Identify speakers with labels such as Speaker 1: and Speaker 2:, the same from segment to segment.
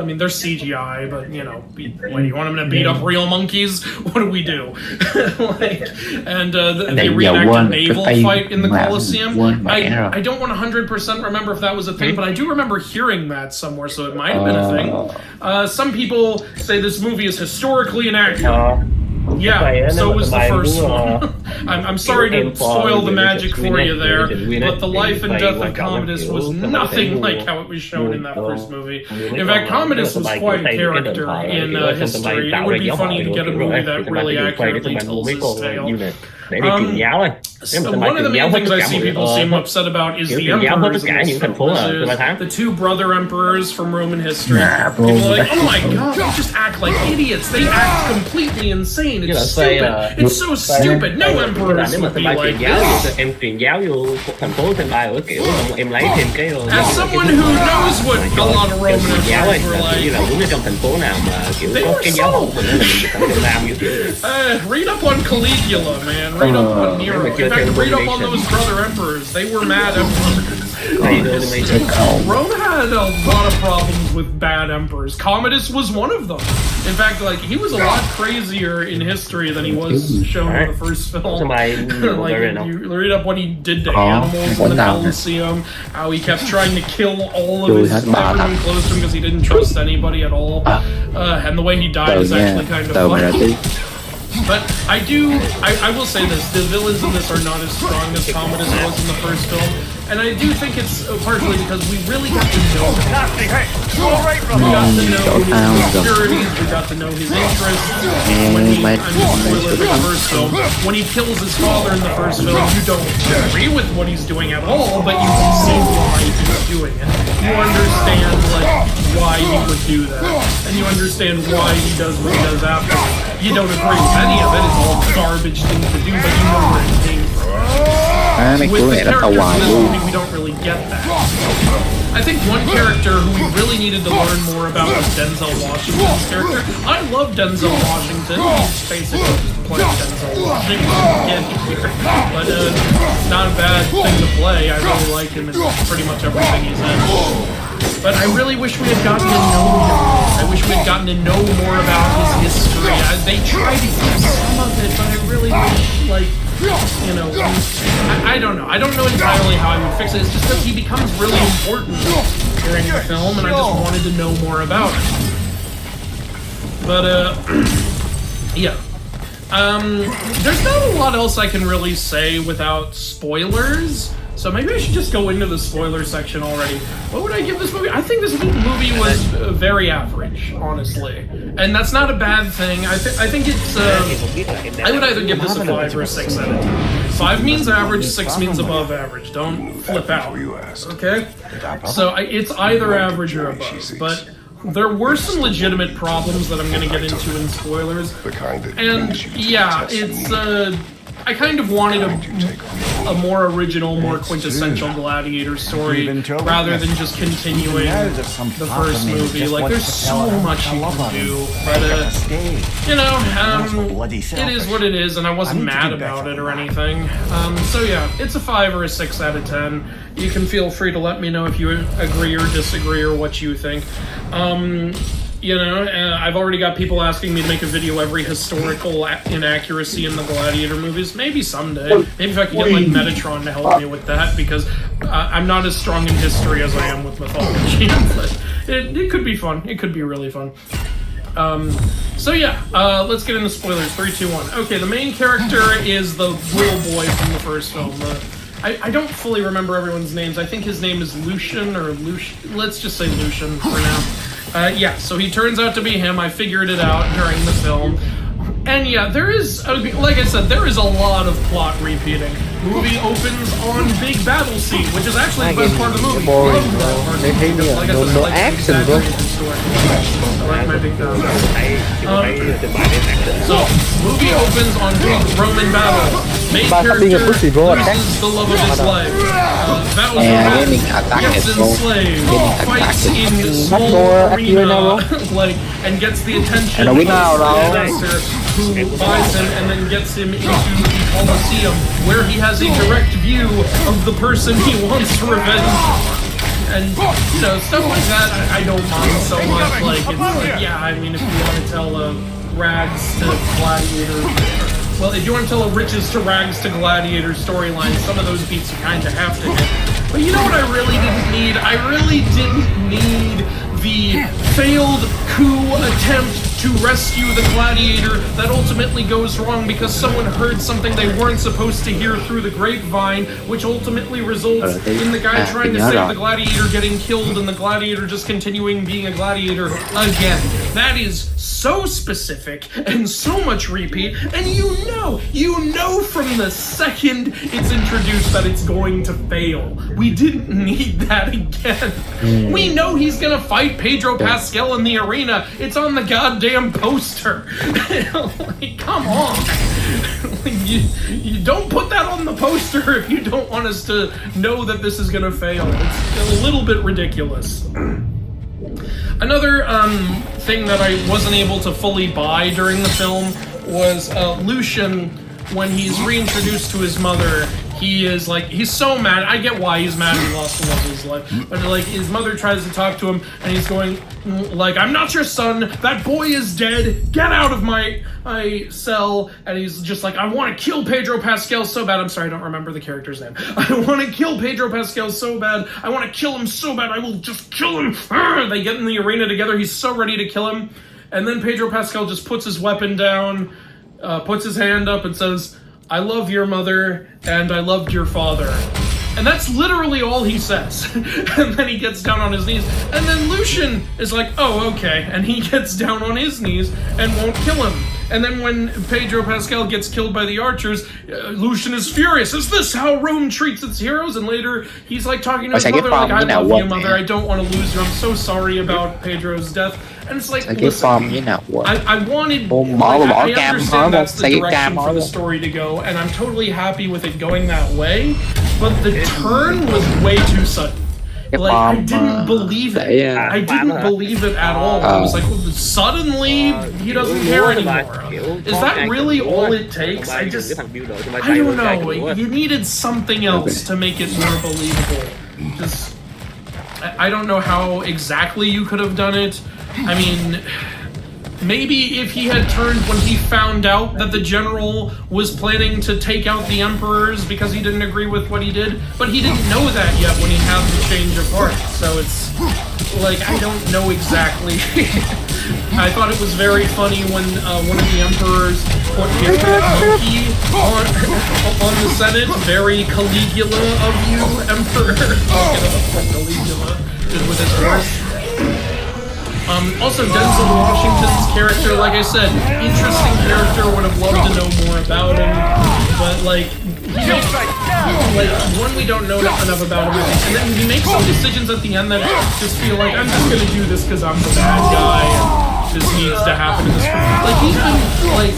Speaker 1: I mean, they're CGI, but you know, what do you want them to beat up real monkeys? What do we do? They reenact a naval fight in the Colosseum. I don't 100% remember if that was a thing, but I do remember hearing that somewhere, so it might have been a thing. Some people say this movie is historically inaccurate. Yeah, so was the first one. I'm sorry to spoil the magic for you there, but the life and death of Commodus was nothing like how it was shown in that first movie. In fact, Commodus was quite a character in history. It would be funny to get a movie that really accurately tells his tale. So one of the main things I see people seem upset about is the emperors in this film. The two brother emperors from Roman history. People are like, oh my god, they just act like idiots. They act completely insane. It's stupid. It's so stupid. No emperors would be like this. As someone who knows what a lot of Roman emperors were like, they were so... read up on Caligula, man. Read up on Nero. In fact, read up on those brother emperors. They were mad emperors. Rome had a lot of problems with bad emperors. Commodus was one of them. In fact, like, he was a lot crazier in history than he was shown in the first film. Like, you read up what he did to animals in the Colosseum, how he kept trying to kill all of everyone close to him because he didn't trust anybody at all. And the way he died is actually kind of funny. But I will say this, the villains in this are not as strong as Commodus was in the first film, and I do think it's partially because we really got to know him. We got to know his insecurities, we got to know his interests. When he kills his father in the first film, you don't agree with what he's doing at all, but you can see why he's doing it. You understand, like, why he would do that, and you understand why he does what he does after. You don't agree with any of it, it's all garbage things to do, but you know where it came from. With the characters in this movie, we don't really get that. I think one character who we really needed to learn more about was Denzel Washington's character. I love Denzel Washington, he's basically just playing Denzel Washington again here. But not a bad thing to play, I really like him in pretty much everything he's in. But I really wish we had gotten to know him. I wish we had gotten to know more about his history. They tried to give some of it, but I really wish, like, you know, I don't know. I don't know entirely how I would fix it. It's just that he becomes really important during the film, and I just wanted to know more about it. But, yeah. There's not a lot else I can really say without spoilers. So maybe I should just go into the spoiler section already. What would I give this movie? I think this movie was very average, honestly. And that's not a bad thing. I think it's... I would either give this a 5 or a 6 out of 10. 5 means average, 6 means above average. Don't flip out, okay? So it's either average or above, but... There were some legitimate problems that I'm going to get into in spoilers. And, yeah, it's... I kind of wanted a more original, more quintessential Gladiator story, rather than just continuing the first movie. Like, there's so much you can do, but, you know, it is what it is, and I wasn't mad about it or anything. So yeah, it's a 5 or a 6 out of 10. You can feel free to let me know if you agree or disagree or what you think. You know, I've already got people asking me to make a video every historical inaccuracy in the Gladiator movies. Maybe someday. Maybe if I could get, like, Metatron to help me with that, because I'm not as strong in history as I am with mythology. But it could be fun. It could be really fun. So yeah, let's get into spoilers. 3, 2, 1. Okay, the main character is the little boy from the first film. I don't fully remember everyone's names. I think his name is Lucian, or Lucian. Let's just say Lucian for now. Yeah, so he turns out to be him. I figured it out during the film. And yeah, there is, like I said, there is a lot of plot repeating. Movie opens on big battle scene, which is actually the best part of the movie. Like I said, no action, bro. I like my big so, movie opens on big Roman battle. Main character loses the love of his life. Gets enslaved, fights in small arena, like, and gets the attention of the professor who buys him and then gets him into the Colosseum, where he has a direct view of the person he wants revenge on. And so stuff like that, I don't mind so much. Like, it's like, yeah, I mean, if you want to tell a rags to gladiator, well, if you want to tell a riches to rags to gladiator storyline, some of those beats you kind of have to hit. But you know what I really didn't need? I really didn't need the failed coup attempt to rescue the gladiator that ultimately goes wrong because someone heard something they weren't supposed to hear through the grapevine, which ultimately results in the guy trying to save the gladiator getting killed and the gladiator just continuing being a gladiator again. That is so specific and so much repeat, and you know from the second it's introduced that it's going to fail. We didn't need that again. We know he's gonna fight Pedro Pascal in the arena. It's on the goddamn poster. Like, come on. You don't put that on the poster if you don't want us to know that this is gonna fail. It's a little bit ridiculous. Another thing that I wasn't able to fully buy during the film was Lucian, when he's reintroduced to his mother. He is like, he's so mad. I get why he's mad he lost the love of his life. But like, his mother tries to talk to him and he's going like, I'm not your son. That boy is dead. Get out of my cell. And he's just like, I want to kill Pedro Pascal so bad. I'm sorry, I don't remember the character's name. I want to kill Pedro Pascal so bad. I want to kill him so bad. I will just kill him. They get in the arena together. He's so ready to kill him. And then Pedro Pascal just puts his weapon down, puts his hand up and says, I love your mother, and I loved your father. And that's literally all he says. And then he gets down on his knees. And then Lucian is like, oh, okay. And he gets down on his knees and won't kill him. And then when Pedro Pascal gets killed by the archers, Lucian is furious. Is this how Rome treats its heroes? And later, he's like talking to his mother, like, I love you, mother. I don't want to lose you. I'm so sorry about Pedro's death. And it's like, listen, I wanted, I understand that's the direction for the story to go, and I'm totally happy with it going that way, but the turn was way too sudden. Like, I didn't believe it. I didn't believe it at all. I was like, suddenly, he doesn't care anymore. Is that really all it takes? I don't know. You needed something else to make it more believable. Just, I don't know how exactly you could have done it. I mean, maybe if he had turned when he found out that the general was planning to take out the emperors because he didn't agree with what he did, but he didn't know that yet when he had the change of heart, so it's like, I don't know exactly. I thought it was very funny when one of the emperors put his monkey on the Senate. Very Caligula of you, Emperor. Caligula with his horse. Also, Denzel Washington's character, like I said, interesting character, would have loved to know more about him, but like, one, we don't know enough about him, and then he makes some decisions at the end that just feel like, I'm just gonna do this because I'm the bad guy, and this needs to happen in this film. Like, he's been, like,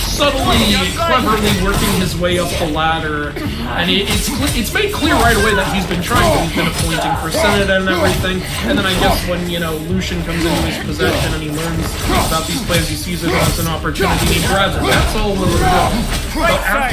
Speaker 1: subtly, cleverly working his way up the ladder, and it's made clear right away that he's been trying, but he's been appointing for Senate and everything, and then I guess when, you know, Lucian comes into his possession and he learns about these plans, he sees it as an opportunity, and he grabs it. That's all we're doing. But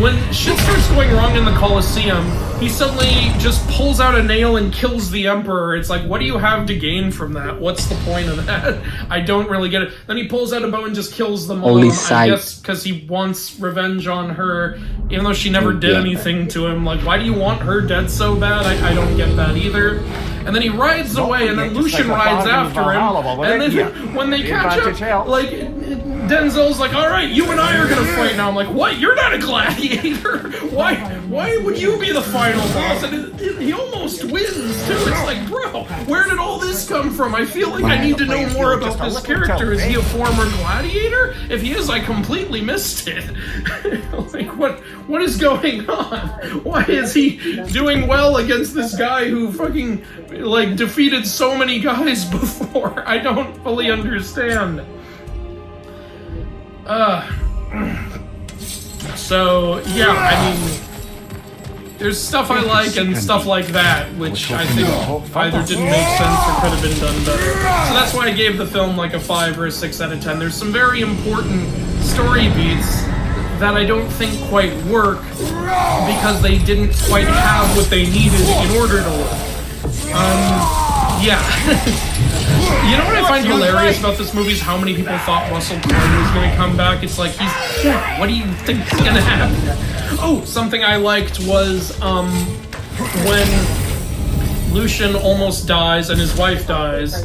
Speaker 1: when shit starts going wrong in the Colosseum, he suddenly just pulls out a nail and kills the Emperor. It's like, what do you have to gain from that? What's the point of that? I don't really get it. Then he pulls out a bow and just kills them all. I guess because he wants revenge on her, even though she never did anything to him. Like, why do you want her dead so bad? I don't get that either. And then he rides away, and then Lucian rides after him. And then when they catch up, like, Denzel's like, all right, you and I are gonna fight now. I'm like, what? You're not a gladiator. Why would you be the final boss? And he almost wins too. It's like, bro, where did all this come from? I feel like I need to know more about this character. Is he a former gladiator? If he is, I completely missed it. Like, what is going on? Why is he doing well against this guy who fucking, like, defeated so many guys before? I don't fully understand. So, yeah, I mean, there's stuff I like and stuff like that, which I think either didn't make sense or could have been done better. So that's why I gave the film like a 5 or a 6 out of 10. There's some very important story beats that I don't think quite work because they didn't quite have what they needed in order to work. Yeah. You know what I find hilarious about this movie is how many people thought Russell Crowe was going to come back. It's like, he's dead. What do you think is going to happen? Oh, something I liked was when Lucian almost dies and his wife dies,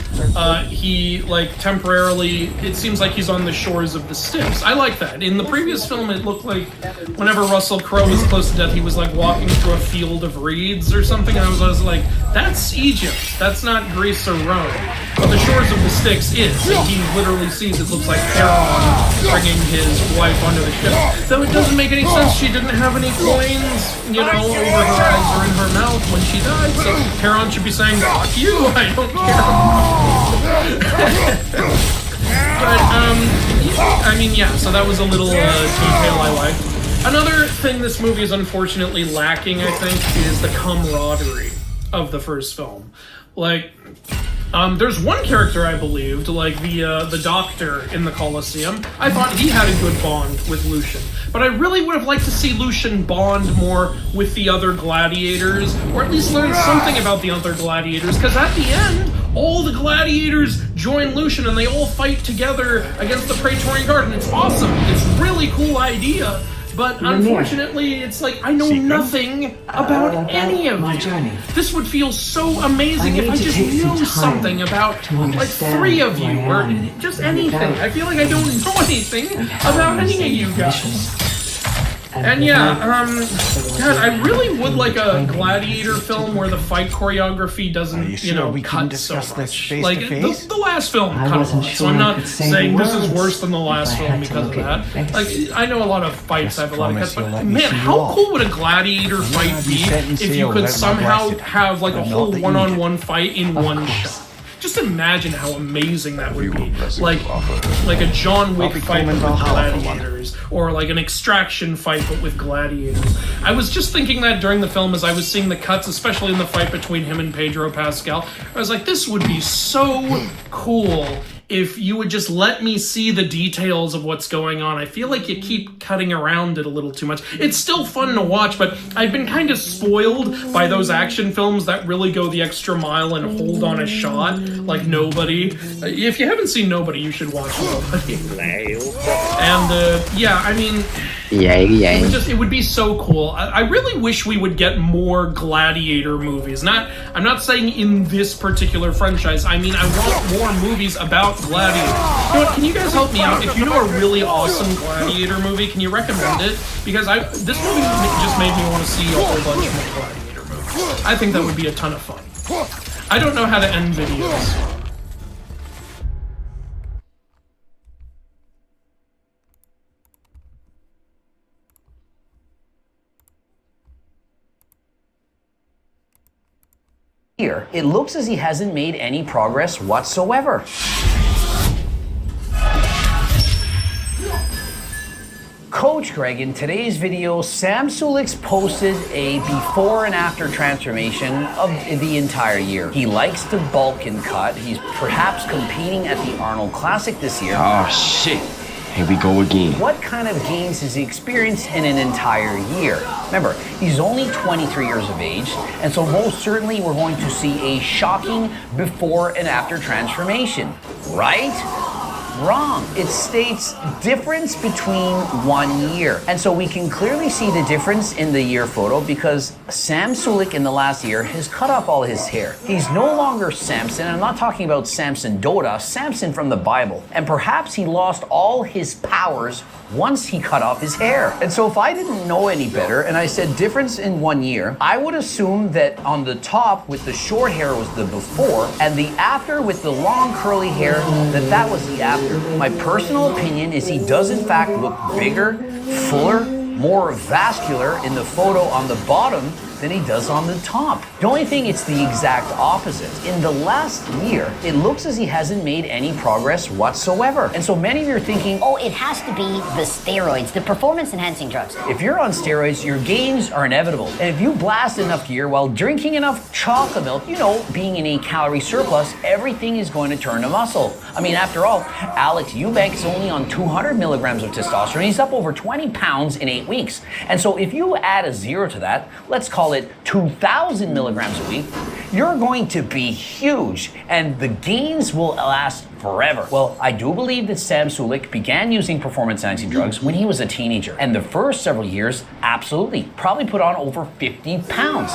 Speaker 1: he, like, temporarily, it seems like he's on the shores of the Styx. I like that. In the previous film, it looked like whenever Russell Crowe was close to death, he was, like, walking through a field of reeds or something, and I was like, that's Egypt. That's not Greece or Rome. But the shores of the Styx is. And he literally sees it looks like Charon bringing his wife onto the ship. Though it doesn't make any sense. She didn't have any coins, you know, over her eyes or in her mouth when she died, so Charon should be saying, fuck you, I don't care. But, I mean, yeah, so that was a little detail I liked. Another thing this movie is unfortunately lacking, I think, is the camaraderie of the first film. Like, there's one character I believed, like the doctor in the Colosseum. I thought he had a good bond with Lucian. But I really would have liked to see Lucian bond more with the other gladiators, or at least learn something about the other gladiators, because at the end, all the gladiators join Lucian and they all fight together against the Praetorian Guard, and it's awesome. It's a really cool idea. But unfortunately, it's like, I know nothing about any of
Speaker 2: my
Speaker 1: you.
Speaker 2: journey.
Speaker 1: This would feel so amazing if I just knew something about, like, 3 of you, or just anything. I feel like I don't know anything about any of you guys. And yeah, God, I really would like a gladiator film where the fight choreography doesn't, you know, cut so much. Like, the last film cut a lot, so I'm not saying this is worse than the last film because of that. Like, I know a lot of fights have a lot of cuts, but man, how cool would a gladiator fight be if you could somehow have, like, a whole one-on-one fight in one shot? Just imagine how amazing that would be. Like a John Wick fight but with gladiators, or like an Extraction fight but with gladiators. I was just thinking that during the film as I was seeing the cuts, especially in the fight between him and Pedro Pascal. I was like, this would be so cool if you would just let me see the details of what's going on. I feel like you keep cutting around it a little too much. It's still fun to watch, but I've been kind of spoiled by those action films that really go the extra mile and hold on a shot, like Nobody. If you haven't seen Nobody, you should watch Nobody. And, yeah, I mean, it would be so cool. I really wish we would get more gladiator movies. I'm not saying in this particular franchise. I mean, I want more movies about gladiators. You know what, can you guys help me out? If you know a really awesome gladiator movie, can you recommend it? Because this movie just made me want to see a whole bunch more gladiator movies. I think that would be a ton of fun. I don't know how to end videos.
Speaker 3: Here, it looks as he hasn't made any progress whatsoever. Coach Greg, in today's video, Sam Sulek's posted a before and after transformation of the entire year. He likes to bulk and cut. He's perhaps competing at the Arnold Classic this year.
Speaker 4: Oh, shit. Here we go again.
Speaker 3: What kind of gains has he experienced in an entire year? Remember, he's only 23 years of age, and so most certainly we're going to see a shocking before and after transformation, right? Wrong. It states difference between 1 year. And so we can clearly see the difference in the year photo because Sam Sulek in the last year has cut off all his hair. He's no longer Samson. I'm not talking about Samson Dota, Samson from the Bible. And perhaps he lost all his powers once he cut off his hair. And so if I didn't know any better and I said difference in 1 year, I would assume that on the top with the short hair was the before and the after with the long curly hair, that was the after. My personal opinion is he does in fact look bigger, fuller, more vascular in the photo on the bottom than he does on the top. The only thing, it's the exact opposite. In the last year, it looks as he hasn't made any progress whatsoever. And so many of you are thinking,
Speaker 2: Oh, it has to be the steroids, the performance-enhancing drugs.
Speaker 3: if you're on steroids, your gains are inevitable. And if you blast enough gear while drinking enough chocolate milk, you know, being in a calorie surplus, everything is going to turn to muscle. I mean, after all, Alex Eubank is only on 200 milligrams of testosterone. He's up over 20 pounds in 8 weeks. And so if you add a zero to that, let's call it 2,000 milligrams a week, you're going to be huge, and the gains will last forever. Well, I do believe that Sam Sulek began using performance-enhancing drugs when he was a teenager, and the first several years, absolutely, probably put on over 50 pounds.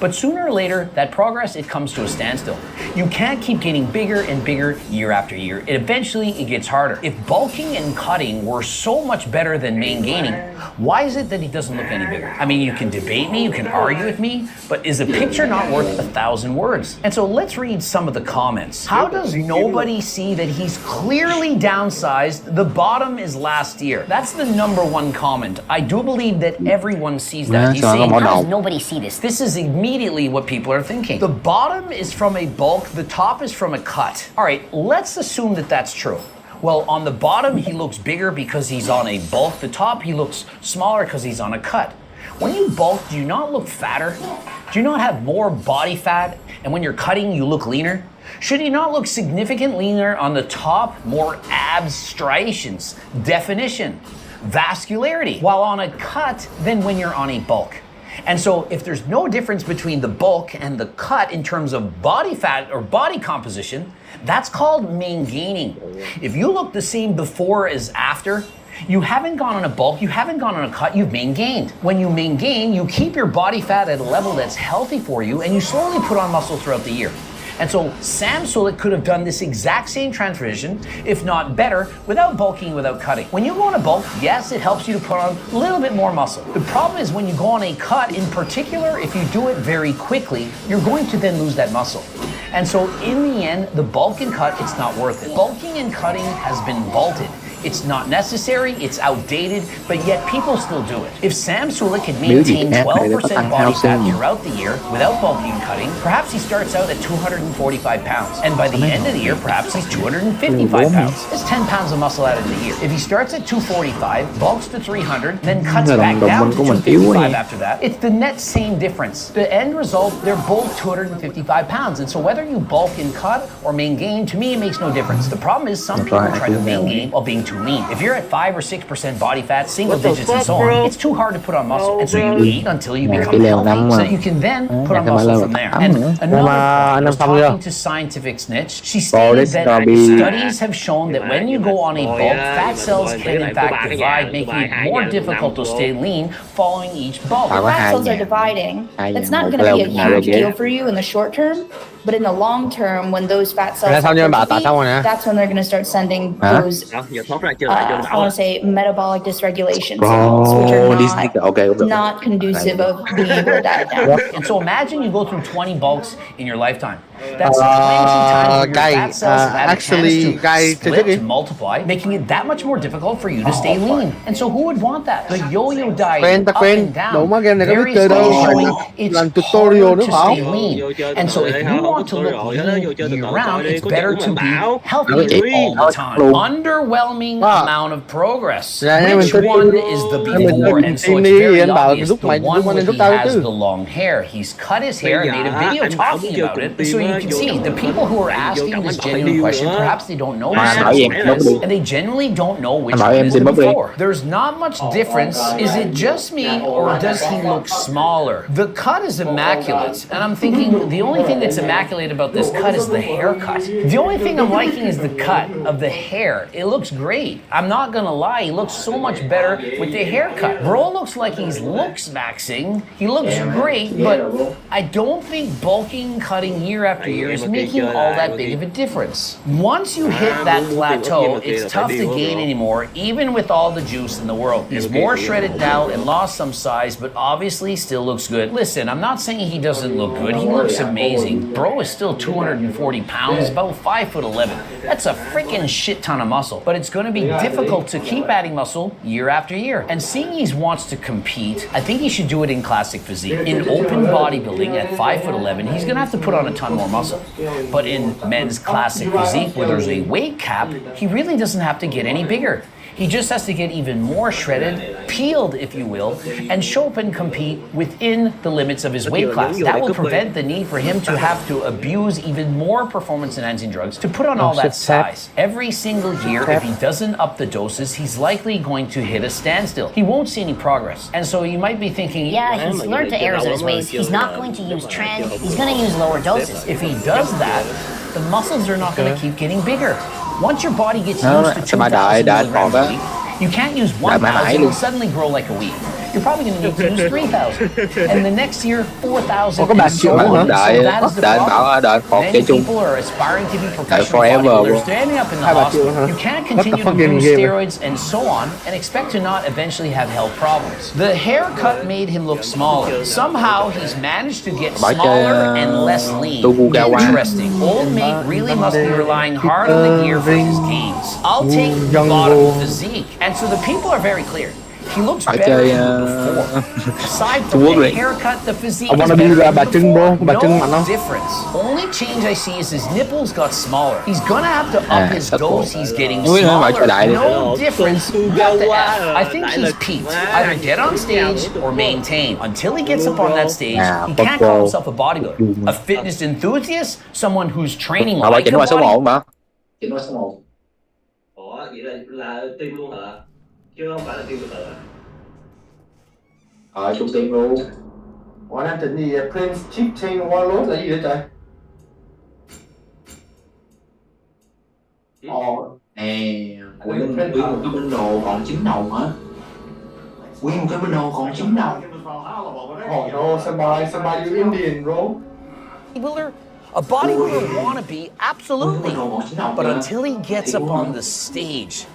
Speaker 3: But sooner or later, that progress, it comes to a standstill. You can't keep getting bigger and bigger year after year. Eventually, it gets harder. If bulking and cutting were so much better than main gaining, why is it that he doesn't look any bigger? I mean, you can debate me, you can argue with me, but is a picture not worth 1,000 words? And so let's read some of the comments. How does nobody see that he's clearly downsized? The bottom is last year. That's the #1 comment. I do believe that everyone sees that. He's saying,
Speaker 2: How does nobody see this?
Speaker 3: this is immediately what people are thinking. The bottom is from a bulk, the top is from a cut. All right, let's assume that that's true. Well, on the bottom, he looks bigger because he's on a bulk. The top, he looks smaller because he's on a cut. When you bulk, do you not look fatter? Do you not have more body fat? And when you're cutting, you look leaner? Should you not look significantly leaner on the top, more abs, striations, definition, vascularity, while on a cut than when you're on a bulk? And so if there's no difference between the bulk and the cut in terms of body fat or body composition, that's called main gaining. If you look the same before as after, you haven't gone on a bulk, you haven't gone on a cut, you've main gained. When you main gain, you keep your body fat at a level that's healthy for you, and you slowly put on muscle throughout the year. And so Sam Sulek could have done this exact same transition, if not better, without bulking, without cutting. When you go on a bulk, yes, it helps you to put on a little bit more muscle. The problem is when you go on a cut, in particular, if you do it very quickly, you're going to then lose that muscle. And so in the end, the bulk and cut, it's not worth it. Bulking and cutting has been vaulted. It's not necessary, it's outdated, but yet people still do it. If Sam Sulek had maintained 12% body fat throughout the year without bulking and cutting, perhaps he starts out at 245 pounds. And by the end of the year, perhaps he's 255 pounds. That's 10 pounds of muscle out of the year. If he starts at 245, bulks to 300, then cuts back down to 255 after that, it's the net same difference. The end result, they're both 255 pounds. And so whether you bulk and cut or main gain, to me, it makes no difference. The problem is some people try to main gain while being too lean. If you're at 5 or 6% body fat, single digits and so on, it's too hard to put on muscle. And so you eat until you become healthy so that you can then put on muscle from there. And another was talking to Scientific Snitch. She stated that studies have shown that when you go on a bulk, fat cells can in fact divide, making it more difficult to stay lean following each bulk.
Speaker 5: Fat cells are dividing. That's not going to be a huge deal for you in the short term, but in the long term, when those fat cells start to deplete, that's when they're going to start sending those I want to say metabolic dysregulation signals, which are not conducive of being able to diet down.
Speaker 3: And so imagine you go through 20 bulks in your lifetime. That's 20 times your fat cells have had a chance to split, to multiply, making it that much more difficult for you to stay lean. And so who would want that? The yo-yo diet, up and down, various studies showing it's harder to stay lean. And so if you want to look lean year-round, it's better to be healthy all the time. Underwhelming amount of progress. Which one is the before? And so it's very obvious the one where he has the long hair. He's cut his hair and made a video talking about it. So you can see the people who are asking this genuine question, perhaps they don't know and they genuinely don't know which one is the before. There's not much difference. Is it just me or does he look smaller? The cut is immaculate, and I'm thinking the only thing that's immaculate about this cut is the haircut. The only thing I'm liking is the cut of the hair. It looks great. I'm not gonna lie, he looks so much better with the haircut. Bro looks like he's looks maxing. He looks great, but I don't think bulking, cutting year after year is making all that big of a difference. Once you hit that plateau, it's tough to gain anymore, even with all the juice in the world. He's more shredded now and lost some size, but obviously still looks good. Listen, I'm not saying he doesn't look good. He looks amazing. Bro is still 240 pounds, about 5'11". That's a freaking shit ton of muscle. But it's going to be difficult to keep adding muscle year after year. And seeing he wants to compete, I think he should do it in classic physique. In open bodybuilding at 5'11", he's going to have to put on a ton more muscle. But in men's classic physique, where there's a weight cap, he really doesn't have to get any bigger. He just has to get even more shredded, peeled, if you will, and show up and compete within the limits of his weight class. That will prevent the need for him to have to abuse even more performance-enhancing drugs to put on all that size. Every single year, if he doesn't up the doses, he's likely going to hit a standstill. He won't see any progress. And so you might be thinking,
Speaker 2: yeah, he's learned to err his ways. He's not going to use trend. He's going to use lower doses.
Speaker 3: If he does that, the muscles are not going to keep getting bigger. Once your body gets used to 2,000 milligrams a week, you can't use 1,000 and suddenly grow like a weed. You're probably going to need to use 3,000. And the next year, 4,000. And so on. So that is the problem. Many people are aspiring to be professional bodybuilders. They're ending up in the hospital. You can't continue to use steroids and so on and expect to not eventually have health problems. The haircut made him look smaller. Somehow, he's managed to get smaller and less lean. Interesting. Old mate really must be relying hard on the gear for his gains. I'll take the bottom physique. And so the people are very clear. He looks better than before. Aside from the haircut, the physique is better than before. No difference. Only change I see is his nipples got smaller. He's gonna have to up his dose. He's getting smaller. No difference. What the F? I think he's peaked. Either get on stage or maintain. Until he gets up on that stage, he can't call himself a bodybuilder. A fitness enthusiast, someone who's training like a bodybuilder.
Speaker 6: Ủa, vậy là tim luôn hả? Chứ không phải là tim từ từ hả?
Speaker 7: Trung tim luôn. Ủa đang tỉnh gì Prince Chieftain Warlord là gì vậy trời? Nguyên một cái bên đồ còn 9 đồng hả? Nguyên một cái bên đồ còn 9 đồng. No, somebody Indian, bro.
Speaker 3: A bodybuilder wannabe, absolutely. But until he gets up on the stage,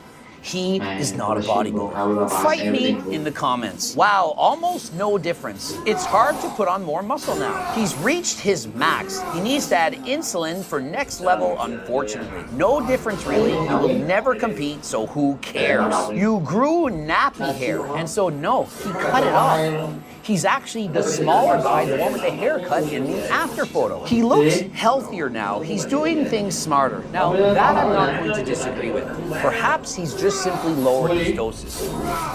Speaker 3: he is not a bodybuilder. Fight me in the comments. Wow, almost no difference. It's hard to put on more muscle now. He's reached his max. He needs to add insulin for next level, unfortunately. No difference really. You will never compete, so who cares? You grew nappy hair, and so no, he cut it off. He's actually the smaller guy, the one with the haircut in the after photo. He looks healthier now. He's doing things smarter. Now, that I'm not going to disagree with. Perhaps he's just simply lowered his doses.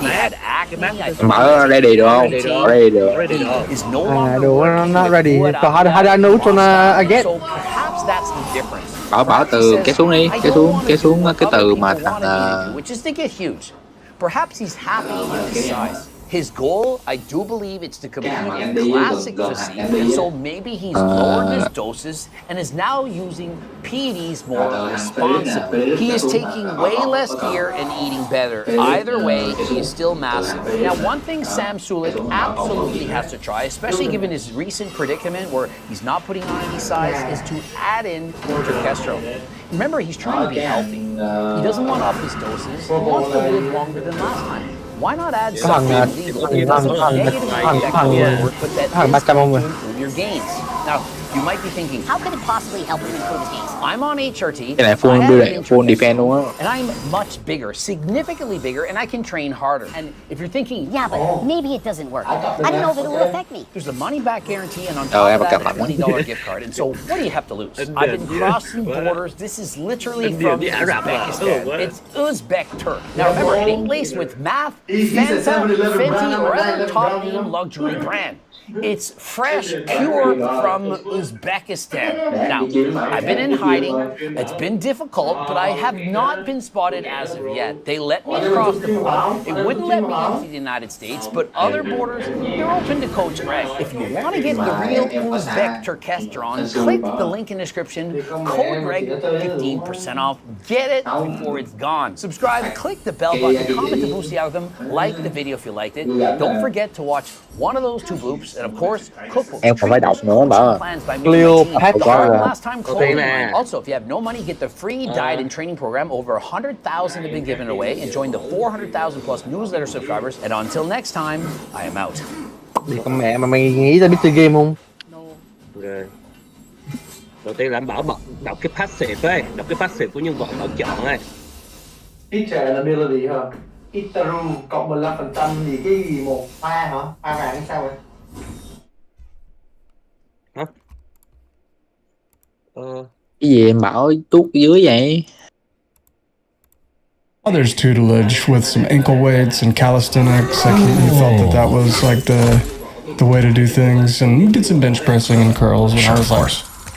Speaker 3: He had acne.
Speaker 8: Mở ready được không? Ready được.
Speaker 3: Is no longer
Speaker 9: I'm not ready. So how do I know which one I get?
Speaker 3: So perhaps that's the difference.
Speaker 8: Bảo từ kéo xuống đi, kéo xuống cái từ mà thằng
Speaker 3: which is to get huge. Perhaps he's happy with his size. His goal, I do believe, it's to compete in classic physique, and so maybe he's lowered his doses and is now using PEDs more responsibly. He is taking way less gear and eating better. Either way, he is still massive. Now, one thing Sam Sulek absolutely has to try, especially given his recent predicament where he's not putting on any size, is to add in testosterone. Remember, he's trying to be healthy. He doesn't want to up his doses. He wants to live longer than last time. Why not add something legal? It doesn't negatively affect your work, but that is going to improve your gains. Now, you might be thinking,
Speaker 2: how could it possibly help him improve his gains?
Speaker 3: I'm on HRT,
Speaker 8: cái này full defense luôn á.
Speaker 3: and I'm much bigger, significantly bigger, and I can train harder. And if you're thinking,
Speaker 2: yeah, but maybe it doesn't work. I don't know if it will affect me.
Speaker 3: There's a money-back guarantee, and on top of that, a $20 gift card. And so, what do you have to lose? I've been crossing borders. This is literally from Uzbekistan. It's Uzbek Turk. Now remember, it ain't laced with math, Fanta, Fenty, or other top-name luxury brand. It's fresh, pure from Uzbekistan. Now, I've been in hiding. It's been difficult, but I have not been spotted as of yet. They let me cross the border. They wouldn't let me into the United States, but other borders, they're open to Coach Greg. If you want to get the real Uzbek Turkestron, click the link in the description. Code Greg, 15% off. Get it before it's gone. Subscribe, click the bell button, comment to boost the algorithm, like the video if you liked it. Don't forget to watch One of those two bloops, and of course, cookbooks.
Speaker 9: Em còn phải đọc nữa mà.
Speaker 3: Plans by
Speaker 9: Cleopatra.
Speaker 3: last time clothing line. Also, if you have no money, get the free diet and training program. Over 100,000 have been given away, and join the 400,000 plus newsletter subscribers. And until next time, I am out.
Speaker 9: Con mẹ mà mày nghĩ tao biết chơi game không?
Speaker 6: Ok. Đầu tiên là anh bảo đọc cái passive ấy, đọc cái passive của nhân vật họ chọn ấy.
Speaker 7: Teacher ability hả? Itaru cộng 15% gì cái gì một pha hả? Pha vàng hay sao vậy?
Speaker 6: Hả?
Speaker 8: Cái gì em bảo tuốt dưới vậy?
Speaker 10: There's tutelage with some ankle weights and calisthenics. Like he felt that was like the way to do things, and we did some bench pressing and curls when I was like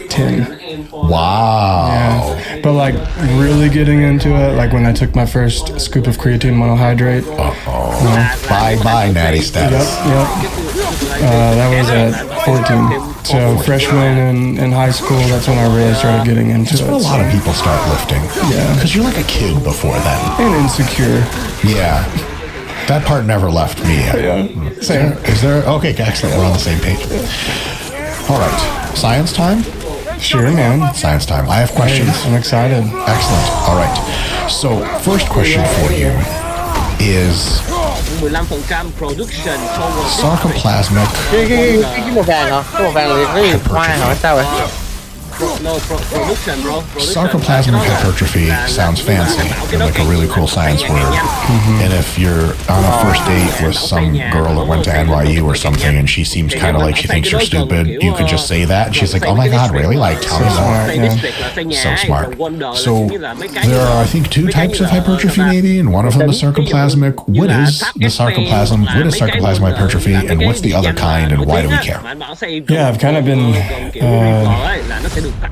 Speaker 10: 10.
Speaker 11: Wow.
Speaker 10: Yeah, but like really getting into it, like when I took my first scoop of creatine monohydrate.
Speaker 11: Bye natty status.
Speaker 10: Yep. That was at 14. So freshman in high school, that's when I really started getting into
Speaker 11: That's
Speaker 10: it.
Speaker 11: when a lot of people start lifting.
Speaker 10: Yeah.
Speaker 11: Because you're like a kid before then.
Speaker 10: And insecure.
Speaker 11: Yeah. That part never left me.
Speaker 10: Yeah. Same.
Speaker 11: Is there? Okay, excellent. We're on the same page. All right. Science time?
Speaker 10: Sure, man.
Speaker 11: Science time. I have questions.
Speaker 10: Hey, I'm excited.
Speaker 11: Excellent. All right. So, first question for you is
Speaker 6: 15% production towards
Speaker 11: sarcoplasmic
Speaker 9: Cái màu vàng hả? Cái màu vàng là cái gì? Hoa hả? Sao vậy?
Speaker 6: production, bro.
Speaker 11: sarcoplasmic hypertrophy sounds fancy and like a really cool science word. And if you're on a first date with some girl that went to NYU or something and she seems kind of like she thinks you're stupid, you could just say that and she's like, oh my god, really? Like, tell me more. So smart. So there are, I think, two types of hypertrophy maybe, and one of them is sarcoplasmic. What is the sarcoplasm? What is sarcoplasmic hypertrophy, and what's the other kind, and why do we care?
Speaker 10: Yeah, I've kind of been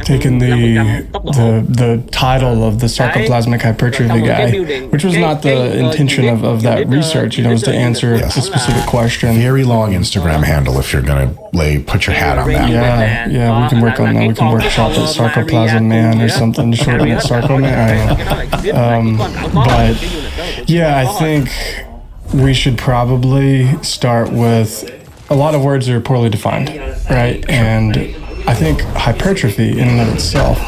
Speaker 10: taking the title of the sarcoplasmic hypertrophy guy, which was not the intention of that research. You know, was to answer a specific question.
Speaker 11: Very long Instagram handle if you're gonna put your hat on that.
Speaker 10: Yeah, we can work on that. We can workshop it, sarcoplasm man or something to shorten it, sarco man. I don't know. But yeah, I think we should probably start with a lot of words that are poorly defined, right? And I think hypertrophy in and of itself,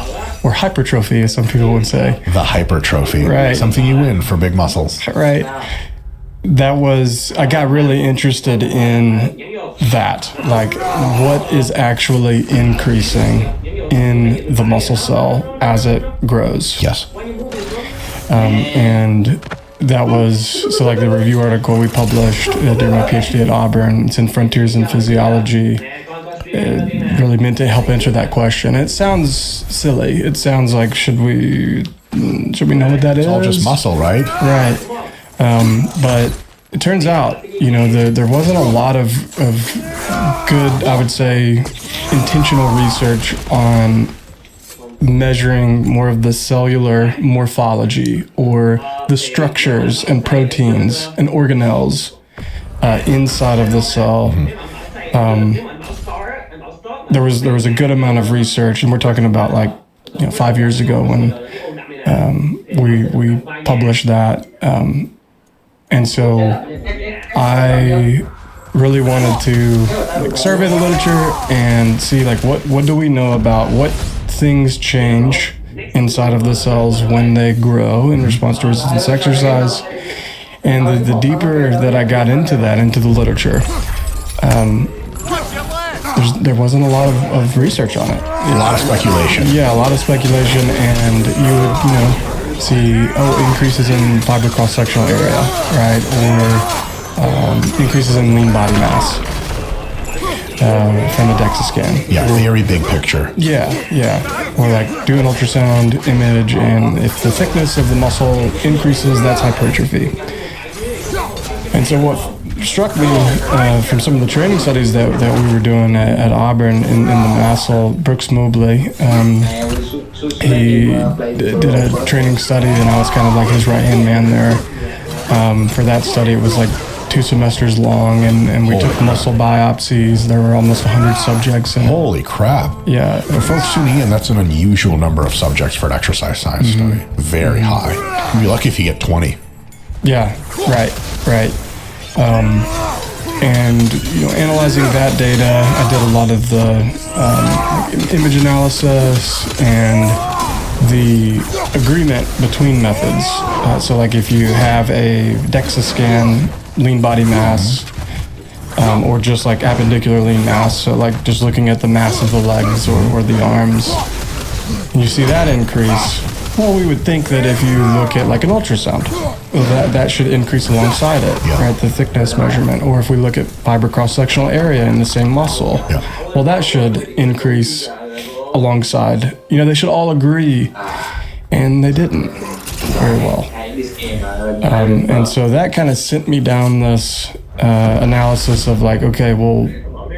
Speaker 10: or hypertrophy as some people would say.
Speaker 11: The hypertrophy.
Speaker 10: Right.
Speaker 11: Something you win for big muscles.
Speaker 10: Right. I got really interested in that. Like, what is actually increasing in the muscle cell as it grows?
Speaker 11: Yes.
Speaker 10: And that was, so like the review article we published during my PhD at Auburn, it's in Frontiers in Physiology. It really meant to help answer that question. It sounds silly. It sounds like, should we know what that is?
Speaker 11: It's all just muscle, right?
Speaker 10: Right. But it turns out, you know, there wasn't a lot of good, I would say, intentional research on measuring more of the cellular morphology or the structures and proteins and organelles inside of the cell. There was a good amount of research, and we're talking about 5 years ago when we published that, and so I really wanted to survey the literature and see what do we know about what things change inside of the cells when they grow in response to resistance exercise. And the deeper that I got into the literature, there wasn't a lot of research on it.
Speaker 11: A lot of speculation.
Speaker 10: Yeah, a lot of speculation, and you would see increases in fiber cross-sectional area, right, or increases in lean body mass from a DEXA scan.
Speaker 11: Yeah, very big picture.
Speaker 10: Yeah. Or do an ultrasound image, and if the thickness of the muscle increases, that's hypertrophy. And so what struck me from some of the training studies that we were doing at Auburn in the muscle, Brooks Mobley, he did a training study, and I was kind of like his right-hand man there. For that study, it was 2 semesters long, and we took muscle biopsies. There were almost 100 subjects.
Speaker 11: Holy crap.
Speaker 10: Yeah.
Speaker 11: For folks tuning in, that's an unusual number of subjects for an exercise science study. Very high. You'd be lucky if you get 20.
Speaker 10: Yeah, right. And analyzing that data, I did a lot of the image analysis and the agreement between methods. So like if you have a DEXA scan, lean body mass, or just like appendicular lean mass, so like just looking at the mass of the legs or the arms, and you see that increase, well, we would think that if you look at like an ultrasound, that should increase alongside it, right? The thickness measurement. Or if we look at fiber cross-sectional area in the same muscle, well, that should increase alongside. They should all agree, and they didn't very well. And so that kind of sent me down this analysis of like, okay, well,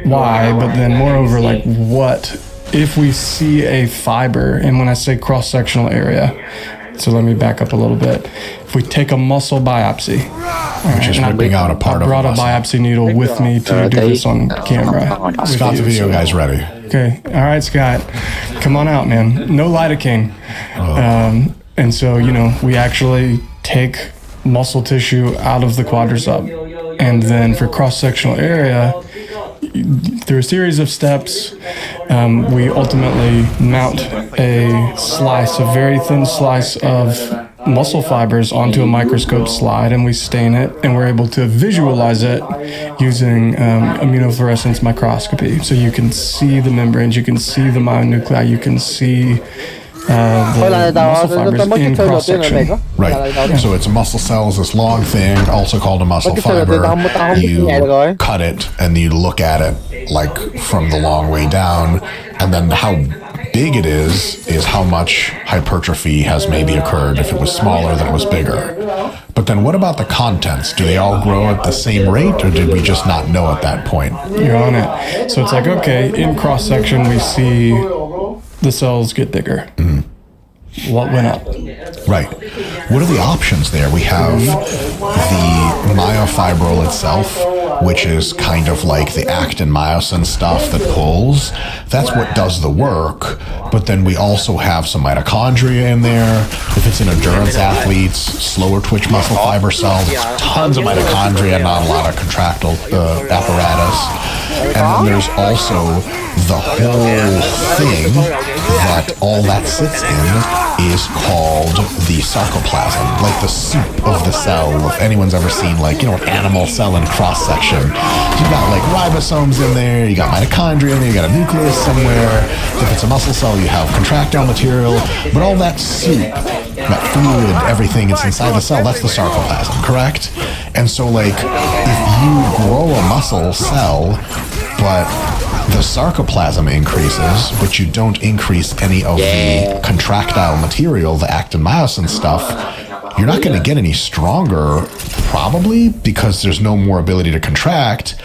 Speaker 10: why? But then moreover, like, what if we see a fiber? And when I say cross-sectional area, so let me back up a little bit. If we take a muscle biopsy,
Speaker 11: which is ripping out a part of
Speaker 10: I brought a biopsy needle with me to do this on camera.
Speaker 11: Scott, the video guy's ready.
Speaker 10: Okay. All right, Scott. Come on out, man. No lidocaine. And so, we actually take muscle tissue out of the quadricep. And then for cross-sectional area, through a series of steps, we ultimately mount a slice, a very thin slice of muscle fibers onto a microscope slide, and we stain it, and we're able to visualize it using immunofluorescence microscopy. So you can see the membranes, you can see the myonuclei, you can see the muscle fibers in cross-section.
Speaker 11: Right. So it's muscle cells, this long thing, also called a muscle fiber. You cut it and you look at it like from the long way down, and then how big it is how much hypertrophy has maybe occurred. If it was smaller, then it was bigger. But then what about the contents? Do they all grow at the same rate, or did we just not know at that point?
Speaker 10: You're on it. So it's like, okay, in cross-section we see the cells get bigger. What went up?
Speaker 11: Right. What are the options there? We have the myofibril itself, which is kind of like the actin myosin stuff that pulls. That's what does the work. But then we also have some mitochondria in there. If it's in endurance athletes, slower twitch muscle fiber cells, tons of mitochondria, not a lot of contractile apparatus. And then there's also the whole thing that all that sits in is called the sarcoplasm, like the soup of the cell. If anyone's ever seen like, an animal cell in cross-section, you got like ribosomes in there, you got mitochondria in there, you got a nucleus somewhere. If it's a muscle cell, you have contractile material, but all that soup, that fluid, everything that's inside the cell, that's the sarcoplasm, correct? And so like, if you grow a muscle cell, but the sarcoplasm increases, but you don't increase any of the contractile material, the actin myosin stuff, you're not going to get any stronger, probably, because there's no more ability to contract.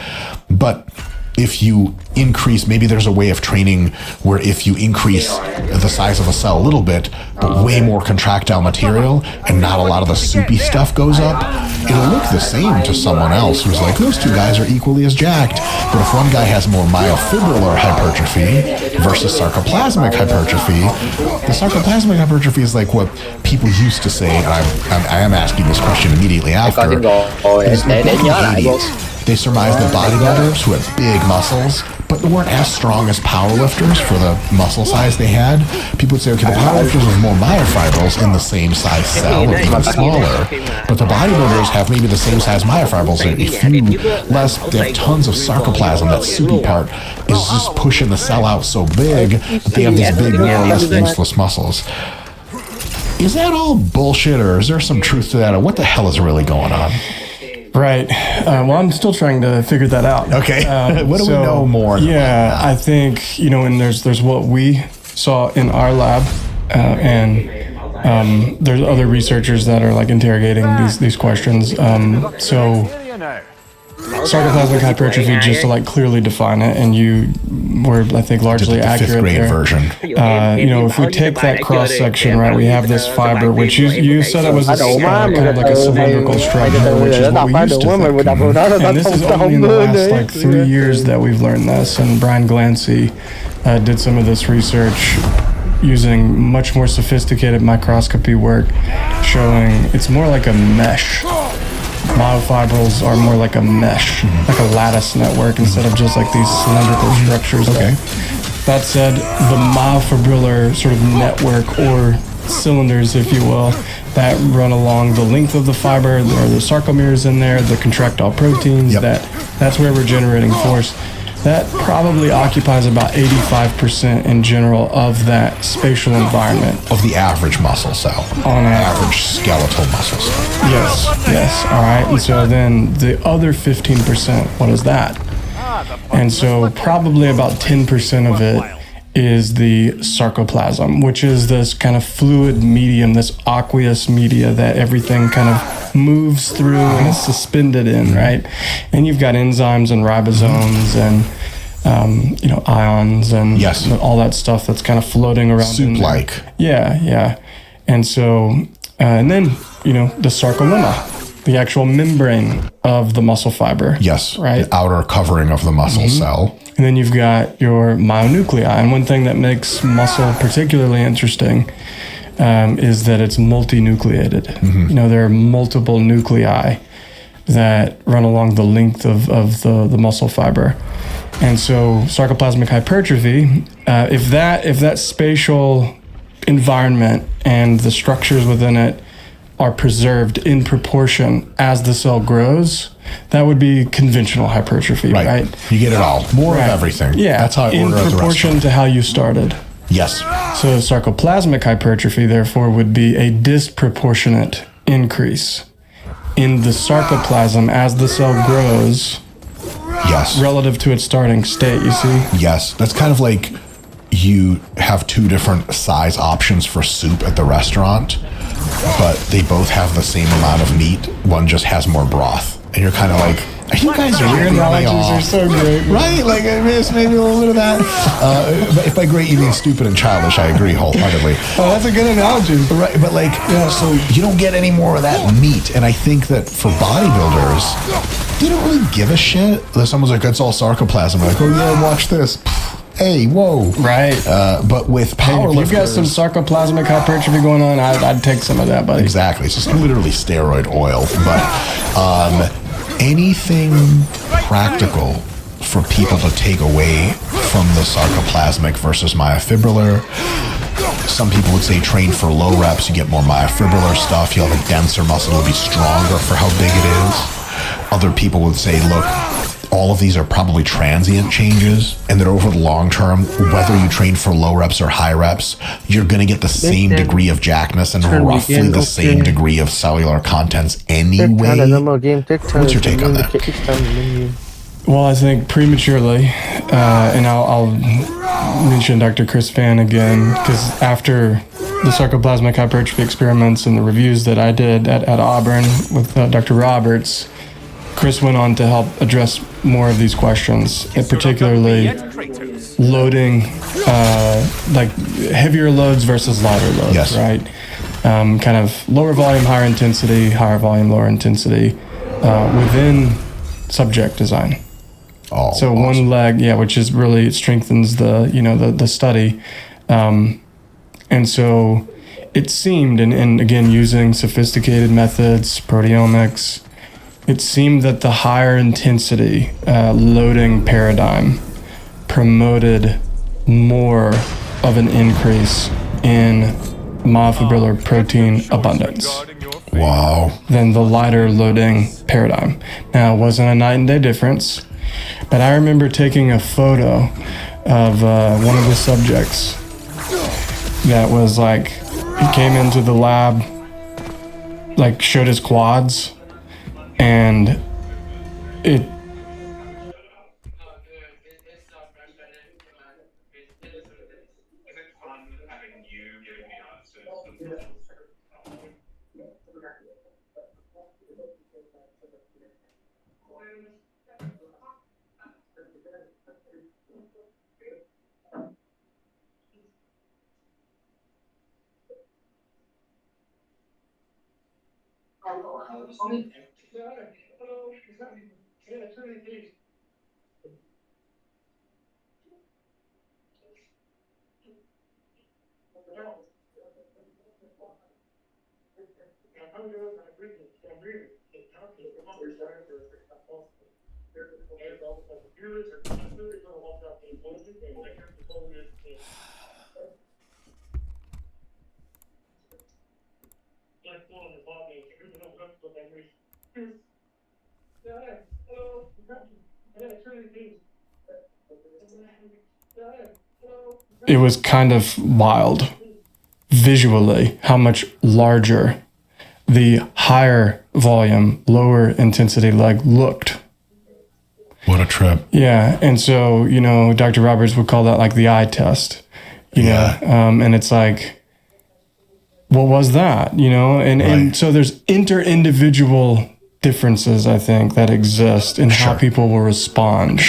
Speaker 11: But if you increase, maybe there's a way of training where if you increase the size of a cell a little bit, but way more contractile material and not a lot of the soupy stuff goes up, it'll look the same to someone else who's like, those two guys are equally as jacked. But if one guy has more myofibrillar hypertrophy versus sarcoplasmic hypertrophy, the sarcoplasmic hypertrophy is like what people used to say, and I am asking this question immediately after, is in the 80s, they surmised that bodybuilders who had big muscles but weren't as strong as powerlifters for the muscle size they had, people would say, okay, the powerlifters have more myofibrils in the same size cell, or even smaller, but the bodybuilders have maybe the same size myofibrils, or a few less. They have tons of sarcoplasm. That soupy part is just pushing the cell out so big that they have these big, more or less useless muscles. Is that all bullshit, or is there some truth to that, or what the hell is really going on?
Speaker 10: Right. Well, I'm still trying to figure that out.
Speaker 11: Okay. What do we know more?
Speaker 10: Yeah, I think, and there's what we saw in our lab, and there's other researchers that are like interrogating these questions. So sarcoplasmic hypertrophy, just to like clearly define it, and you were, I think, largely accurate
Speaker 11: fifth grade
Speaker 10: there.
Speaker 11: Version.
Speaker 10: If we take that cross section, right, we have this fiber, which you said it was kind of like a cylindrical structure, which is what we used to think. And this is only in the last like 3 years that we've learned this. And Brian Glancy did some of this research using much more sophisticated microscopy work, showing it's more like a mesh. Myofibrils are more like a mesh, like a lattice network instead of just like these cylindrical structures.
Speaker 11: Okay.
Speaker 10: That said, the myofibrillar sort of network or cylinders, if you will, that run along the length of the fiber, there are the sarcomeres in there, the contractile proteins, that's where we're generating force. That probably occupies about 85% in general of that spatial environment.
Speaker 11: Of the average muscle cell.
Speaker 10: On
Speaker 11: average skeletal muscle cell.
Speaker 10: Yes, all right. And so then the other 15%, what is that? And so probably about 10% of it is the sarcoplasm, which is this kind of fluid medium, this aqueous media that everything kind of moves through and is suspended in, right? And you've got enzymes and ribosomes and ions and all that stuff that's kind of floating around.
Speaker 11: Soup-like.
Speaker 10: Yeah. And so, and then, the sarcolemma, the actual membrane of the muscle fiber.
Speaker 11: Yes,
Speaker 10: right?
Speaker 11: The outer covering of the muscle cell.
Speaker 10: And then you've got your myonuclei. And one thing that makes muscle particularly interesting is that it's multinucleated. There are multiple nuclei that run along the length of the muscle fiber. And so sarcoplasmic hypertrophy, if that spatial environment and the structures within it are preserved in proportion as the cell grows, that would be conventional hypertrophy, right?
Speaker 11: You get it all. More of everything.
Speaker 10: Yeah.
Speaker 11: That's how I
Speaker 10: in
Speaker 11: order at the
Speaker 10: proportion to how you started.
Speaker 11: Yes.
Speaker 10: So sarcoplasmic hypertrophy, therefore, would be a disproportionate increase in the sarcoplasm as the cell grows.
Speaker 11: Yes.
Speaker 10: Relative to its starting state, you see?
Speaker 11: Yes. That's kind of like you have two different size options for soup at the restaurant, but they both have the same amount of meat. One just has more broth. And you're kind of like, you guys are
Speaker 10: Your analogies are so great.
Speaker 11: Right? Like, I miss maybe a little bit of that. But if by great you mean stupid and childish, I agree wholeheartedly.
Speaker 10: Oh, that's a good analogy.
Speaker 11: Right, but so you don't get any more of that meat. And I think that for bodybuilders, they don't really give a shit. Someone's like, it's all sarcoplasm. I'm like, oh yeah, watch this. Hey, whoa.
Speaker 10: Right.
Speaker 11: But with powerlifters...
Speaker 10: If you've got some sarcoplasmic hypertrophy going on, I'd take some of that, buddy.
Speaker 11: Exactly. It's just literally steroid oil. But anything practical for people to take away from the sarcoplasmic versus myofibrillar. Some people would say train for low reps, you get more myofibrillar stuff, you'll have a denser muscle, it'll be stronger for how big it is. Other people would say, look, all of these are probably transient changes, and that over the long term, whether you train for low reps or high reps, you're going to get the same degree of jackness and roughly the same degree of cellular contents anyway. What's your take on that?
Speaker 10: Well, I think prematurely, and I'll mention Dr. Chris Van again, because after the sarcoplasmic hypertrophy experiments and the reviews that I did at Auburn with Dr. Roberts, Chris went on to help address more of these questions, particularly loading, like heavier loads versus lighter loads, right? Kind of lower volume, higher intensity, higher volume, lower intensity within subject design.
Speaker 11: Oh,
Speaker 10: so awesome. One leg, which is really strengthens the the study, and so it seemed, and again using sophisticated methods, proteomics. It seemed that the higher intensity loading paradigm promoted more of an increase in myofibrillar protein abundance.
Speaker 11: Wow.
Speaker 10: Than the lighter loading paradigm. Now, it wasn't a night and day difference, but I remember taking a photo of one of the subjects that was like, he came into the lab, like showed his quads, and it It was kind of wild visually how much larger the higher volume, lower intensity leg looked.
Speaker 11: What a trip.
Speaker 10: Yeah. And so, you know, Dr. Roberts would call that like the eye test, you know, and it's like, what was that, you know? And so there's inter-individual differences, I think, that exist in how people will respond.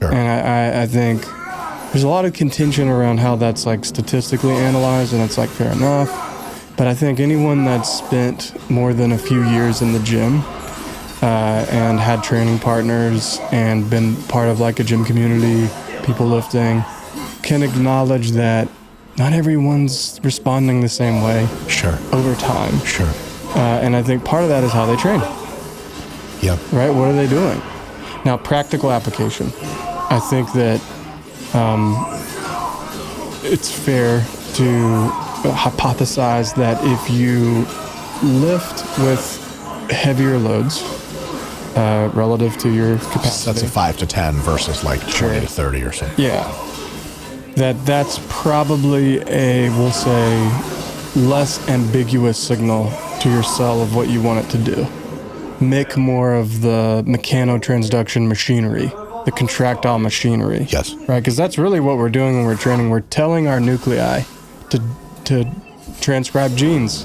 Speaker 10: And I think there's a lot of contention around how that's like statistically analyzed, and it's like fair enough. But I think anyone that's spent more than a few years in the gym and had training partners and been part of like a gym community, people lifting, can acknowledge that not everyone's responding the same way. Over time. And I think part of that is how they train. Right? What are they doing? Now, practical application. I think that it's fair to hypothesize that if you lift with heavier loads relative to your capacity.
Speaker 11: That's a 5 to 10 versus like 20 to 30 or something.
Speaker 10: Yeah. That's probably a, we'll say, less ambiguous signal to your cell of what you want it to do. Make more of the mechanotransduction machinery, the contractile machinery. Right? Because that's really what we're doing when we're training. We're telling our nuclei to transcribe genes.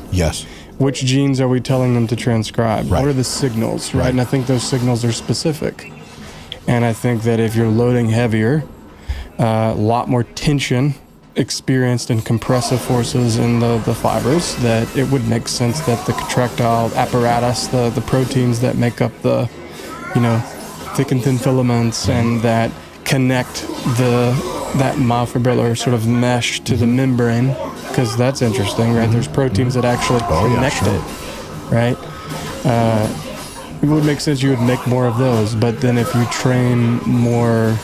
Speaker 10: Which genes are we telling them to transcribe? What are the signals, right? And I think those signals are specific. And I think that if you're loading heavier, a lot more tension experienced in compressive forces in the fibers, that it would make sense that the contractile apparatus, the proteins that make up the, you know, thick and thin filaments and that connect that myofibrillar sort of mesh to the membrane, because that's interesting, right? There's proteins that actually connect it, right? It would make sense you would make more of those, but then if you train more,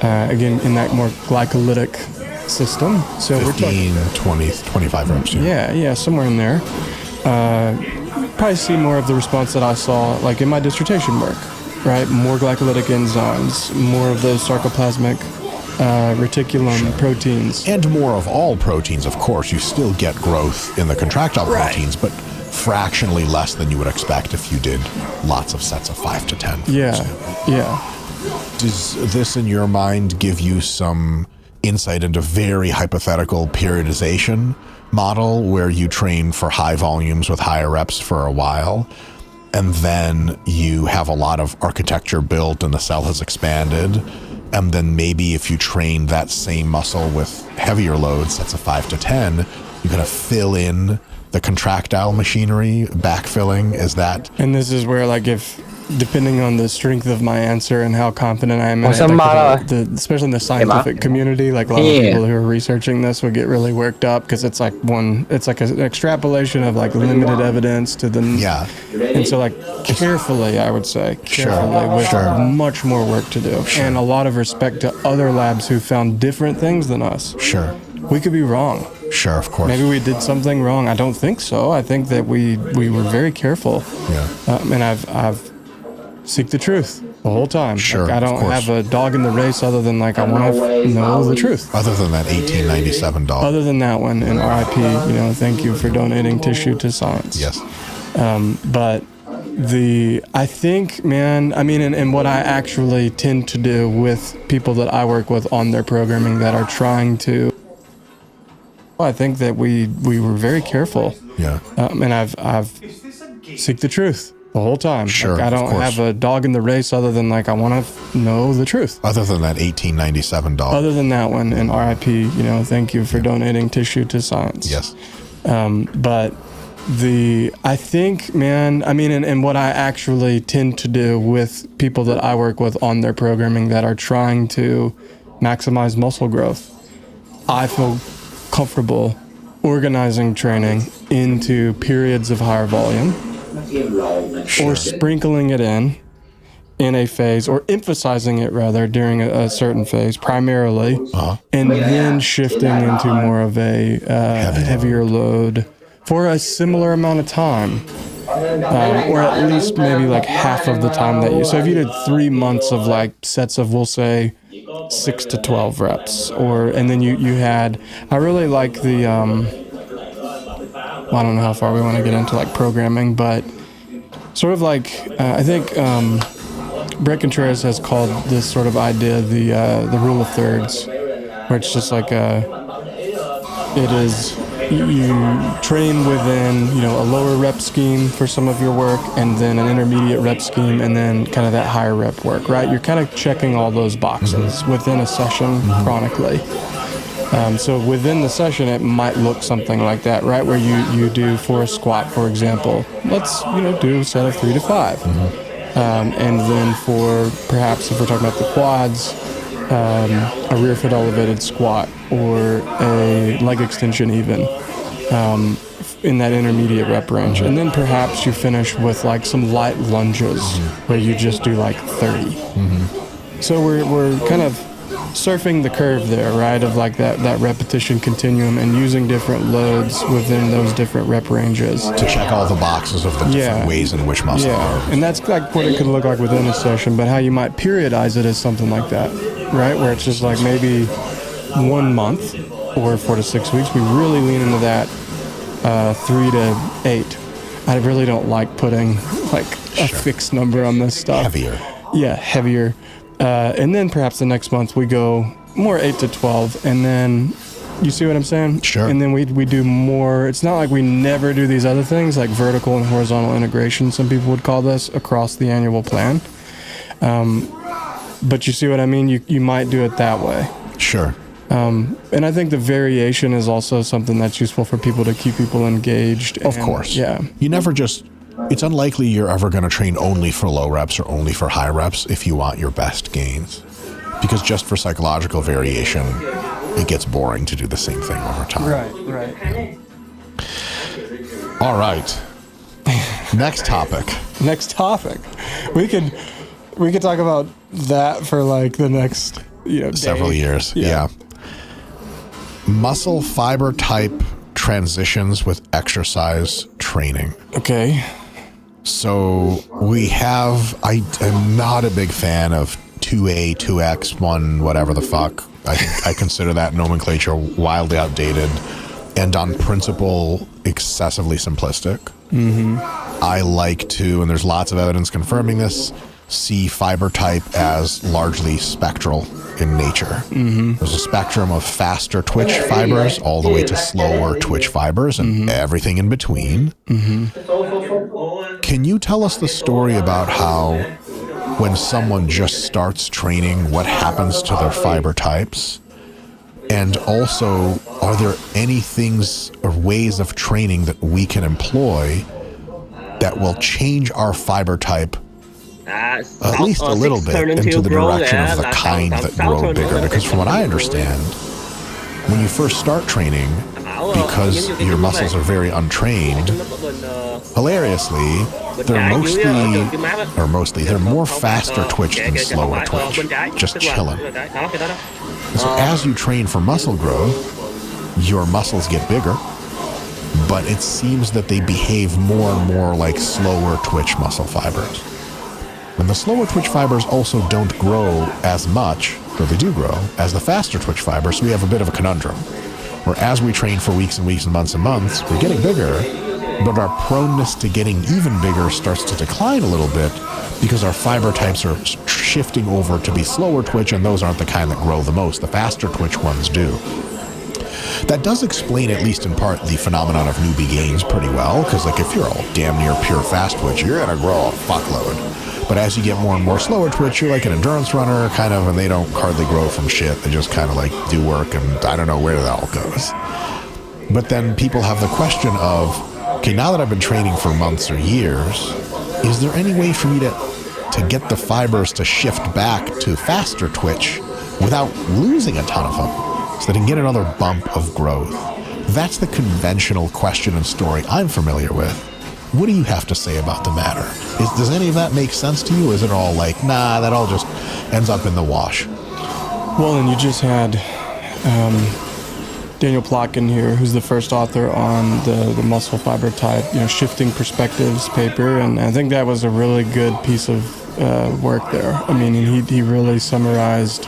Speaker 10: again, in that more glycolytic system, so
Speaker 11: 15,
Speaker 10: we're talking
Speaker 11: 20, 25 reps.
Speaker 10: Yeah, somewhere in there. Probably see more of the response that I saw like in my dissertation work, right? More glycolytic enzymes, more of those sarcoplasmic reticulum proteins.
Speaker 11: And more of all proteins, of course. You still get growth in the contractile proteins, but fractionally less than you would expect if you did lots of sets of 5 to 10.
Speaker 10: Yeah.
Speaker 11: Does this, in your mind, give you some insight into very hypothetical periodization model where you train for high volumes with higher reps for a while, and then you have a lot of architecture built and the cell has expanded, and then maybe if you train that same muscle with heavier loads, that's a 5 to 10, you kind of fill in the contractile machinery, backfilling? Is that?
Speaker 10: And this is where, like, if depending on the strength of my answer and how confident I am in it, especially in the scientific community, like a lot of people who are researching this would get really worked up because it's like an extrapolation of like limited evidence to the and so like carefully, I would say with much more work to do and a lot of respect to other labs who found different things than us. We could be wrong.
Speaker 11: Of course.
Speaker 10: Maybe we did something wrong. I don't think so. I think that we were very careful. And I've seek the truth the whole time. Like, I don't have a dog in the race other than like I want to know the truth.
Speaker 11: Other than that 1897 dog.
Speaker 10: Other than that one, and RIP, you know, thank you for donating tissue to science. But I think, man, I mean, and what I actually tend to do with people that I work with on their programming that are trying to, I think that we were very careful. And I've seek the truth the whole time. Like, I don't have a dog in the race other than like I want to know the truth.
Speaker 11: Other than that 1897 dog.
Speaker 10: Other than that one, and RIP, you know, thank you for donating tissue to science. But I think, man, I mean, and what I actually tend to do with people that I work with on their programming that are trying to maximize muscle growth. I feel comfortable organizing training into periods of higher volume or sprinkling it in a phase, or emphasizing it rather during a certain phase primarily, and then shifting into more of a heavier load for a similar amount of time, or at least maybe like half of the time that you. So if you did 3 months of like sets of, we'll say 6 to 12 reps, and then you had, I really like the I don't know how far we want to get into like programming, but sort of like I think Brett Contreras has called this sort of idea the rule of thirds, where it's just like it is, you train within, you know, a lower rep scheme for some of your work, and then an intermediate rep scheme, and then kind of that higher rep work, right? You're kind of checking all those boxes within a session chronically. So within the session, it might look something like that, right? Where you do for a squat, for example, let's, you know, do a set of 3 to 5. And then for, perhaps if we're talking about the quads, a rear foot elevated squat or a leg extension even, in that intermediate rep range. And then perhaps you finish with like some light lunges where you just do like 30. So we're kind of surfing the curve there, right, of like that repetition continuum and using different loads within those different rep ranges.
Speaker 11: To check all the boxes of the different ways in which muscle grows.
Speaker 10: And that's like what it could look like within a session, but how you might periodize it is something like that, right, where it's just like maybe 1 month or 4 to 6 weeks, we really lean into that 3 to 8. I really don't like putting like a fixed number on this stuff.
Speaker 11: Heavier.
Speaker 10: Yeah, heavier. And then perhaps the next month we go more 8 to 12, and then, you see what I'm saying?
Speaker 11: Sure.
Speaker 10: And then we do more. It's not like we never do these other things like vertical and horizontal integration, some people would call this, across the annual plan. But you see what I mean? You might do it that way.
Speaker 11: Sure.
Speaker 10: And I think the variation is also something that's useful for people to keep people engaged.
Speaker 11: Of course.
Speaker 10: Yeah.
Speaker 11: You never just... It's unlikely you're ever going to train only for low reps or only for high reps if you want your best gains. Because just for psychological variation, it gets boring to do the same thing over time.
Speaker 10: Right.
Speaker 11: All right. Next topic.
Speaker 10: We could talk about that for like the next,
Speaker 11: several years. Yeah. Muscle fiber type transitions with exercise training.
Speaker 10: Okay.
Speaker 11: So I am not a big fan of 2A, 2X, 1, whatever the fuck. I consider that nomenclature wildly outdated and on principle excessively simplistic. I like to, and there's lots of evidence confirming this, see fiber type as largely spectral in nature. There's a spectrum of faster twitch fibers all the way to slower twitch fibers and everything in between. Can you tell us the story about how when someone just starts training, what happens to their fiber types? And also, are there any things or ways of training that we can employ that will change our fiber type at least a little bit into the direction of the kind that grow bigger? Because from what I understand, when you first start training, because your muscles are very untrained, hilariously, they're more faster twitch than slower twitch, just chilling. And so as you train for muscle growth, your muscles get bigger, but it seems that they behave more and more like slower twitch muscle fibers. And the slower twitch fibers also don't grow as much, though they do grow, as the faster twitch fibers, so we have a bit of a conundrum. Where as we train for weeks and weeks and months, we're getting bigger, but our proneness to getting even bigger starts to decline a little bit because our fiber types are shifting over to be slower twitch, and those aren't the kind that grow the most. The faster twitch ones do. That does explain, at least in part, the phenomenon of newbie gains pretty well, because like if you're all damn near pure fast twitch, you're going to grow a fuckload. But as you get more and more slower twitch, you're like an endurance runner, kind of, and they don't hardly grow from shit. They just kind of like do work, and I don't know where that all goes. But then people have the question of, okay, now that I've been training for months or years, is there any way for me to get the fibers to shift back to faster twitch without losing a ton of them, so they can get another bump of growth. That's the conventional question and story I'm familiar with. What do you have to say about the matter? Does any of that make sense to you? Is it all like, nah, that all just ends up in the wash?
Speaker 10: Well, and you just had Daniel Plotkin here, who's the first author on the muscle fiber type, shifting perspectives paper, and I think that was a really good piece of work there. I mean, he really summarized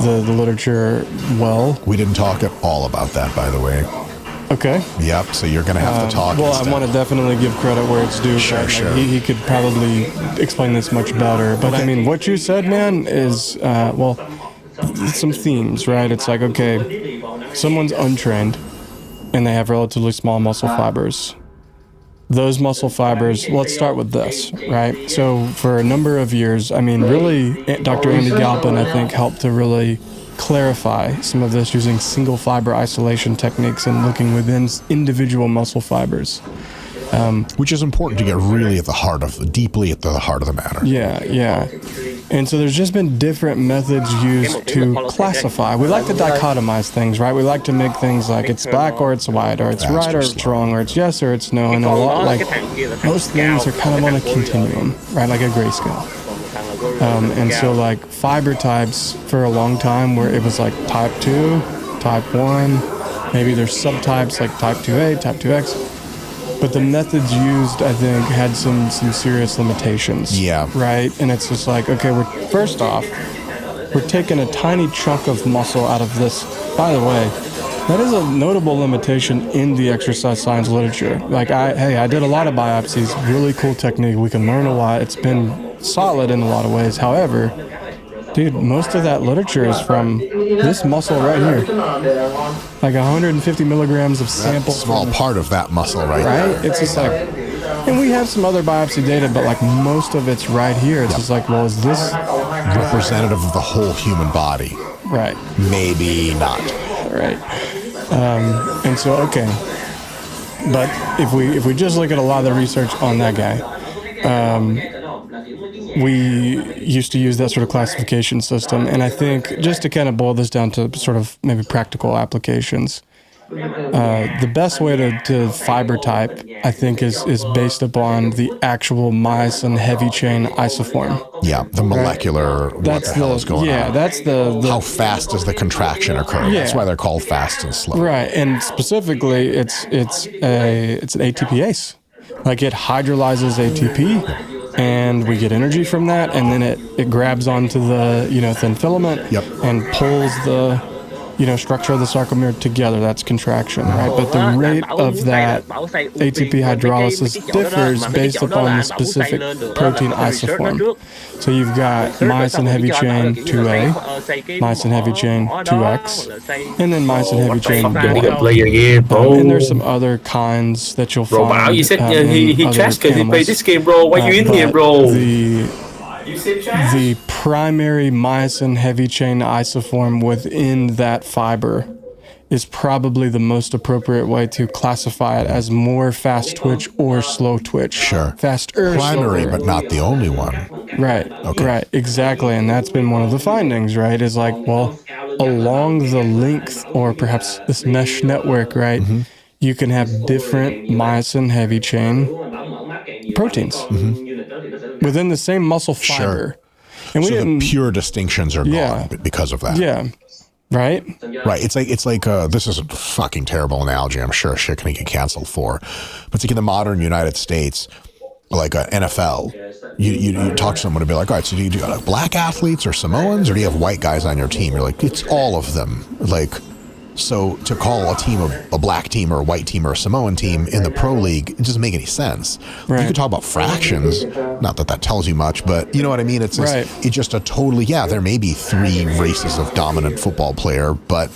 Speaker 10: the literature well.
Speaker 11: We didn't talk at all about that, by the way.
Speaker 10: Okay.
Speaker 11: Yep, so you're going to have to talk
Speaker 10: Well,
Speaker 11: instead.
Speaker 10: I want to definitely give credit where it's due.
Speaker 11: Sure,
Speaker 10: right?
Speaker 11: sure.
Speaker 10: Like, he could probably explain this much better. But, I mean, what you said, man, is, some themes, right? It's like, okay, someone's untrained, and they have relatively small muscle fibers. Those muscle fibers, let's start with this, right? So for a number of years, I mean, really, Dr. Andy Galpin, I think, helped to really clarify some of this using single fiber isolation techniques and looking within individual muscle fibers.
Speaker 11: Which is important to get really deeply at the heart of the matter.
Speaker 10: Yeah. And so there's just been different methods used to classify. We like to dichotomize things, right? We like to make things like it's black or it's white, or it's right or it's wrong, or it's yes or it's no. And a lot, like, most things are kind of on a continuum, right? Like a grayscale. And so, like, fiber types for a long time where it was like type 2, type 1, maybe there's subtypes like type 2A, type 2X. But the methods used, I think, had some serious limitations.
Speaker 11: Yeah.
Speaker 10: Right? And it's just like, okay, we're taking a tiny chunk of muscle out of this. By the way, that is a notable limitation in the exercise science literature. Like, I did a lot of biopsies, really cool technique. We can learn a lot. It's been solid in a lot of ways. However, dude, most of that literature is from this muscle right here. Like 150 milligrams of sample.
Speaker 11: That's a small part of that muscle right there.
Speaker 10: It's just like, and we have some other biopsy data, but like most of it's right here. It's just like, well, is this
Speaker 11: representative of the whole human body?
Speaker 10: Right.
Speaker 11: Maybe not.
Speaker 10: Right. And so, okay. But if we just look at a lot of the research on that guy, we used to use that sort of classification system, and I think just to kind of boil this down to sort of maybe practical applications, the best way to fiber type, I think, is based upon the actual myosin heavy chain isoform.
Speaker 11: Yeah, the molecular, right? What the hell is going on?
Speaker 10: Yeah, that's the
Speaker 11: how fast does the contraction occur?
Speaker 10: Yeah.
Speaker 11: That's why they're called fast and slow.
Speaker 10: Right, and specifically, it's an ATPase. Like, it hydrolyzes ATP. And we get energy from that, and then it grabs onto the thin filament and pulls the structure of the sarcomere together. That's contraction, right? But the rate of that ATP hydrolysis differs based upon the specific protein isoform. So you've got myosin heavy chain 2A, myosin heavy chain 2X, and then myosin heavy chain 1. And there's some other kinds that you'll find.
Speaker 12: Bro, you said he trashed because he played this game, bro. Why you in here, bro?
Speaker 10: The primary myosin heavy chain isoform within that fiber is probably the most appropriate way to classify it as more fast twitch or slow twitch.
Speaker 11: Sure.
Speaker 10: Faster,
Speaker 11: primary,
Speaker 10: slower.
Speaker 11: But not the only one.
Speaker 10: Right.
Speaker 11: Okay.
Speaker 10: Right. Exactly. And that's been one of the findings, right? Is like, well, along the length or perhaps this mesh network, right? Mm-hmm. You can have different myosin heavy chain proteins within the same muscle fiber.
Speaker 11: Sure.
Speaker 10: And
Speaker 11: so the pure distinctions are gone because of that.
Speaker 10: Yeah. Right?
Speaker 11: Right. It's like this is a fucking terrible analogy. I'm sure shit can get canceled for. But it's like in the modern United States, like NFL, you talk to someone and be like, all right, so do you like black athletes or Samoans, or do you have white guys on your team? You're like, it's all of them. Like, so to call a team a black team or a white team or a Samoan team in the pro league, it doesn't make any sense. Right. You could talk about fractions, not that tells you much, but you know what I mean? It's just a totally, there may be 3 races of dominant football player, but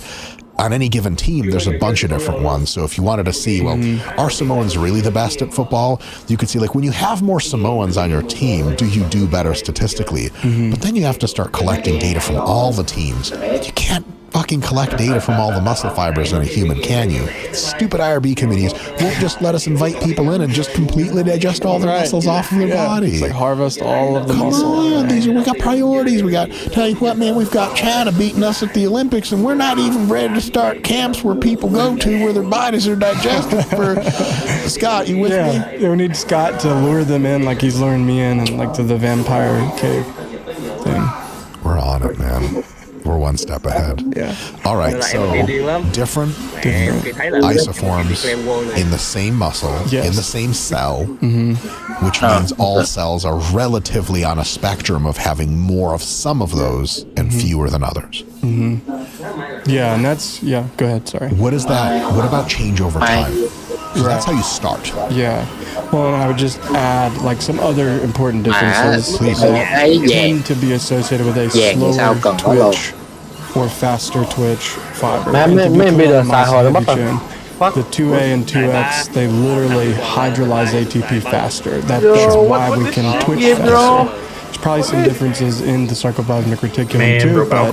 Speaker 11: on any given team, there's a bunch of different ones. So if you wanted to see, well, are Samoans really the best at football? You could see, like, when you have more Samoans on your team, do you do better statistically? But then you have to start collecting data from all the teams. You can't fucking collect data from all the muscle fibers in a human, can you? Stupid IRB committees won't just let us invite people in and just completely digest all the muscles off of their body.
Speaker 10: It's like harvest all of the muscle.
Speaker 11: On, we got priorities. We got, tell you what, man, we've got China beating us at the Olympics, and we're not even ready to start camps where people go to where their bodies are digested for Scott, you with me?
Speaker 10: Yeah, we need Scott to lure them in like he's luring me in and like to the vampire cave thing.
Speaker 11: We're on it, man. We're one step ahead.
Speaker 10: Yeah.
Speaker 11: All right, so different isoforms in the same muscle, in the same cell, which means all cells are relatively on a spectrum of having more of some of those and fewer than others.
Speaker 10: Yeah, and that's, go ahead, sorry.
Speaker 11: What is that? What about change over time? So that's how you start.
Speaker 10: Yeah. Well, and I would just add like some other important differences that tend to be associated with a slower twitch or faster twitch fiber. The 2A and 2X, they literally hydrolyze ATP faster. That's why we can twitch faster. There's probably some differences in the sarcoplasmic reticulum too, but it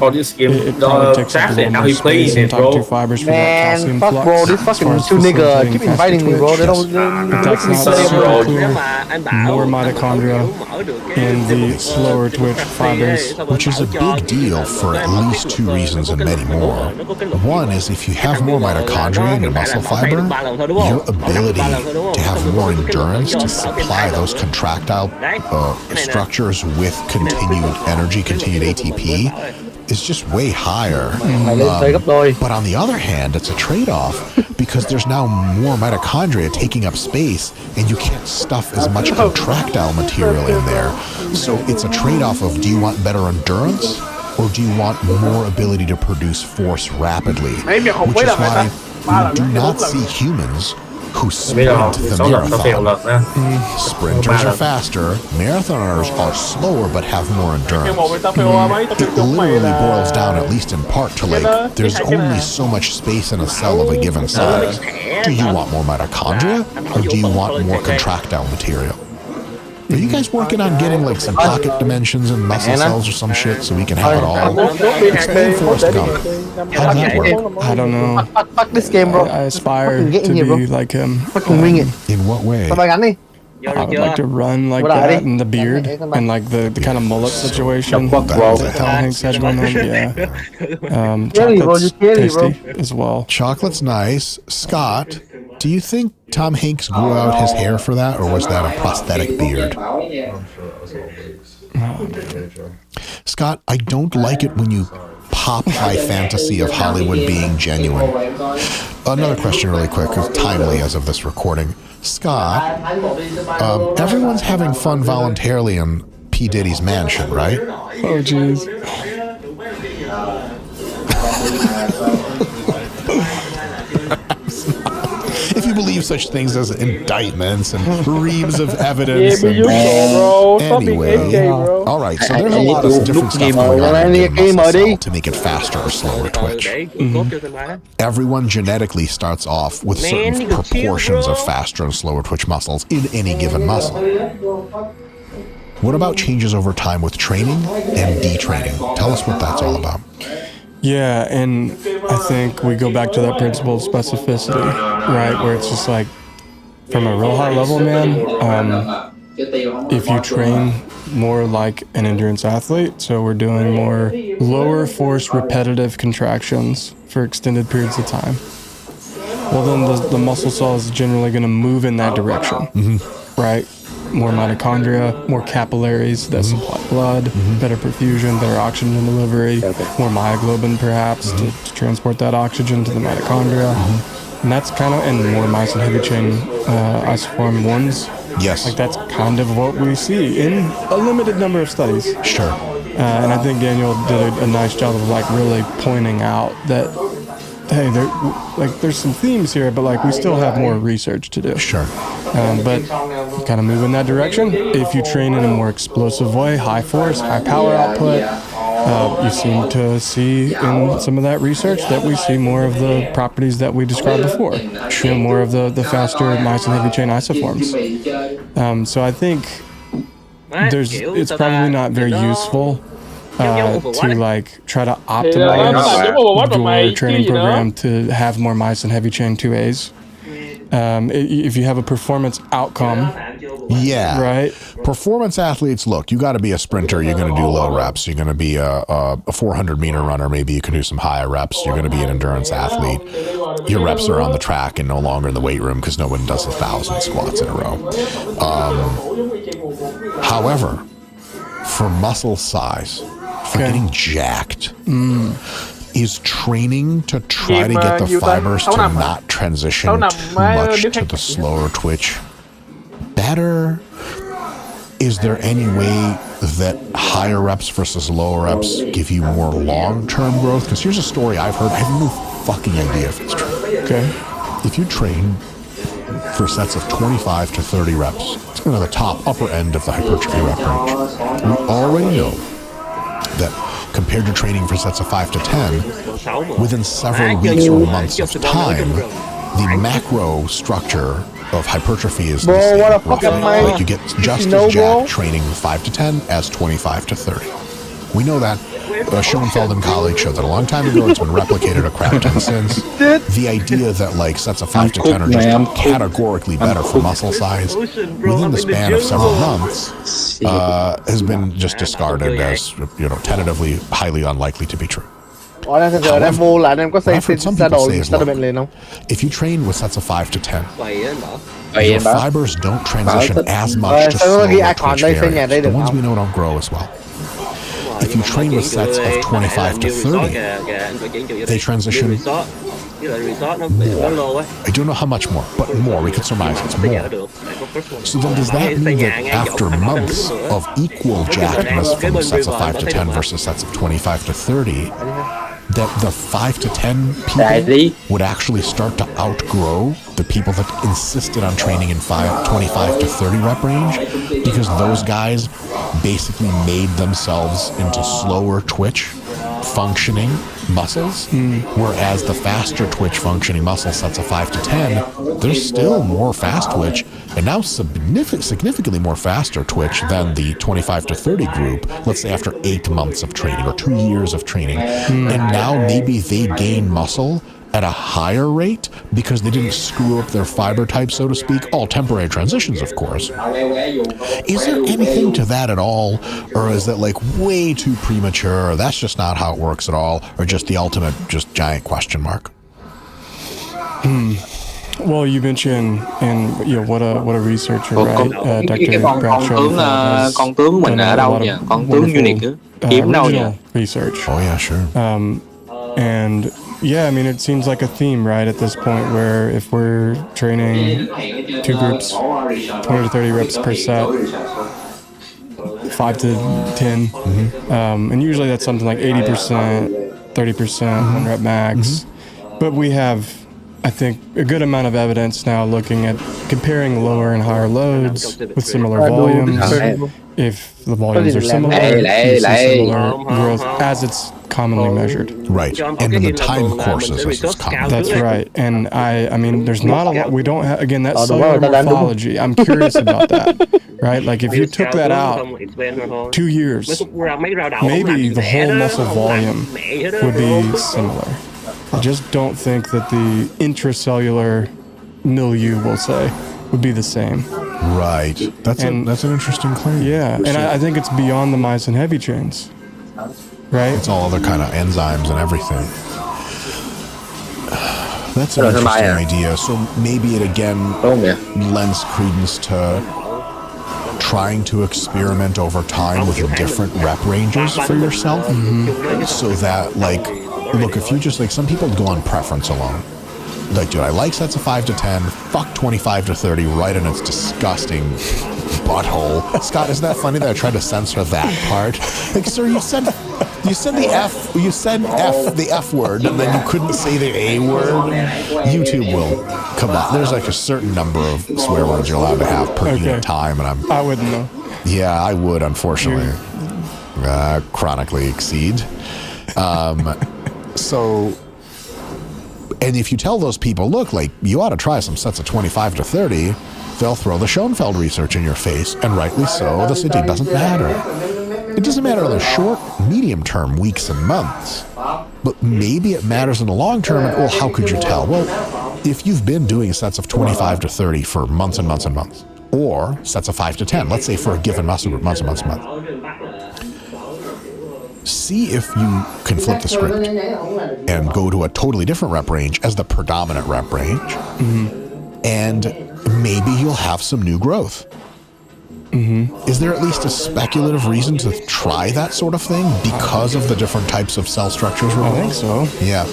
Speaker 10: probably takes up a little more space and talk to fibers for that calcium flux.
Speaker 9: Bro, this fucking two nigga keep inviting me, bro. They don't
Speaker 10: but that's not super clear. More mitochondria in the slower twitch fibers.
Speaker 11: Which is a big deal for at least two reasons and many more. One is if you have more mitochondria in your muscle fiber, your ability to have more endurance to supply those contractile structures with continued energy, continued ATP, is just way higher. But on the other hand, it's a trade-off because there's now more mitochondria taking up space and you can't stuff as much contractile material in there. So it's a trade-off of, do you want better endurance or do you want more ability to produce force rapidly? Which is why you do not see humans who sprint the marathon. Sprinters are faster, marathoners are slower but have more endurance. It literally boils down, at least in part, to like, there's only so much space in a cell of a given size. Do you want more mitochondria or do you want more contractile material? Are you guys working on getting like some pocket dimensions and muscle cells or some shit so we can have it all? Explain Forrest Gump. How does that work?
Speaker 10: I don't know.
Speaker 9: Fuck this game, bro.
Speaker 10: I aspire to be like him.
Speaker 9: Fucking wing it.
Speaker 11: In what way?
Speaker 10: I would like to run like that and the beard and like the kind of mullet situation that Tom Hanks had going on. Yeah. Chocolate's tasty as well.
Speaker 11: Chocolate's nice. Scott, do you think Tom Hanks grew out his hair for that, or was that a prosthetic beard? Scott, I don't like it when you pop my fantasy of Hollywood being genuine. Another question really quick, timely as of this recording. Scott, everyone's having fun voluntarily in P. Diddy's mansion, right?
Speaker 10: Oh, jeez.
Speaker 11: If you believe such things as indictments and reams of evidence. Anyway, all right, so there's a lot of different stuff going on in the muscle cell to make it faster or slower twitch. Everyone genetically starts off with certain proportions of faster and slower twitch muscles in any given muscle. What about changes over time with training and detraining? Tell us what that's all about.
Speaker 10: Yeah, and I think we go back to that principle of specificity, right? Where it's just like, from a real high level, man, if you train more like an endurance athlete, so we're doing more lower force repetitive contractions for extended periods of time, well then the muscle cell is generally going to move in that direction, right? More mitochondria, more capillaries that supply blood, better perfusion, better oxygen delivery, more myoglobin perhaps to transport that oxygen to the mitochondria. And that's kind of, and more myosin heavy chain isoform 1s.
Speaker 11: Yes.
Speaker 10: Like that's kind of what we see in a limited number of studies.
Speaker 11: Sure.
Speaker 10: And I think Daniel did a nice job of like really pointing out that, hey, there's some themes here, but like we still have more research to do.
Speaker 11: Sure.
Speaker 10: But kind of move in that direction. If you train in a more explosive way, high force, high power output, you seem to see in some of that research that we see more of the properties that we described before. More of the faster myosin heavy chain isoforms. So I think it's probably not very useful to like try to optimize your training program to have more myosin heavy chain 2As. If you have a performance outcome,
Speaker 11: yeah,
Speaker 10: right.
Speaker 11: Performance athletes, look, you got to be a sprinter. You're going to do low reps. You're going to be a 400-meter runner. Maybe you can do some higher reps. You're going to be an endurance athlete. Your reps are on the track and no longer in the weight room because no one does 1,000 squats in a row. However, for muscle size, for getting jacked, is training to try to get the fibers to not transition too much to the slower twitch better? Is there any way that higher reps versus lower reps give you more long-term growth? Because here's a story I've heard. I have no fucking idea if it's true.
Speaker 10: Okay.
Speaker 11: If you train for sets of 25 to 30 reps, it's kind of the upper end of the hypertrophy rep range. We already know that compared to training for sets of 5 to 10, within several weeks or months of time, the macro structure of hypertrophy is the same. Like you get just as jacked training 5 to 10 as 25 to 30. We know that. Schoenfeld and colleagues showed that a long time ago. It's been replicated a crap ton since. The idea that like sets of 5 to 10 are just categorically better for muscle size within the span of several months has been just discarded as tentatively highly unlikely to be true. However, what I've heard some people say is, look, if you train with sets of 5 to 10, your fibers don't transition as much to slower twitch variants. The ones we know don't grow as well. If you train with sets of 25 to 30, they transition more. I don't know how much more, but more. We could surmise it's more. So then does that mean that after months of equal jackedness from sets of 5 to 10 versus sets of 25 to 30, that the 5 to 10 people would actually start to outgrow the people that insisted on training in 25 to 30 rep range, because those guys basically made themselves into slower twitch functioning muscles, whereas the faster twitch functioning muscle sets of 5 to 10, there's still more fast twitch, and now significantly more faster twitch than the 25 to 30 group, let's say after 8 months of training or 2 years of training. And now maybe they gain muscle at a higher rate because they didn't screw up their fiber type, so to speak. All temporary transitions, of course. Is there anything to that at all? Or is that like way too premature? Or that's just not how it works at all? Or just the ultimate, just giant question mark?
Speaker 10: Well, you mentioned, and what a researcher, right? Dr. Brad Schoenfeld
Speaker 8: con tướng mình ở đâu nhỉ? Con tướng Unix kiếm đâu nhỉ?
Speaker 10: Research.
Speaker 11: Oh yeah, sure.
Speaker 10: And yeah, I mean, it seems like a theme, right, at this point, where if we're training 2 groups, 20 to 30 reps per set, 5 to 10, and usually that's something like 80%, 30%, 1 rep max. But we have, I think, a good amount of evidence now looking at comparing lower and higher loads with similar volumes. If the volumes are similar, you see similar growth as it's commonly measured.
Speaker 11: Right, and in the time courses as it's common.
Speaker 10: That's right, and I mean, there's not a lot. We don't have, again, that's cellular morphology. I'm curious about that, right? Like if you took that out 2 years, maybe the whole muscle volume would be similar. I just don't think that the intracellular milieu, we'll say, would be the same.
Speaker 11: Right. That's an interesting claim.
Speaker 10: Yeah, and I think it's beyond the myosin heavy chains. Right?
Speaker 11: It's all other kind of enzymes and everything. That's an interesting idea. So maybe it again lends credence to trying to experiment over time with different rep ranges for yourself. So that, like, look, if you just, like, some people go on preference alone. Like, dude, I like sets of 5 to 10, fuck 25 to 30 right in its disgusting butthole. Scott, isn't that funny that I tried to censor that part? Like, sir, you said the F word, and then you couldn't say the A word. YouTube will come out. There's like a certain number of swear words you're allowed to have per unit time, and
Speaker 10: I wouldn't know.
Speaker 11: Yeah, I would, unfortunately. Chronically exceed. So, and if you tell those people, look, like, you ought to try some sets of 25 to 30, they'll throw the Schoenfeld research in your face, and rightly so. This, it doesn't matter. It doesn't matter in the short, medium term, weeks and months, but maybe it matters in the long term. And, well, how could you tell? Well, if you've been doing sets of 25 to 30 for months and months and months, or sets of 5 to 10, let's say for a given muscle group, months and months and months, see if you can flip the script and go to a totally different rep range as the predominant rep range, and maybe you'll have some new growth. Is there at least a speculative reason to try that sort of thing because of the different types of cell structures?
Speaker 10: I think so.
Speaker 11: Yeah.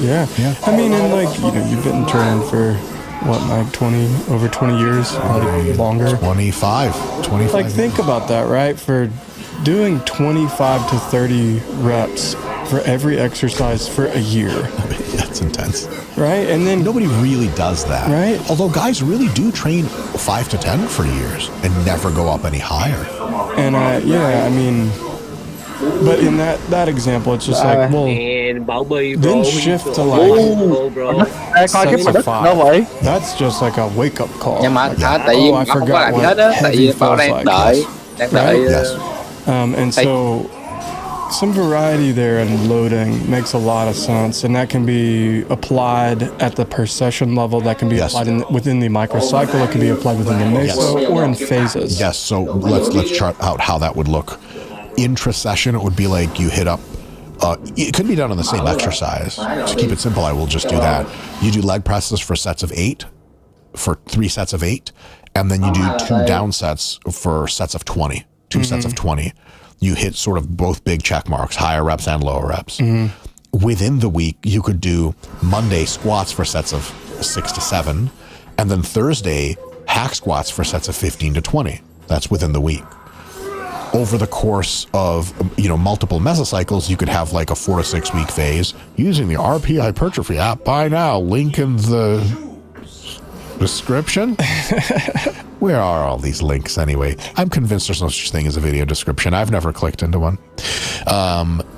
Speaker 10: I mean, and like, you know, you've been training for what, like over 20 years, probably longer.
Speaker 11: 25.
Speaker 10: Like, think about that, right? For doing 25 to 30 reps for every exercise for a year.
Speaker 11: That's intense.
Speaker 10: Right? And then
Speaker 11: nobody really does that.
Speaker 10: Right?
Speaker 11: Although guys really do train 5 to 10 for years and never go up any higher.
Speaker 10: And yeah, I mean, but in that example, it's just like, well, then shift to like 75. That's just like a wake-up call.
Speaker 8: Nhưng mà
Speaker 10: Like,
Speaker 8: tại vì
Speaker 10: I
Speaker 8: không có
Speaker 10: forgot
Speaker 8: làm gì
Speaker 10: what
Speaker 8: hết á, tại
Speaker 10: heavy
Speaker 8: vì bảo
Speaker 10: feels
Speaker 8: đang
Speaker 10: like.
Speaker 8: đợi
Speaker 11: Yes.
Speaker 10: And so some variety there in loading makes a lot of sense, and that can be applied at the per session level. That can be applied within the microcycle. It can be applied within the meso or in phases.
Speaker 11: Yes. So let's chart out how that would look. Intra-session, it would be like you hit up. It could be done on the same exercise. To keep it simple, I will just do that. You do leg presses for sets of 8, for 3 sets of 8, and then you do 2 down sets for sets of 20. 2 sets of 20. You hit sort of both big check marks, higher reps and lower reps. Within the week, you could do Monday squats for sets of 6 to 7, and then Thursday hack squats for sets of 15 to 20. That's within the week. Over the course of, you know, multiple mesocycles, you could have like a 4 to 6 week phase using the RP Hypertrophy app. Buy now, link in the description. Where are all these links anyway? I'm convinced there's no such thing as a video description. I've never clicked into one.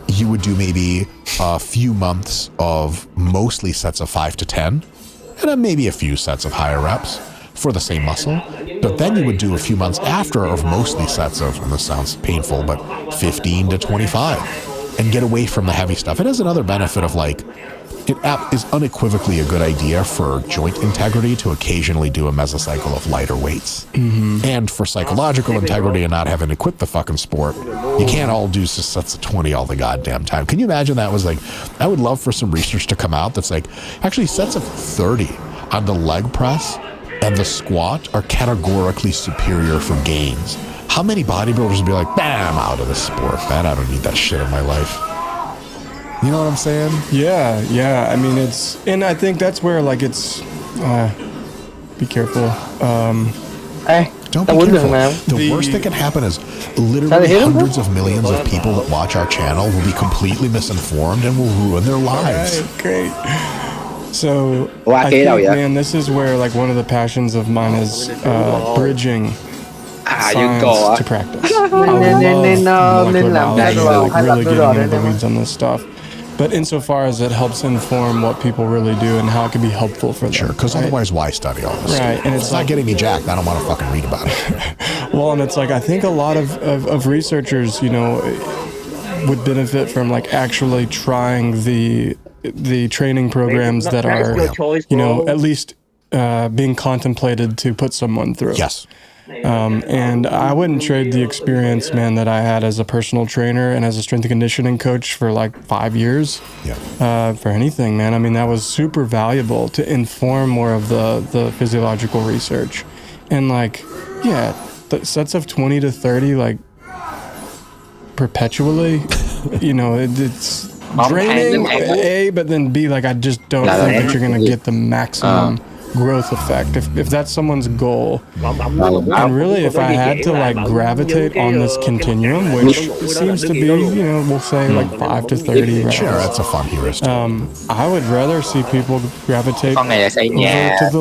Speaker 11: You would do maybe a few months of mostly sets of 5 to 10, and then maybe a few sets of higher reps for the same muscle. But then you would do a few months after of mostly sets of, and this sounds painful, but 15 to 25, and get away from the heavy stuff. It has another benefit of like, it is unequivocally a good idea for joint integrity to occasionally do a mesocycle of lighter weights. And for psychological integrity and not having to quit the fucking sport, you can't all do sets of 20 all the goddamn time. Can you imagine that was like, I would love for some research to come out that's like, actually sets of 30 on the leg press and the squat are categorically superior for gains. How many bodybuilders would be like, nah, I'm out of this sport, man, I don't need that shit in my life. You know what I'm saying?
Speaker 10: Yeah. I mean, and I think that's where, like, it's, be careful.
Speaker 9: Hey,
Speaker 11: don't be careful. The worst that can happen is literally hundreds of millions of people that watch our channel will be completely misinformed and will ruin their lives.
Speaker 10: Right, great. So, I think, man, this is where, like, one of the passions of mine is bridging science to practice. I love molecular biology, like really getting into the weeds on this stuff. But insofar as it helps inform what people really do and how it can be helpful for them.
Speaker 11: Sure, because otherwise why study all this?
Speaker 10: Right, and
Speaker 11: it's not getting me jacked. I don't want to fucking read about it.
Speaker 10: Well, and it's like, I think a lot of researchers, you know, would benefit from like actually trying the training programs that are, you know, at least being contemplated to put someone through.
Speaker 11: Yes.
Speaker 10: And I wouldn't trade the experience, man, that I had as a personal trainer and as a strength and conditioning coach for like 5 years for anything, man. I mean, that was super valuable to inform more of the physiological research. And like, yeah, the sets of 20 to 30, like perpetually, you know, it's draining, A, but then B, like, I just don't think that you're going to get the maximum growth effect if that's someone's goal. And really, if I had to like gravitate on this continuum, which seems to be, you know, we'll say like 5 to 30 rounds.
Speaker 11: Sure, that's a fun heuristic.
Speaker 10: I would rather see people gravitate over to the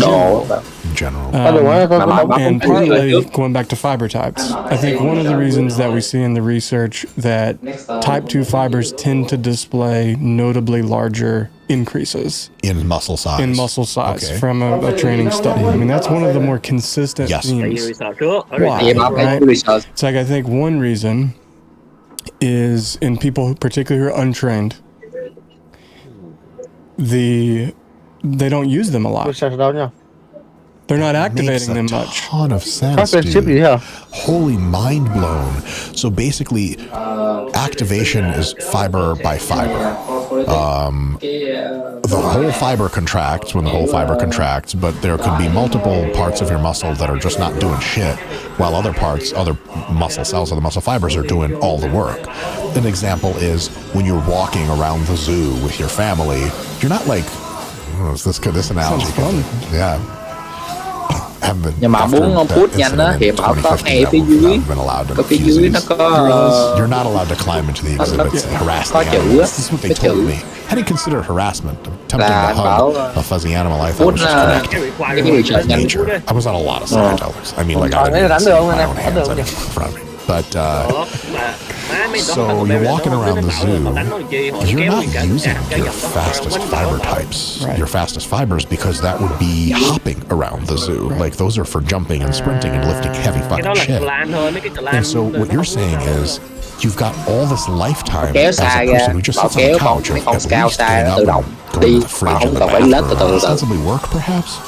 Speaker 10: lower
Speaker 11: in general.
Speaker 10: And partly going back to fiber types, I think one of the reasons that we see in the research that type 2 fibers tend to display notably larger increases
Speaker 11: in muscle size
Speaker 10: from a training study. I mean, that's one of the more consistent themes. Why, right? It's like, I think one reason is in people, particularly who are untrained, they don't use them a lot. They're not activating them much.
Speaker 11: Ton of sense, dude. Holy mind blown. So basically, activation is fiber by fiber. The whole fiber contracts when the whole fiber contracts, but there could be multiple parts of your muscle that are just not doing shit, while other parts, other muscle cells, other muscle fibers are doing all the work. An example is when you're walking around the zoo with your family, you're not like, this analogy. Yeah.
Speaker 8: Nhưng mà muốn bút nhanh á thì bảo có ngay phía dưới, cái phía dưới nó có
Speaker 11: you're not allowed to climb into the exhibits and harass the animals. This is what they told me. I didn't consider it harassment. Attempting to hug a fuzzy animal, I thought was just connected to nature. I was on a lot of storytellers. I mean, like I didn't even see my own hands in front of me. But so you're walking around the zoo, you're not using your fastest fiber types, your fastest fibers, because that would be hopping around the zoo. Like those are for jumping and sprinting and lifting heavy fucking shit. And so what you're saying is you've got all this lifetime as a person who just sits on the couch and at least getting up and going to the fridge and the bathroom, ostensibly work perhaps.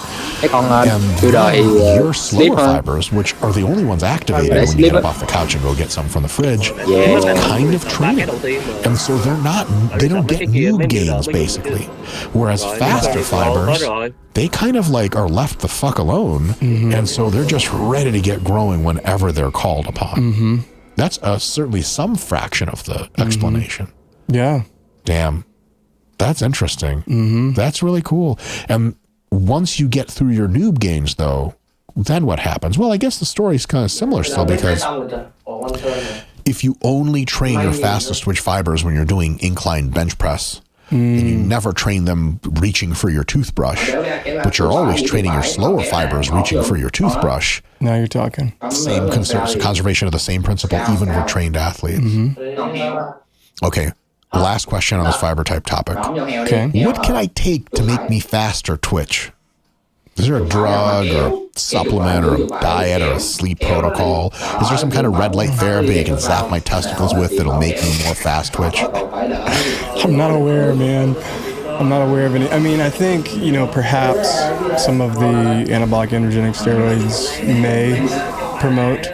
Speaker 11: And your slower fibers, which are the only ones activated when you get up off the couch and go get some from the fridge, it's kind of training. And so they don't get noob gains basically. Whereas faster fibers, they kind of like are left the fuck alone. And so they're just ready to get growing whenever they're called upon. That's certainly some fraction of the explanation.
Speaker 10: Yeah.
Speaker 11: Damn. That's interesting. That's really cool. And once you get through your noob gains, though, then what happens? Well, I guess the story's kind of similar still, because if you only train your fastest twitch fibers when you're doing incline bench press, and you never train them reaching for your toothbrush, but you're always training your slower fibers reaching for your toothbrush.
Speaker 10: Now you're talking.
Speaker 11: Same conservation of the same principle, even for trained athletes. Okay. Last question on this fiber type topic.
Speaker 10: Okay.
Speaker 11: What can I take to make me faster twitch? Is there a drug or a supplement or a diet or a sleep protocol? Is there some kind of red light therapy I can zap my testicles with that'll make me more fast twitch?
Speaker 10: I'm not aware, man. I'm not aware of any. I mean, I think, perhaps some of the anabolic androgenic steroids may promote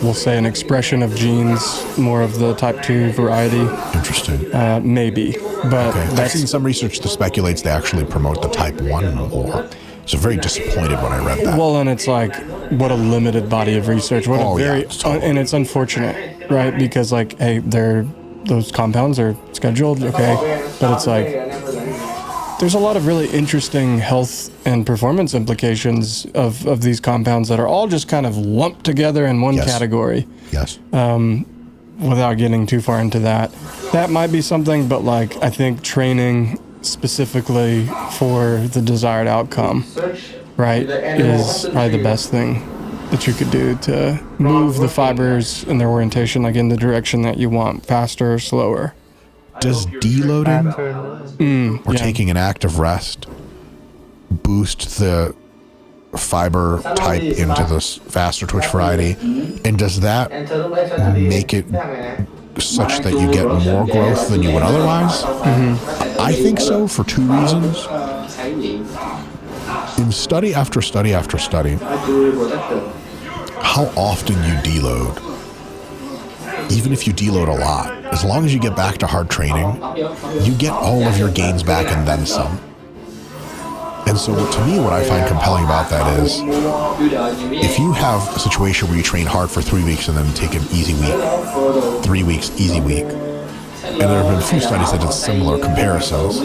Speaker 10: we'll say an expression of genes, more of the type 2 variety.
Speaker 11: Interesting.
Speaker 10: Maybe, but
Speaker 11: I've seen some research that speculates they actually promote the type 1 more. So very disappointed when I read that.
Speaker 10: Well, and it's like, what a limited body of research. What a very, and it's unfortunate, right? Because hey, those compounds are scheduled, okay, but it's like, there's a lot of really interesting health and performance implications of these compounds that are all just kind of lumped together in one category.
Speaker 11: Yes.
Speaker 10: Without getting too far into that. That might be something, but I think training specifically for the desired outcome, right, is probably the best thing that you could do to move the fibers and their orientation in the direction that you want, faster or slower.
Speaker 11: Does deloading or taking an active rest boost the fiber type into this faster twitch variety? And does that make it such that you get more growth than you would otherwise? I think so, for two reasons. In study after study after study, how often you deload, even if you deload a lot, as long as you get back to hard training, you get all of your gains back and then some. And so to me, what I find compelling about that is, if you have a situation where you train hard for 3 weeks and then take an easy week, 3 weeks, easy week, and there have been a few studies that did similar comparisons,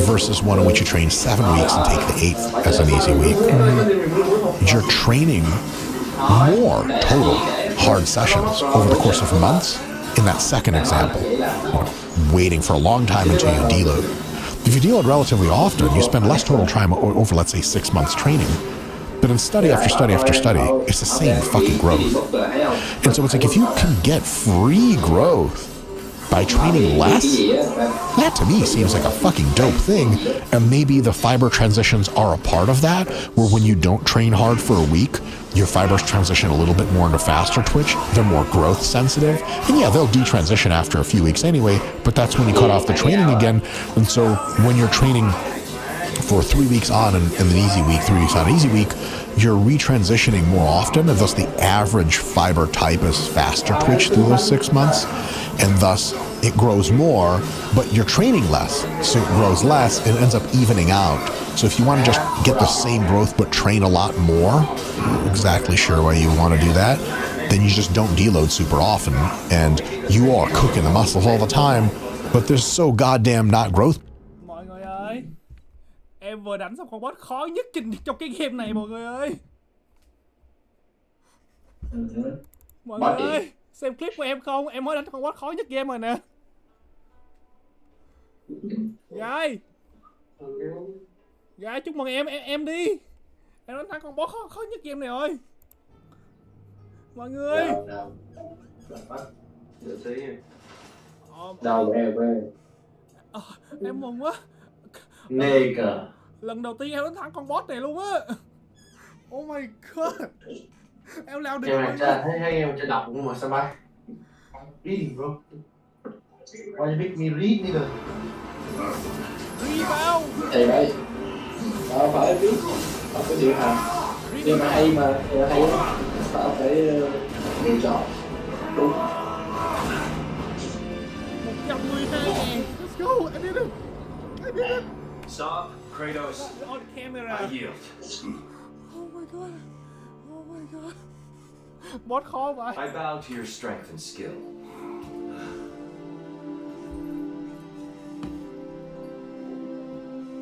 Speaker 11: versus one in which you train 7 weeks and take the 8th as an easy week, you're training more total hard sessions over the course of months in that second example, waiting for a long time until you deload. If you deload relatively often, you spend less total time over, let's say, 6 months training. But in study after study after study, it's the same fucking growth. And so it's like, if you can get free growth by training less? That to me seems like a fucking dope thing, and maybe the fiber transitions are a part of that, where when you don't train hard for a week, your fibers transition a little bit more into faster twitch, they're more growth sensitive, and yeah, they'll detransition after a few weeks anyway, but that's when you cut off the training again, and so when you're training for 3 weeks on and an easy week, 3 weeks on, easy week, you're retransitioning more often, and thus the average fiber type is faster twitch through those 6 months, and thus it grows more, but you're training less, so it grows less and ends up evening out. So if you want to just get the same growth but train a lot more, not exactly sure why you want to do that, then you just don't deload super often, and you are cooking the muscles all the time, but there's so goddamn not growth.
Speaker 13: Mọi người ơi, em vừa đánh xong con boss khó nhất trong cái game này mọi người ơi. Mọi người ơi, xem clip của em không? Em mới đánh con boss khó nhất game rồi nè. Gái, gái chúc mừng em đi. Em đánh thắng con boss khó nhất game này rồi. Mọi người.
Speaker 7: Đâu
Speaker 13: Em mừng quá.
Speaker 7: Nigga.
Speaker 13: Lần đầu tiên em đánh thắng con boss này luôn á. Oh my god. Em lao được.
Speaker 7: Thấy em cho đọc nhưng mà sao ba? Reading bro. Why you make me read nigga?
Speaker 13: Read vào.
Speaker 7: Đây. Tao phải biết. Tao phải điều hành. Nhưng mà hay tao phải lựa chọn. Đúng.
Speaker 13: 112. Let's go. I did it.
Speaker 14: Stop, Kratos.
Speaker 13: On camera.
Speaker 14: I yield.
Speaker 13: Oh my god. Oh my god. Boss khó vậy.
Speaker 14: I bow to your strength and skill.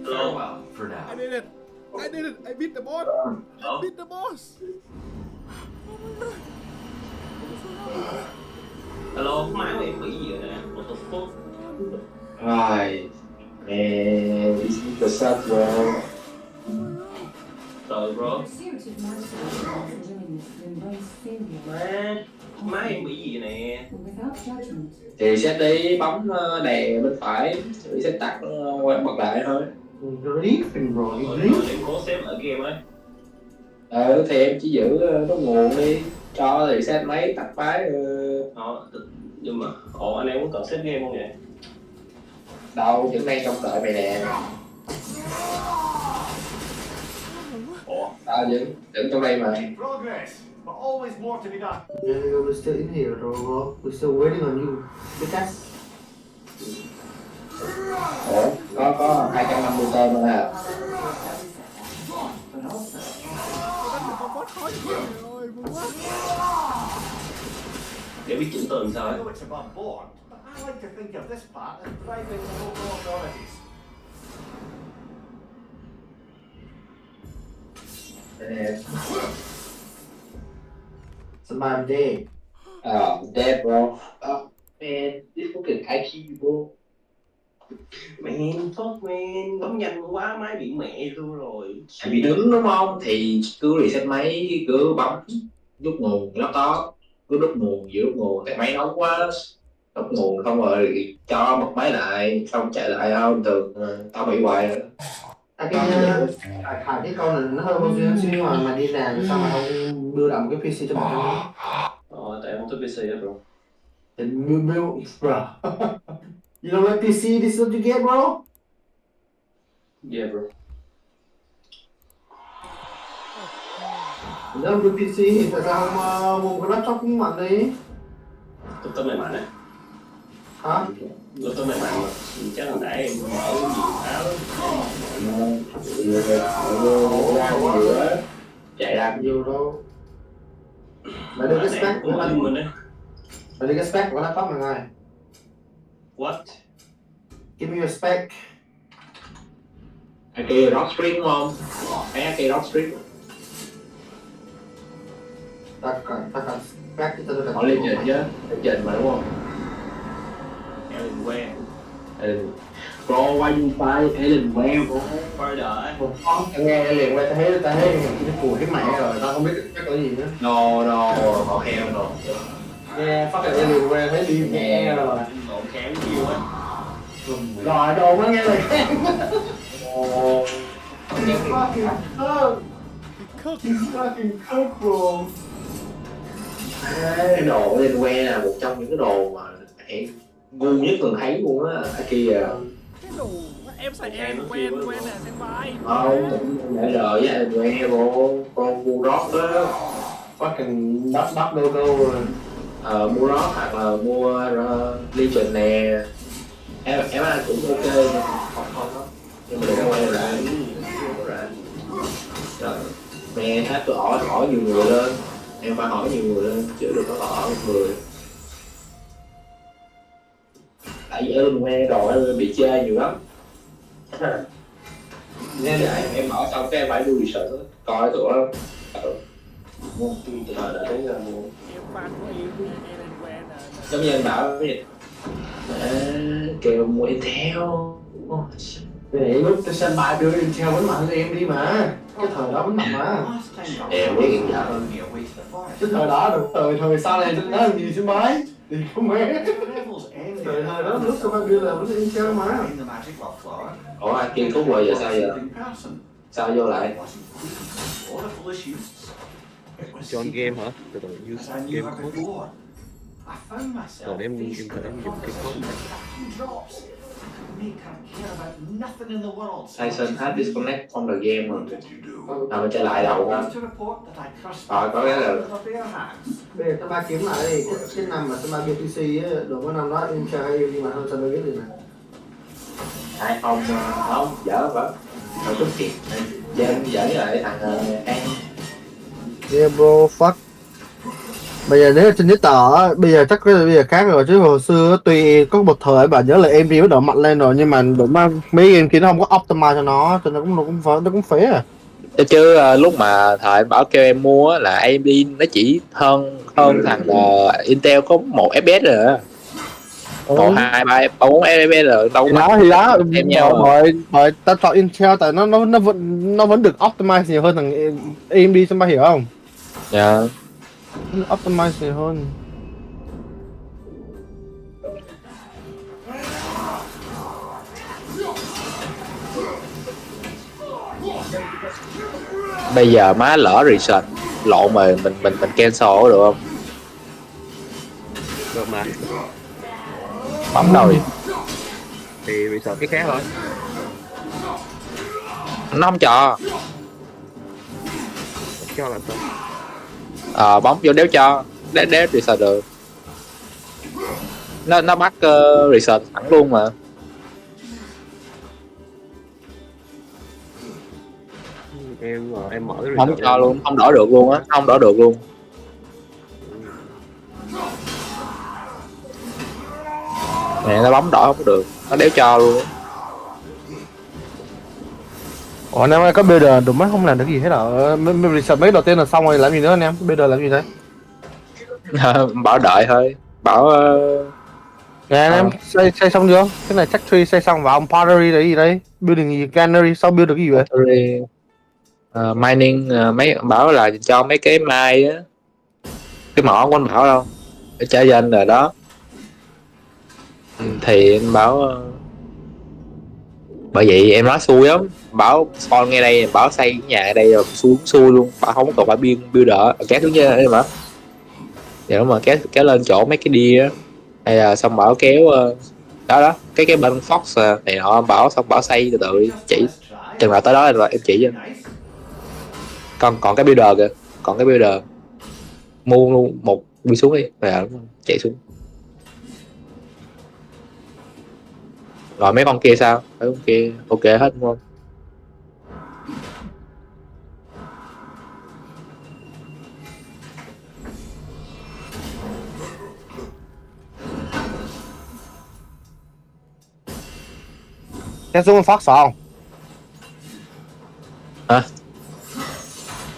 Speaker 14: Farewell for now.
Speaker 13: I did it. I did it. I beat the boss. I beat the boss. Oh my god.
Speaker 6: Hello, má của em bị gì vậy nè? What the fuck?
Speaker 7: Right. Man, this is the sad bro.
Speaker 6: Sorry bro. Má em bị gì vậy nè?
Speaker 7: Thì set đi, bấm đè bên phải, rồi set tắt quay bật lại thôi. Ripping rồi,
Speaker 6: Em cố xếp ở game ấy.
Speaker 7: Thì em chỉ giữ nó nguồn đi, cho thì set máy tắt máy.
Speaker 6: Nhưng mà, anh em có cần xếp game không vậy?
Speaker 7: Đâu, vẫn đang trong đợi mày nè. Tao vẫn trong đây mà.
Speaker 15: But always more to be done.
Speaker 7: Yeah, we're still in here, bro. We're still waiting on you. Get that. Có 250 tên nữa nè.
Speaker 6: Để biết chỉnh tường sao ấy.
Speaker 15: I know it's above board, but I like to think of this part as bribing the local authorities.
Speaker 7: Somebody dead. Oh, dead, bro. Oh, man, this fucking IQ, bro.
Speaker 6: Man, fuck man, bấm nhanh quá máy bị mẹ luôn rồi.
Speaker 7: Bị đứng đúng không? Thì cứ reset máy, cứ bấm đút nguồn laptop, cứ đút nguồn, giữ đút nguồn, tại máy nóng quá. Đút nguồn không rồi cho bật máy lại, xong chạy lại không được, tao bị hoài rồi. Cái con này nó hơi vô duyên xíu mà đi làm sao mà không đưa lại một cái PC cho bọn em?
Speaker 6: Tại em không thích PC á bro.
Speaker 7: Then build, bro. You don't like PC? This is what you get, bro?
Speaker 6: Yeah bro.
Speaker 7: Nếu không PC thì tại sao không mua cái laptop cũng mạnh đi?
Speaker 6: Laptop này mạnh á.
Speaker 7: Hả?
Speaker 6: Laptop này mạnh mà. Chắc là nãy em mở nhiều áo
Speaker 7: chạy làm nhiều đâu. Mày đưa cái spec của mình đấy. Mày đưa cái spec của laptop này ngay.
Speaker 6: What?
Speaker 7: Give me your spec. Cái kia rock string đúng không? Cái kia rock string. Ta cần spec thì ta cần. Họ lên trên chứ, lên trên mà đúng không?
Speaker 6: Ellen Ware.
Speaker 7: Bro, why you buy Ellen Ware, bro?
Speaker 6: Further.
Speaker 7: Nghe Ellen Ware ta thấy cái phù cái mẹ rồi, tao không biết cái là gì nữa. No, họ heo rồi. Nghe phát hiện Ellen Ware thấy đi nghe rồi.
Speaker 6: Lộn khéo
Speaker 15: chạy nhiều á.
Speaker 7: Rồi đồ mới nghe lời khen. Fucking cook bro. Cái đồ lên que là một trong những cái đồ mà em ngu nhất từng thấy luôn á kia.
Speaker 13: Cái đồ em xài em quen nè xem vai.
Speaker 7: Không, để rồi với em que bro, con mua rót đó. Fucking đắp đô mua rót hoặc là mua Legion nè. Em ăn cũng ok nhưng không đó. Nhưng mà đừng có quay ra. Rồi, mẹ hát tôi hỏi nhiều người lên. Em phải hỏi nhiều người lên chứ đừng có hỏi một người. Tại vì em nghe rồi em bị chê nhiều lắm. Nên là em mở xong cái em phải đuôi research coi tụi nó thời đã thấy ra luôn. Giống như anh bảo cái gì kêu mua Intel. Vậy lúc tôi xem bài đưa Intel vẫn mạnh em đi mà. Cái thời đó vẫn mạnh mà. Em biết hiện giờ hơn. Cái thời đó được thời sau này nó làm gì xem bài thì không biết. Thời đó lúc tôi đưa là vẫn Intel mà. Ủa anh kia khúc rồi giờ sao giờ? Sao vô lại?
Speaker 6: Join game hả? Từ từ use game code. Còn em phải dùng cái code này.
Speaker 7: Tyson had disconnect from the game rồi. Nào mình trở lại đầu ra. Rồi có cái là bây giờ tao ba kiếm lại đi cái năm mà tao ba BTC á, rồi có năm đó Intel hay nhưng mà hơn sao đâu biết gì nè. Ai không dở vậy. Rồi chút kịp game dở lại thằng An.
Speaker 16: Yeah bro fuck. Bây giờ nếu trên giấy tờ á, bây giờ chắc bây giờ khác rồi chứ hồi xưa tuy có một thời bạn nhớ là em đi bắt đầu mạnh lên rồi nhưng mà đúng mấy game kia nó không có optimize cho nó nó cũng phế à.
Speaker 8: Chứ lúc mà thời bảo kêu em mua là AMD nó chỉ hơn thằng Intel có 1 FPS rồi á. 1, 2, 3, 4 FPS rồi đâu có
Speaker 16: thì đó em nhau bởi ta chọn Intel tại nó vẫn được optimize nhiều hơn thằng AMD xem ba hiểu không?
Speaker 8: Dạ.
Speaker 16: Optimize nhiều hơn.
Speaker 8: Bây giờ má lỡ research lộn mà mình cancel được không?
Speaker 6: Được mà.
Speaker 8: Bấm đâu đi.
Speaker 6: Thì research cái khác thôi.
Speaker 8: Nó không cho.
Speaker 6: Cho làm sao?
Speaker 8: Bấm vô đéo cho. Đéo research được. Nó bắt research thẳng luôn mà.
Speaker 6: Em mở research
Speaker 8: không cho luôn, không đổi được luôn á, không đổi được luôn. Nè nó bấm đổi không được, nó đéo cho luôn.
Speaker 16: Ủa anh em có builder đúng không làm được gì hết hả? Research mấy đầu tiên là xong rồi làm gì nữa anh em? Builder làm gì thế?
Speaker 8: Bảo đợi thôi, bảo
Speaker 16: nè anh em xây xong chưa? Cái này chắc tree xây xong vào ông pottery đấy gì đấy? Building gì cannery sao build được cái gì vậy?
Speaker 8: Mining mấy bảo là cho mấy cái mai á, cái mỏ của anh bảo đâu để trả cho anh rồi đó. Thì anh bảo bởi vậy em nói xui lắm, bảo spawn ngay đây, bảo xây cái nhà ở đây rồi xuống xui luôn, bảo không còn phải builder kéo xuống chứ em bảo vậy mà kéo lên chỗ mấy cái đia á, hay là xong bảo kéo đó cái bên Fox này nọ, bảo xong bảo xây từ từ đi, chỉ chừng nào tới đó rồi em chỉ cho. Còn cái builder kìa, còn cái builder mua luôn một đi xuống đi rồi chạy xuống. Rồi mấy con kia sao? Mấy con kia ok hết đúng không?
Speaker 16: Cái xuống phát sao?
Speaker 8: Hả?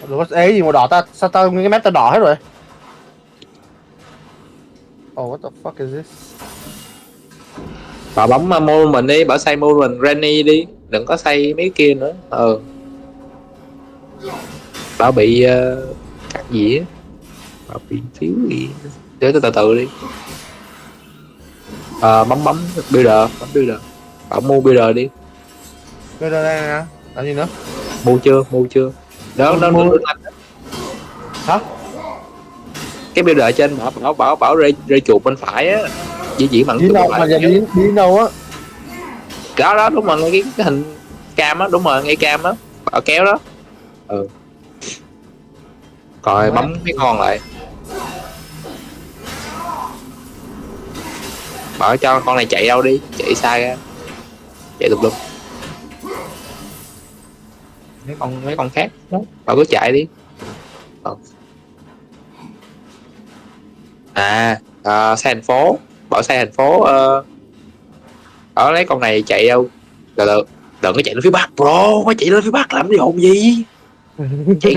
Speaker 16: Rồi có ấy gì màu đỏ ta? Sao tao cái map tao đỏ hết rồi? Oh what the fuck is this?
Speaker 8: Bảo bấm mua mình đi, bảo xây mua mình Granny đi, đừng có xây mấy kia nữa. Bảo bị cắt gì á, bảo bị thiếu gì, để từ từ đi. Bấm builder. Bảo mua builder đi.
Speaker 16: Builder đây nè. Làm gì nữa?
Speaker 8: Mua chưa? Đó nó
Speaker 16: hả?
Speaker 8: Cái builder ở trên bảo rơi chuột bên phải á. Di chuyển bằng
Speaker 16: đi đâu mà giờ đi đâu á?
Speaker 8: Đó đúng rồi, ngay cái hình cam á, đúng rồi ngay cam á. Bảo kéo đó. Rồi bấm mấy con lại. Bảo cho con này chạy đâu đi, chạy xa ra, chạy tùm lum. Mấy con khác đó, bảo cứ chạy đi. Xe thành phố, bảo xe thành phố. Bảo lấy con này chạy đâu, đừng có chạy lên phía bắc bro, có chạy lên phía bắc làm gì hồn gì. Chạy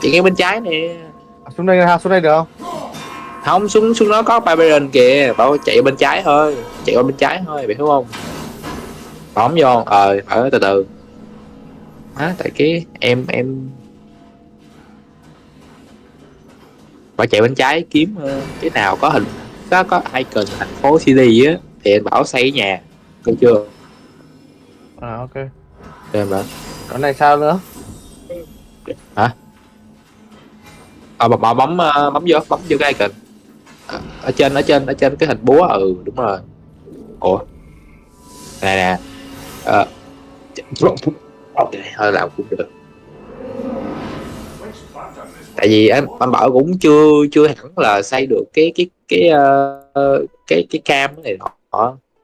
Speaker 8: ngay bên trái nè,
Speaker 16: xuống đây được không?
Speaker 8: Không, xuống nó có Barbarian kìa, bảo chạy bên trái thôi, chạy qua bên trái thôi, biết không? Bấm vô, ở từ từ. Tại cái em bảo chạy bên trái kiếm cái nào có hình có icon thành phố city á thì anh bảo xây nhà, được chưa?
Speaker 16: Ok.
Speaker 8: Em đó.
Speaker 16: Còn này sao nữa?
Speaker 8: Hả? Bấm vô cái icon. Ở trên cái hình búa, đúng rồi. Ủa nè thôi làm cũng được, tại vì anh bảo cũng chưa hẳn là xây được cái cam này nọ.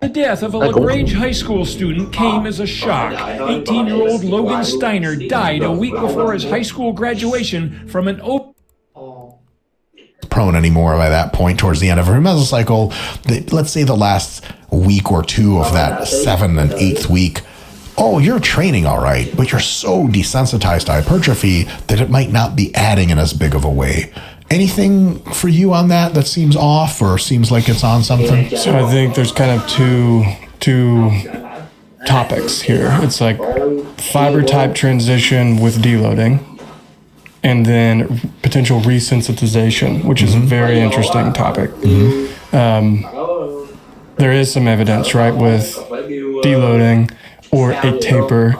Speaker 17: The death of a LaGrange High School student came as a shock. 18-year-old Logan Steiner died a week before his high school graduation from an open
Speaker 11: prone anymore by that point towards the end of her mesocycle. Let's say the last week or two of that 7th and 8th week, you're training all right, but you're so desensitized to hypertrophy that it might not be adding in as big of a way. Anything for you on that seems off or seems like it's on something?
Speaker 10: So I think there's kind of two topics here. It's like fiber type transition with deloading, and then potential resensitization, which is a very interesting topic. There is some evidence, right, with deloading or a taper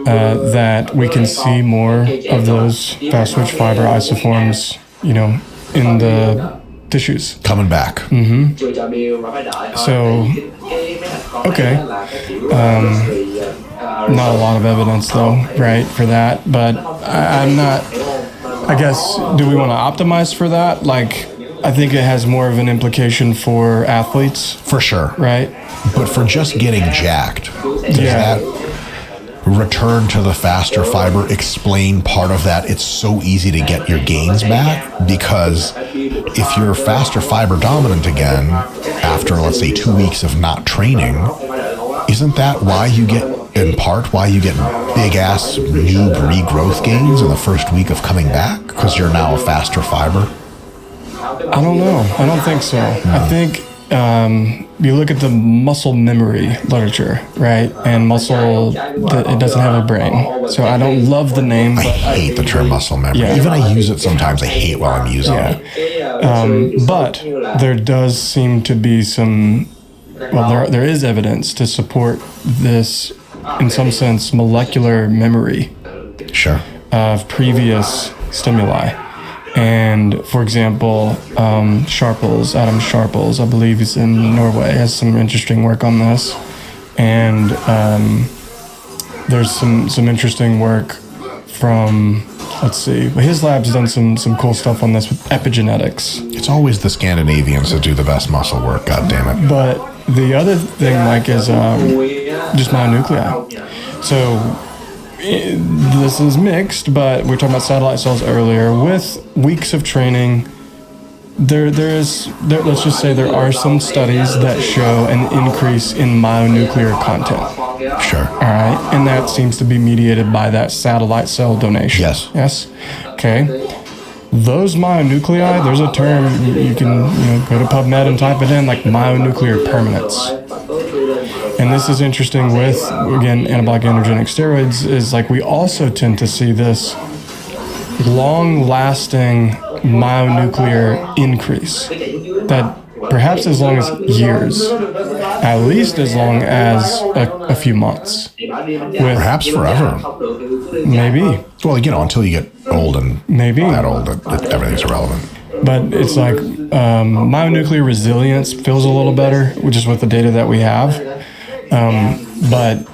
Speaker 10: that we can see more of those fast switch fiber isoforms, in the tissues.
Speaker 11: Coming back.
Speaker 10: So, okay. Not a lot of evidence though, right, for that, but I'm not, I guess, do we want to optimize for that? Like, I think it has more of an implication for athletes.
Speaker 11: For sure.
Speaker 10: Right?
Speaker 11: But for just getting jacked, does that return to the faster fiber explain part of that? It's so easy to get your gains back, because if you're faster fiber dominant again after, let's say, 2 weeks of not training, isn't that why you get, in part, why you get big ass new regrowth gains in the first week of coming back? Because you're now a faster fiber?
Speaker 10: I don't know. I don't think so. I think you look at the muscle memory literature, right? And muscle, it doesn't have a brain. So I don't love the name. But
Speaker 11: I hate the term muscle memory. Yeah. Even I use it sometimes. I hate while I'm using it.
Speaker 10: But there does seem to be some, there is evidence to support this, in some sense, molecular memory.
Speaker 11: Sure.
Speaker 10: Of previous stimuli. And for example, Adam Sharples, I believe he's in Norway, has some interesting work on this. And there's some interesting work from, let's see, his lab's done some cool stuff on this with epigenetics.
Speaker 11: It's always the Scandinavians that do the best muscle work, God damn it.
Speaker 10: But the other thing, Mike, is just myonuclei. So this is mixed, but we were talking about satellite cells earlier. With weeks of training, let's just say there are some studies that show an increase in myonuclear content.
Speaker 11: Sure.
Speaker 10: All right, and that seems to be mediated by that satellite cell donation.
Speaker 11: Yes.
Speaker 10: Okay. Those myonuclei, there's a term you can go to PubMed and type it in, like myonuclear permanence. And this is interesting with, again, anabolic androgenic steroids, is like we also tend to see this long-lasting myonuclear increase that perhaps as long as years, at least as long as a few months.
Speaker 11: Perhaps forever.
Speaker 10: Maybe.
Speaker 11: Well, until you get old and
Speaker 10: maybe
Speaker 11: that old, everything's irrelevant.
Speaker 10: But it's like myonuclear resilience feels a little better, just with the data that we have. But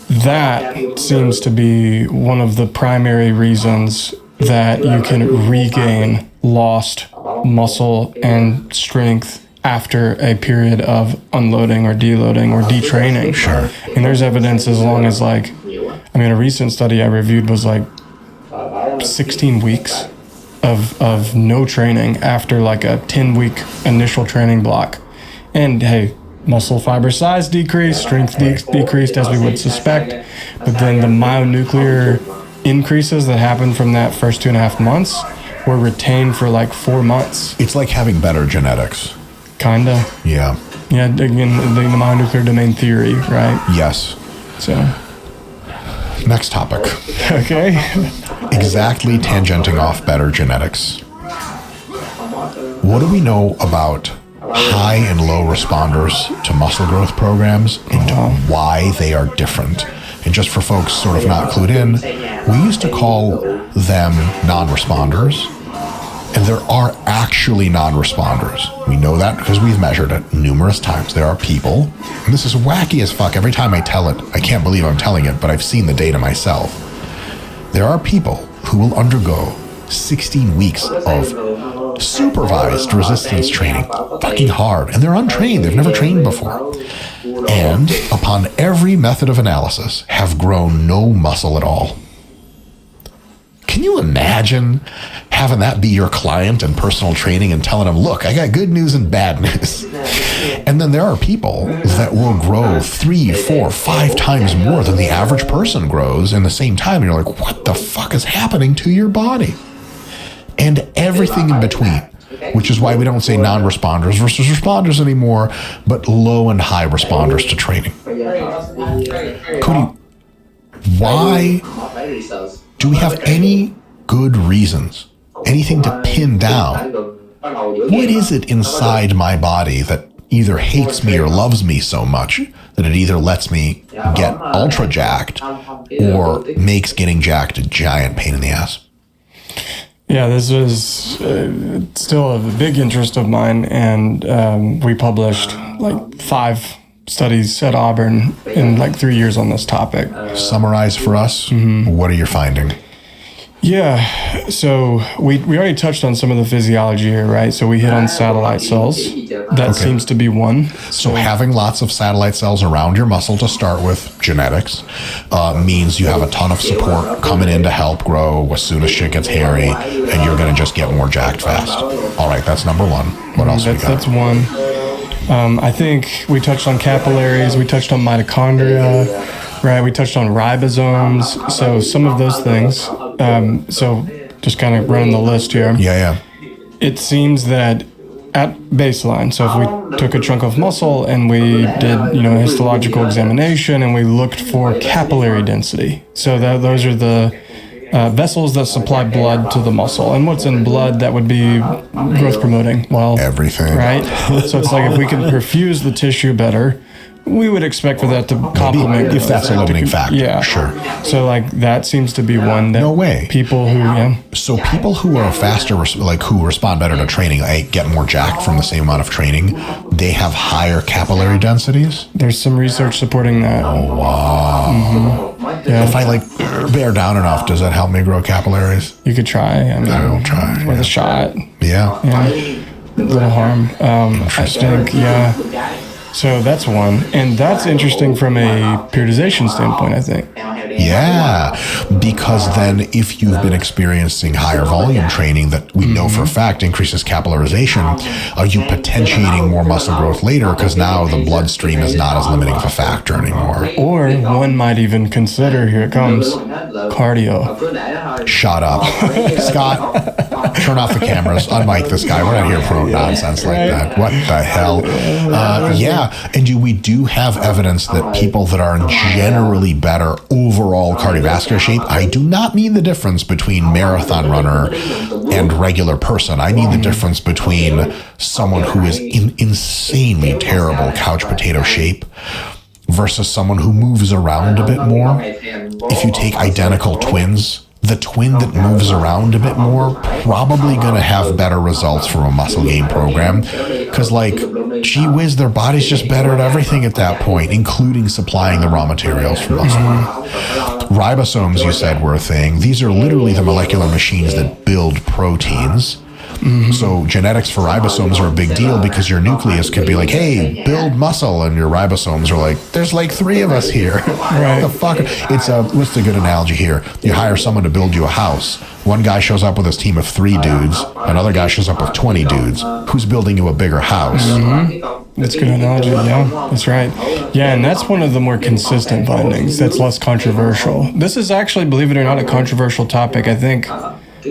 Speaker 10: that seems to be one of the primary reasons that you can regain lost muscle and strength after a period of unloading or deloading or detraining.
Speaker 11: Sure.
Speaker 10: And there's evidence as long as a recent study I reviewed was 16 weeks of no training after a 10-week initial training block. And hey, muscle fiber size decreased, strength decreased as we would suspect, but then the myonuclear increases that happened from that first 2.5 months were retained for 4 months.
Speaker 11: It's like having better genetics.
Speaker 10: Kinda.
Speaker 11: Yeah.
Speaker 10: Yeah, again, the myonuclear domain theory, right?
Speaker 11: Yes.
Speaker 10: So.
Speaker 11: Next topic.
Speaker 10: Okay.
Speaker 11: Exactly tangenting off better genetics. What do we know about high and low responders to muscle growth programs and why they are different? And just for folks sort of not clued in, we used to call them non-responders, and there are actually non-responders. We know that because we've measured it numerous times. There are people, and this is wacky as fuck. Every time I tell it, I can't believe I'm telling it, but I've seen the data myself. There are people who will undergo 16 weeks of supervised resistance training, fucking hard, and they're untrained. They've never trained before. And upon every method of analysis, have grown no muscle at all. Can you imagine having that be your client in personal training and telling them, look, I got good news and bad news? And then there are people that will grow 3, 4, 5 times more than the average person grows in the same time. And you're like, what the fuck is happening to your body? And everything in between, which is why we don't say non-responders versus responders anymore, but low and high responders to training. Cody, why do we have any good reasons, anything to pin down? What is it inside my body that either hates me or loves me so much that it either lets me get ultra jacked or makes getting jacked a giant pain in the ass?
Speaker 10: Yeah, this was still a big interest of mine, and we published 5 studies at Auburn in 3 years on this topic.
Speaker 11: Summarize for us. What are you finding?
Speaker 10: Yeah, so we already touched on some of the physiology here, right? So we hit on satellite cells. That seems to be one.
Speaker 11: So having lots of satellite cells around your muscle to start with, genetics, means you have a ton of support coming in to help grow as soon as shit gets hairy, and you're going to just get more jacked fast. All right, that's number one. What else we got?
Speaker 10: That's one. I think we touched on capillaries. We touched on mitochondria. Right, we touched on ribosomes, so some of those things. So just kind of running the list here.
Speaker 11: Yeah.
Speaker 10: It seems that at baseline, so if we took a chunk of muscle and we did, a histological examination and we looked for capillary density. So those are the vessels that supply blood to the muscle. And what's in blood that would be growth promoting? Well,
Speaker 11: everything.
Speaker 10: Right? So it's like if we can perfuse the tissue better, we would expect for that to complement.
Speaker 11: If that's a limiting factor.
Speaker 10: Yeah.
Speaker 11: Sure.
Speaker 10: So that seems to be one that.
Speaker 11: No way.
Speaker 10: People who,
Speaker 11: So people who are faster, who respond better to training, get more jacked from the same amount of training, they have higher capillary densities?
Speaker 10: There's some research supporting that.
Speaker 11: Oh, wow.
Speaker 10: Yeah.
Speaker 11: If I bear down enough, does that help me grow capillaries?
Speaker 10: You could try.
Speaker 11: I will try.
Speaker 10: With a shot.
Speaker 11: Yeah.
Speaker 10: A little harm. I think, So that's one. And that's interesting from a periodization standpoint, I think.
Speaker 11: Yeah, because then if you've been experiencing higher volume training that we know for a fact increases capillarization, are you potentiating more muscle growth later because now the bloodstream is not as limiting of a factor anymore?
Speaker 10: Or one might even consider, here it comes, cardio.
Speaker 11: Shut up. Scott, turn off the cameras, unmic this guy. We're not here for nonsense like that. What the hell? Yeah, and we do have evidence that people that are in generally better overall cardiovascular shape, I do not mean the difference between marathon runner and regular person. I mean the difference between someone who is in insanely terrible couch potato shape versus someone who moves around a bit more. If you take identical twins, the twin that moves around a bit more probably going to have better results from a muscle gain program, because like, gee whiz, their body's just better at everything at that point, including supplying the raw materials for muscle. Ribosomes, you said, were a thing. These are literally the molecular machines that build proteins. So genetics for ribosomes are a big deal, because your nucleus could be like, hey, build muscle, and your ribosomes are like, there's like 3 of us here. Right. The fuck? What's a good analogy here? You hire someone to build you a house. One guy shows up with his team of 3 dudes. Another guy shows up with 20 dudes. Who's building you a bigger house?
Speaker 10: That's a good analogy, yeah. That's right. Yeah, and that's one of the more consistent findings that's less controversial. This is actually, believe it or not, a controversial topic, I think.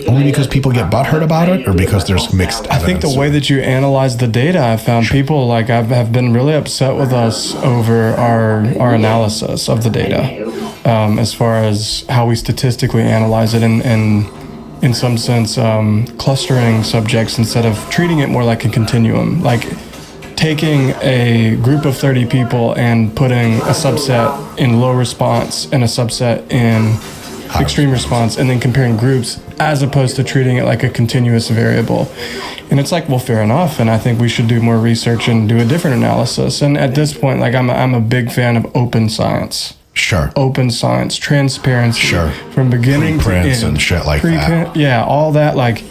Speaker 11: Only because people get butthurt about it, or because there's mixed evidence?
Speaker 10: I think the way that you analyze the data, I found people like have been really upset with us over our analysis of the data, as far as how we statistically analyze it, and in some sense clustering subjects instead of treating it more like a continuum, like taking a group of 30 people and putting a subset in low response and a subset in extreme response, and then comparing groups, as opposed to treating it like a continuous variable. And it's like, well, fair enough, and I think we should do more research and do a different analysis. And at this point, like, I'm a big fan of open science.
Speaker 11: Sure.
Speaker 10: Open science, transparency.
Speaker 11: Sure.
Speaker 10: From beginning to end.
Speaker 11: And shit like that.
Speaker 10: Yeah, all that, like,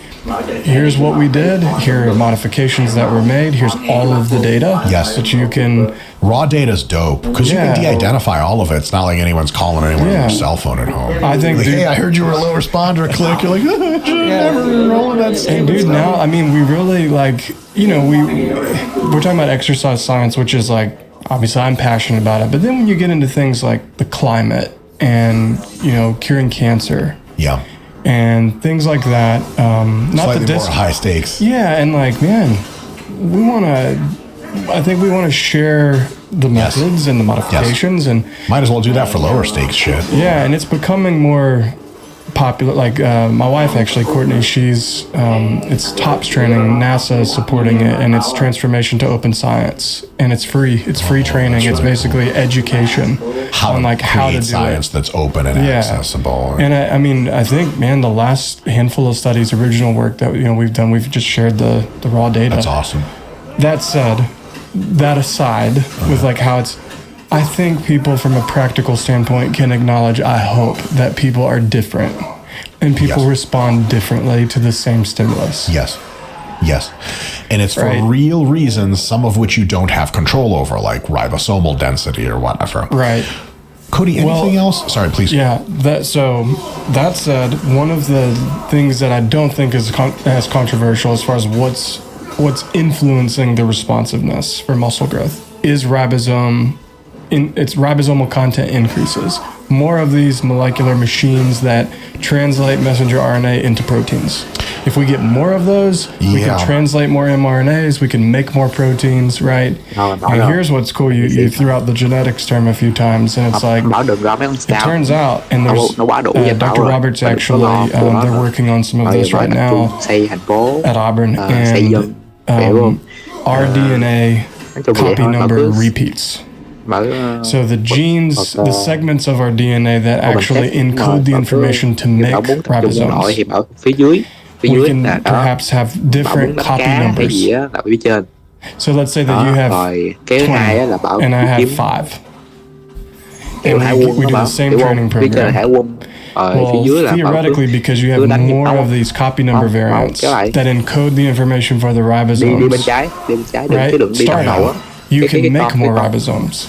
Speaker 10: here's what we did, here are modifications that were made, here's all of the data.
Speaker 11: Yes.
Speaker 10: That you can...
Speaker 11: Raw data's dope, because you can de-identify all of it. It's not like anyone's calling anyone on their cell phone at home.
Speaker 10: I think,
Speaker 11: like, hey, I heard you were a low responder, click. You're like, I should never enroll in that stuff.
Speaker 10: And dude, now, I mean, we really, like, you know, we're talking about exercise science, which is like, obviously I'm passionate about it, but then when you get into things like the climate and, you know, curing cancer.
Speaker 11: Yeah.
Speaker 10: And things like that. Not
Speaker 11: slightly
Speaker 10: the
Speaker 11: more high stakes.
Speaker 10: Yeah, and like, man, I think we want to share the methods and the modifications, and
Speaker 11: might as well do that for lower stakes shit.
Speaker 10: Yeah, and it's becoming more popular. Like my wife, actually, Courtney, she's it's TOPS training. NASA is supporting it, and it's transformation to open science, and it's free. It's free training. It's basically education on like how to do
Speaker 11: science that's open and accessible.
Speaker 10: And I mean, I think, man, the last handful of studies, original work that we've done, we've just shared the raw data.
Speaker 11: That's awesome.
Speaker 10: That said, that aside, with like how it's, I think people from a practical standpoint can acknowledge, I hope, that people are different and people respond differently to the same stimulus.
Speaker 11: Yes. And it's for real reasons, some of which you don't have control over, like ribosomal density or whatever.
Speaker 10: Right.
Speaker 11: Cody, anything else? Sorry, please.
Speaker 10: Yeah, that said, one of the things that I don't think is as controversial as far as what's influencing the responsiveness for muscle growth is its ribosomal content increases. More of these molecular machines that translate messenger RNA into proteins. If we get more of those, we can translate more mRNAs, we can make more proteins, right? And here's what's cool, you threw out the genetics term a few times, and it's like, it turns out, and there's Dr. Roberts actually, they're working on some of this right now at Auburn, and our DNA copy number repeats. So the genes, the segments of our DNA that actually encode the information to make ribosomes, we can perhaps have different copy numbers. So let's say that you have 20 and I have 5. And we do the same training program. Well, theoretically, because you have more of these copy number variants that encode the information for the ribosomes, right? Start out. You can make more ribosomes.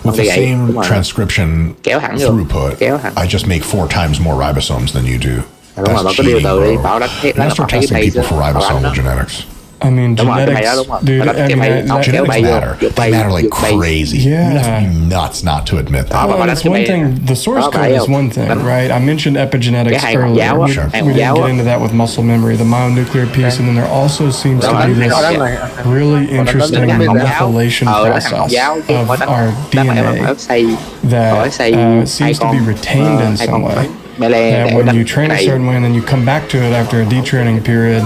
Speaker 11: With the same transcription throughput, I just make 4 times more ribosomes than you do. That's cheating, bro. You gotta start testing people for ribosomal genetics.
Speaker 10: I mean, genetics, dude.
Speaker 11: Genetics matter. They matter like crazy.
Speaker 10: Yeah.
Speaker 11: You have to be nuts not to admit that.
Speaker 10: Well, it's one thing. The source code is one thing, right? I mentioned epigenetics earlier. We didn't get into that with muscle memory, the myonuclear piece, and then there also seems to be this really interesting methylation process of our DNA that seems to be retained in some way. That when you train a certain way and then you come back to it after a detraining period,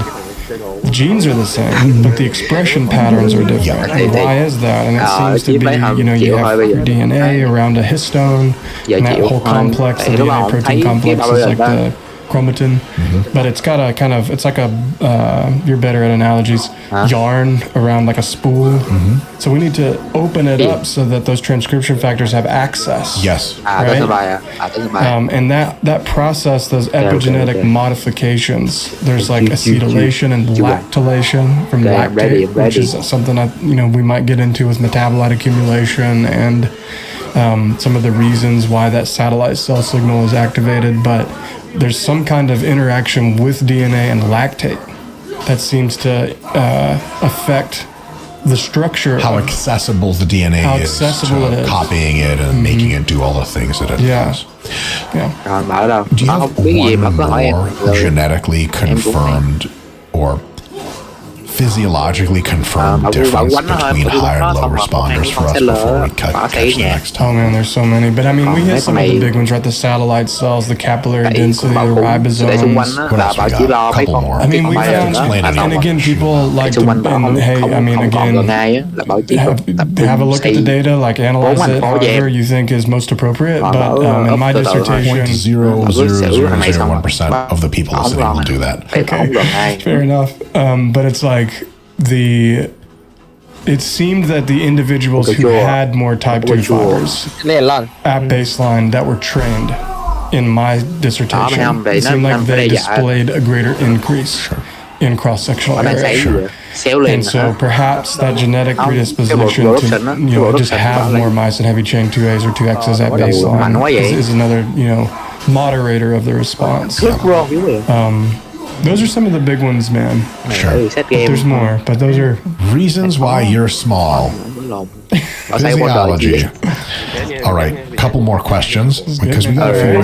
Speaker 10: the genes are the same, but the expression patterns are different. And why is that? And it seems to be, you have your DNA around a histone, and that whole complex, the DNA protein complex is like the chromatin, but it's got a kind of, it's like a, you're better at analogies, yarn around like a spool. So we need to open it up so that those transcription factors have access.
Speaker 11: Yes.
Speaker 10: Right? And that process, those epigenetic modifications, there's like acetylation and lactylation from lactate, which is something that, we might get into with metabolite accumulation and some of the reasons why that satellite cell signal is activated, but there's some kind of interaction with DNA and lactate that seems to affect the structure.
Speaker 11: How accessible the DNA is to copying it and making it do all the things that it does.
Speaker 10: Yeah.
Speaker 11: Do you have one more genetically confirmed or physiologically confirmed difference between high and low responders for us before we catch the next time?
Speaker 10: Oh man, there's so many. But I mean, we hit some of the big ones, right? The satellite cells, the capillary density, the ribosomes.
Speaker 11: What else we got? A couple more.
Speaker 10: I mean, we found, and again, people like to, and hey, I mean, again, have a look at the data, like analyze it however you think is most appropriate. But in my dissertation,
Speaker 11: 0.00001% of the people listening will do that.
Speaker 10: Okay, fair enough. But it's like it seemed that the individuals who had more type 2 fibers at baseline that were trained in my dissertation, it seemed like they displayed a greater increase in cross-sectional area. And so perhaps that genetic predisposition to just have more myosin heavy chain 2As or 2Xs at baseline is another moderator of the response. Those are some of the big ones, man.
Speaker 11: Sure.
Speaker 10: But there's more, but those are
Speaker 11: reasons why you're small. Physiology. All right, couple more questions because we got a few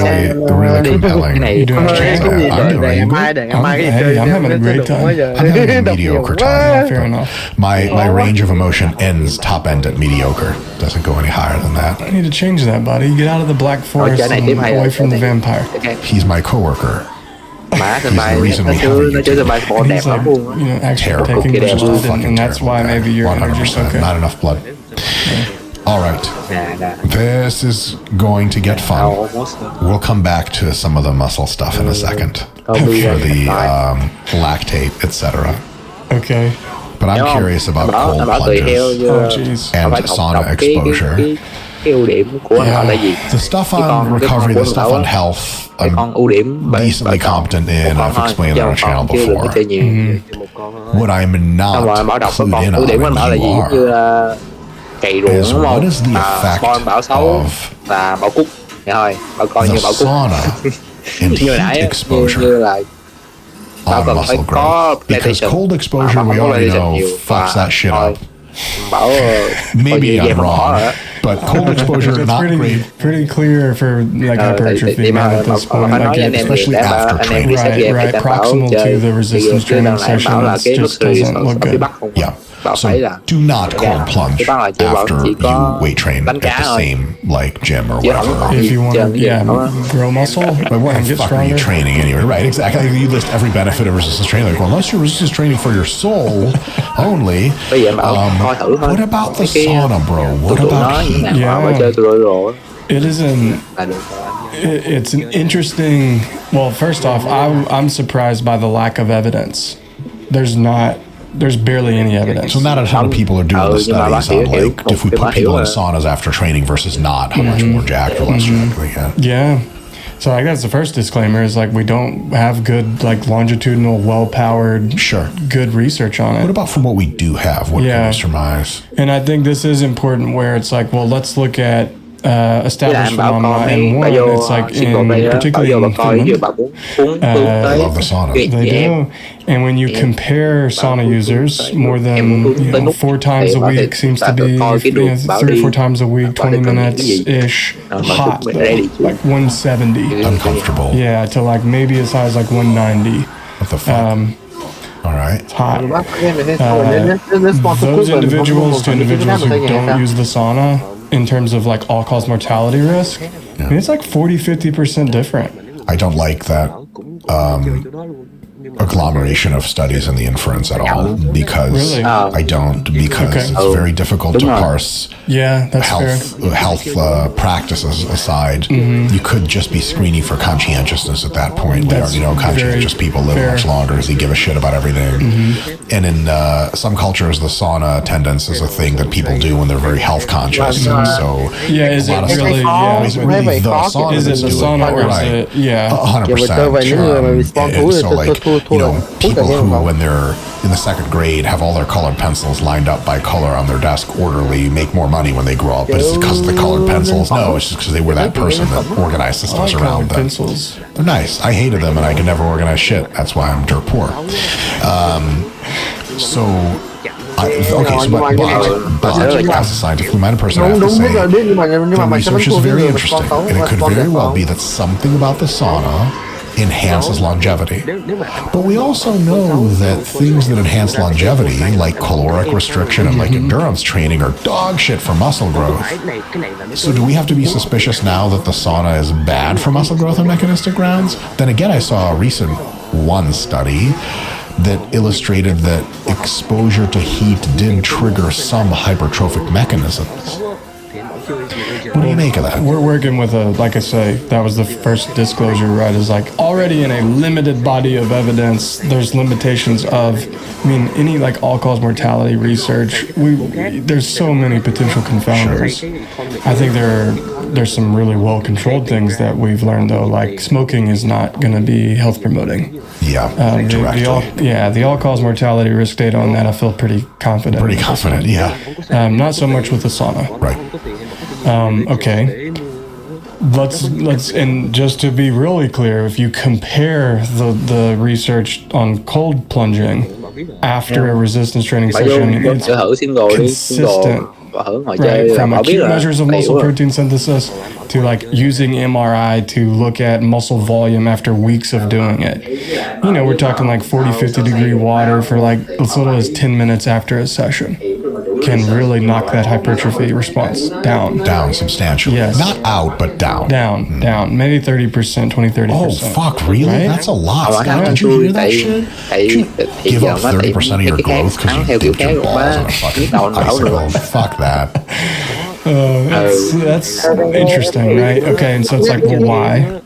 Speaker 11: really compelling.
Speaker 10: You doing okay?
Speaker 11: I'm doing good.
Speaker 10: I'm having a great time.
Speaker 11: I'm having a mediocre time.
Speaker 10: Fair enough.
Speaker 11: My range of emotion ends top end at mediocre. Doesn't go any higher than that.
Speaker 10: I need to change that, buddy. Get out of the Black Forest and away from the vampire.
Speaker 11: He's my coworker. He's the reason we have a YouTube.
Speaker 10: He's like, actually taking blood, and that's why maybe your energy's okay.
Speaker 11: Not enough blood. All right. This is going to get fun. We'll come back to some of the muscle stuff in a second for the lactate, etc.
Speaker 10: Okay.
Speaker 11: But I'm curious about cold plunges and sauna exposure. The stuff on recovery, the stuff on health, I'm decently competent in. I've explained that on our channel before. What I'm not clued in on, and you are, is what is the effect of the sauna and heat exposure on muscle growth? Because cold exposure, we already know, fucks that shit up. Maybe I'm wrong, but cold exposure not great.
Speaker 10: Pretty clear for like hypertrophy at this point, like
Speaker 11: especially after training.
Speaker 10: Right, proximal to the resistance training session, it just doesn't look good.
Speaker 11: Yeah. So do not cold plunge after you weight train at the same gym or whatever.
Speaker 10: If you want to, grow muscle,
Speaker 11: but what the fuck are you training anyway? Right, exactly. You list every benefit of resistance training. Like, well, unless you're resistance training for your soul only. What about the sauna, bro? What about heat?
Speaker 10: It is it's an interesting. Well, first off, I'm surprised by the lack of evidence. There's barely any evidence.
Speaker 11: So not a ton of people are doing the studies on if we put people in saunas after training versus not, how much more jacked or less jacked we get.
Speaker 10: Yeah. So I guess the first disclaimer is we don't have good longitudinal, well-powered, good research on it.
Speaker 11: What about from what we do have? What can we surmise?
Speaker 10: And I think this is important where it's well, let's look at established phenomenon and one, it's like particularly in Finland,
Speaker 11: I love the sauna.
Speaker 10: they do. And when you compare sauna users, more than 4 times a week seems to be 3 or 4 times a week, 20 minutes-ish, hot, though, like 170.
Speaker 11: Uncomfortable.
Speaker 10: Yeah, to like maybe as high as like 190.
Speaker 11: What the fuck? All right.
Speaker 10: It's hot. Those individuals to individuals who don't use the sauna, in terms of like all-cause mortality risk, I mean, it's like 40-50% different.
Speaker 11: I don't like that agglomeration of studies in the inference at all because I don't, because it's very difficult to parse health practices aside. You could just be screening for conscientiousness at that point. We already know conscientious people live much longer. Does he give a shit about everything? And in some cultures, the sauna attendance is a thing that people do when they're very health conscious. And so
Speaker 10: is it really,
Speaker 11: the sauna
Speaker 10: is it the sauna or is it,
Speaker 11: 100%. And so like, you know, people who, when they're in the 2nd grade, have all their colored pencils lined up by color on their desk orderly, make more money when they grow up. But it's because of the colored pencils? No, it's just because they were that person that organized systems around them.
Speaker 10: Pencils.
Speaker 11: They're nice. I hated them, and I could never organize shit. That's why I'm dirt poor. But as a scientifically minded person, I have to say, the research is very interesting, and it could very well be that something about the sauna enhances longevity. But we also know that things that enhance longevity, like caloric restriction and like endurance training, are dog shit for muscle growth. So do we have to be suspicious now that the sauna is bad for muscle growth on mechanistic grounds? Then again, I saw a recent one study that illustrated that exposure to heat did trigger some hypertrophic mechanisms. What do you make of that?
Speaker 10: We're working with like I say, that was the first disclosure, right? Is like already in a limited body of evidence, there's limitations of, I mean, any like all-cause mortality research, there's so many potential confounders. I think there's some really well-controlled things that we've learned though, like smoking is not going to be health promoting.
Speaker 11: Yeah,
Speaker 10: the all-cause mortality risk data on that, I feel pretty confident.
Speaker 11: Yeah.
Speaker 10: Not so much with the sauna.
Speaker 11: Right.
Speaker 10: Okay. Let's and just to be really clear, if you compare the research on cold plunging after a resistance training session, it's consistent. Right, from acute measures of muscle protein synthesis to like using MRI to look at muscle volume after weeks of doing it. You know, we're talking like 40-50 degree water for like as little as 10 minutes after a session can really knock that hypertrophy response down.
Speaker 11: Down substantially.
Speaker 10: Yes.
Speaker 11: Not out, but down.
Speaker 10: Down. Maybe 30%, 20-30%.
Speaker 11: Oh, fuck, really? Right? That's a lot. Scott, did you hear that shit? Give up 30% of your growth because you dipped your balls in a fucking icicle. Fuck that.
Speaker 10: That's interesting, right? Okay, and so it's like, well, why?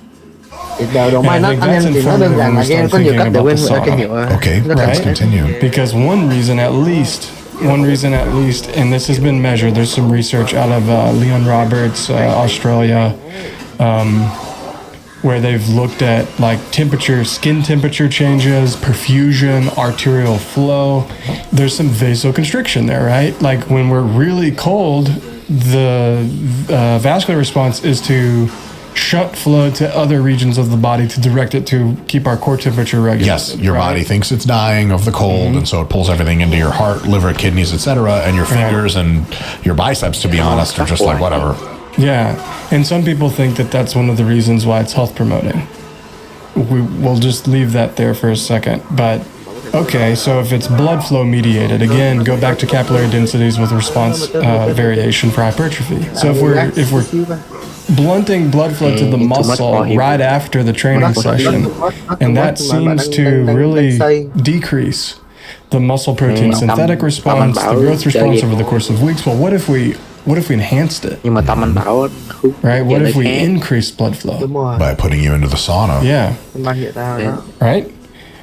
Speaker 10: And I think that's informative when we start thinking about the sauna.
Speaker 11: Okay, let's continue.
Speaker 10: Because one reason at least, and this has been measured, there's some research out of Leon Roberts, Australia, where they've looked at like temperature, skin temperature changes, perfusion, arterial flow. There's some vasoconstriction there, right? Like when we're really cold, the vascular response is to shunt flow to other regions of the body to direct it to keep our core temperature regular.
Speaker 11: Yes, your body thinks it's dying of the cold, and so it pulls everything into your heart, liver, kidneys, etc., and your fingers and your biceps, to be honest, are just like whatever.
Speaker 10: Yeah, and some people think that that's one of the reasons why it's health promoting. We'll just leave that there for a second, but okay, so if it's blood flow mediated, again, go back to capillary densities with response variation for hypertrophy. So if we're blunting blood flow to the muscle right after the training session, and that seems to really decrease the muscle protein synthetic response, the growth response over the course of weeks. Well, what if we enhanced it? Right? What if we increased blood flow?
Speaker 11: By putting you into the sauna.
Speaker 10: Yeah. Right?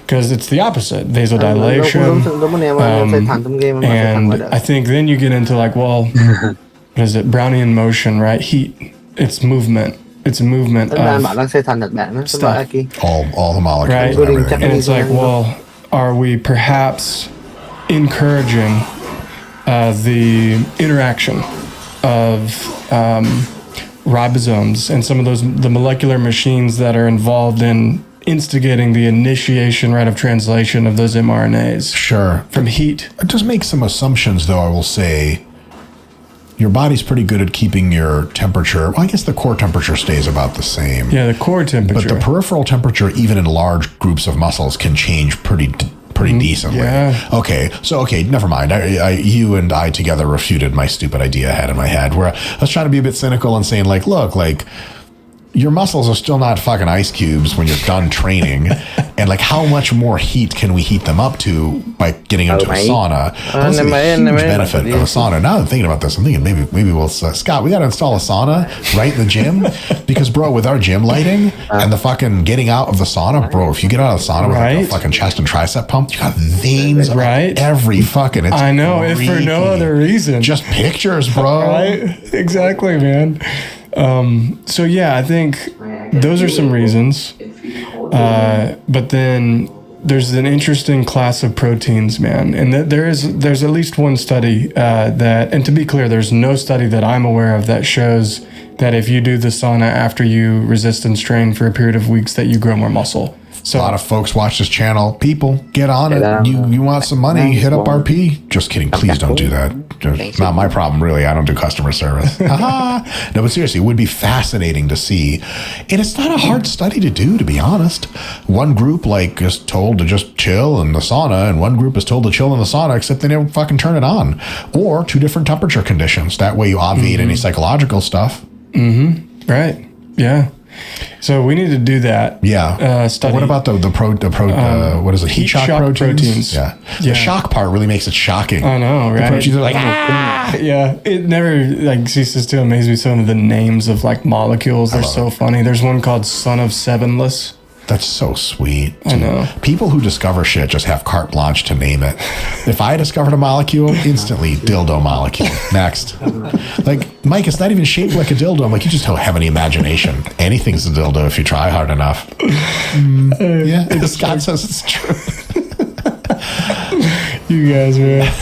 Speaker 10: Because it's the opposite, vasodilation. And I think then you get into like, well, what is it? Brownian motion, right? Heat. It's movement. It's a movement of stuff.
Speaker 11: All the molecules.
Speaker 10: Right?
Speaker 11: And everything.
Speaker 10: And it's like, well, are we perhaps encouraging the interaction of ribosomes and some of the molecular machines that are involved in instigating the initiation, right, of translation of those mRNAs.
Speaker 11: Sure.
Speaker 10: From heat.
Speaker 11: Just make some assumptions, though, I will say. Your body's pretty good at keeping your temperature. Well, I guess the core temperature stays about the same.
Speaker 10: Yeah, the core temperature.
Speaker 11: But the peripheral temperature, even in large groups of muscles, can change pretty decently.
Speaker 10: Yeah.
Speaker 11: Okay, never mind. You and I together refuted my stupid idea I had in my head, where I was trying to be a bit cynical and saying, like, look, like, your muscles are still not fucking ice cubes when you're done training. And like, how much more heat can we heat them up to by getting into a sauna? That's a huge benefit of a sauna. Now I'm thinking about this. I'm thinking maybe we'll, Scott, we got to install a sauna right in the gym. Because bro, with our gym lighting and the fucking getting out of the sauna, bro, if you get out of the sauna with like a fucking chest and tricep pump, you got veins every fucking, it's
Speaker 10: I know, if for no other reason.
Speaker 11: Just pictures, bro.
Speaker 10: Right? Exactly, man. So yeah, I think those are some reasons. But then there's an interesting class of proteins, man. And there's at least one study that, and to be clear, there's no study that I'm aware of that shows that if you do the sauna after you resistance train for a period of weeks that you grow more muscle. So
Speaker 11: a lot of folks watch this channel. People, get on it. You want some money, hit up RP. Just kidding. Please don't do that. It's not my problem, really. I don't do customer service. No, but seriously, it would be fascinating to see. And it's not a hard study to do, to be honest. One group like is told to just chill in the sauna, and one group is told to chill in the sauna, except they never fucking turn it on. Or two different temperature conditions. That way you obviate any psychological stuff.
Speaker 10: Right. Yeah. So we need to do that.
Speaker 11: Yeah.
Speaker 10: Study.
Speaker 11: What about what is it? Heat shock proteins? Yeah. The shock part really makes it shocking.
Speaker 10: I know, right?
Speaker 11: The proteins are like, ah!
Speaker 10: Yeah. It never like ceases to amaze me. Some of the names of like molecules. They're so funny. There's one called Son of Sevenless.
Speaker 11: That's so sweet.
Speaker 10: I know.
Speaker 11: People who discover shit just have carte blanche to name it. If I discovered a molecule, instantly dildo molecule. Next. Like, Mike, it's not even shaped like a dildo. I'm like, you just don't have any imagination. Anything's a dildo if you try hard enough. Yeah, Scott says it's true.
Speaker 10: You guys, man.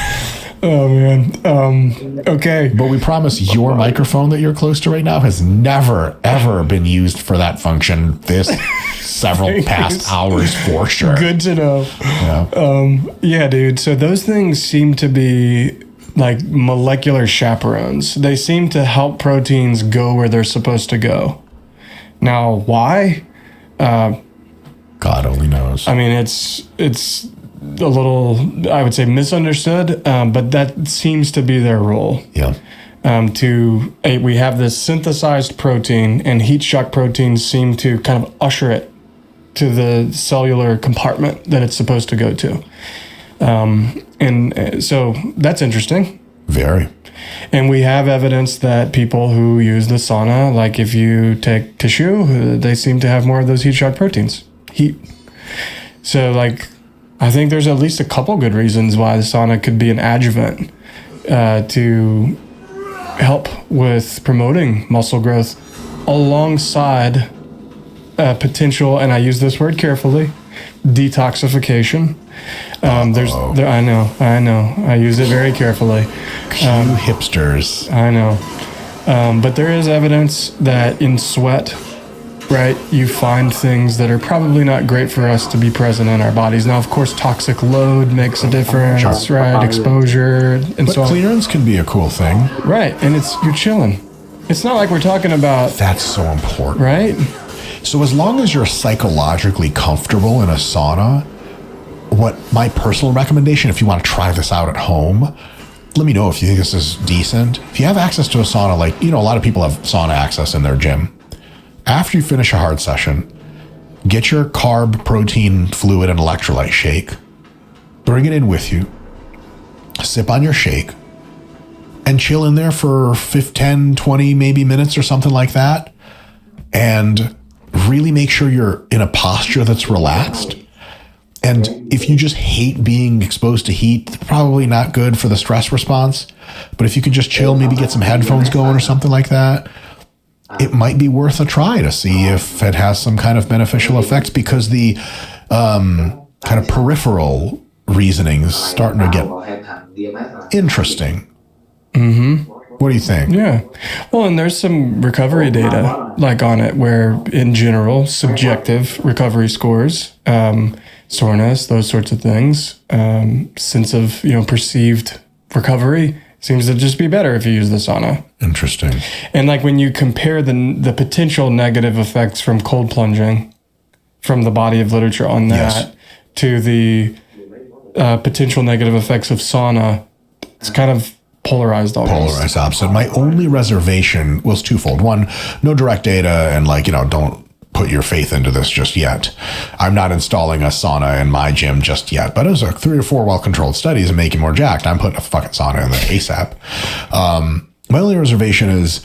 Speaker 10: Oh, man. Okay.
Speaker 11: But we promise your microphone that you're close to right now has never, ever been used for that function this several past hours for sure.
Speaker 10: Good to know. Yeah, dude. So those things seem to be like molecular chaperones. They seem to help proteins go where they're supposed to go. Now, why?
Speaker 11: God only knows.
Speaker 10: I mean, it's a little, I would say, misunderstood, but that seems to be their role.
Speaker 11: Yeah.
Speaker 10: We have this synthesized protein, and heat shock proteins seem to kind of usher it to the cellular compartment that it's supposed to go to. And so that's interesting.
Speaker 11: Very.
Speaker 10: And we have evidence that people who use the sauna, like if you take tissue, they seem to have more of those heat shock proteins. So like, I think there's at least a couple good reasons why the sauna could be an adjuvant to help with promoting muscle growth alongside potential, and I use this word carefully, detoxification. I know. I use it very carefully.
Speaker 11: You hipsters.
Speaker 10: I know. But there is evidence that in sweat, right, you find things that are probably not great for us to be present in our bodies. Now, of course, toxic load makes a difference, right? Exposure, and so on.
Speaker 11: But clearance can be a cool thing.
Speaker 10: Right, and you're chilling. It's not like we're talking about...
Speaker 11: That's so important.
Speaker 10: Right?
Speaker 11: So as long as you're psychologically comfortable in a sauna, what my personal recommendation, if you want to try this out at home, let me know if you think this is decent. If you have access to a sauna, like, a lot of people have sauna access in their gym. After you finish a hard session, get your carb, protein, fluid, and electrolyte shake. Bring it in with you. Sip on your shake. And chill in there for 10, 20, maybe minutes or something like that. And really make sure you're in a posture that's relaxed. And if you just hate being exposed to heat, probably not good for the stress response. But if you could just chill, maybe get some headphones going or something like that, it might be worth a try to see if it has some kind of beneficial effects, because the kind of peripheral reasoning's starting to get interesting.
Speaker 10: Mm-hmm.
Speaker 11: What do you think?
Speaker 10: Yeah. Well, and there's some recovery data like on it where in general, subjective recovery scores, soreness, those sorts of things, sense of, perceived recovery seems to just be better if you use the sauna.
Speaker 11: Interesting.
Speaker 10: And like when you compare the potential negative effects from cold plunging from the body of literature on that to the potential negative effects of sauna, it's kind of polarized almost.
Speaker 11: Polarized opposite. My only reservation was twofold. One, no direct data and don't put your faith into this just yet. I'm not installing a sauna in my gym just yet, but it was 3 or 4 well-controlled studies and make you more jacked. I'm putting a fucking sauna in there ASAP. My only reservation is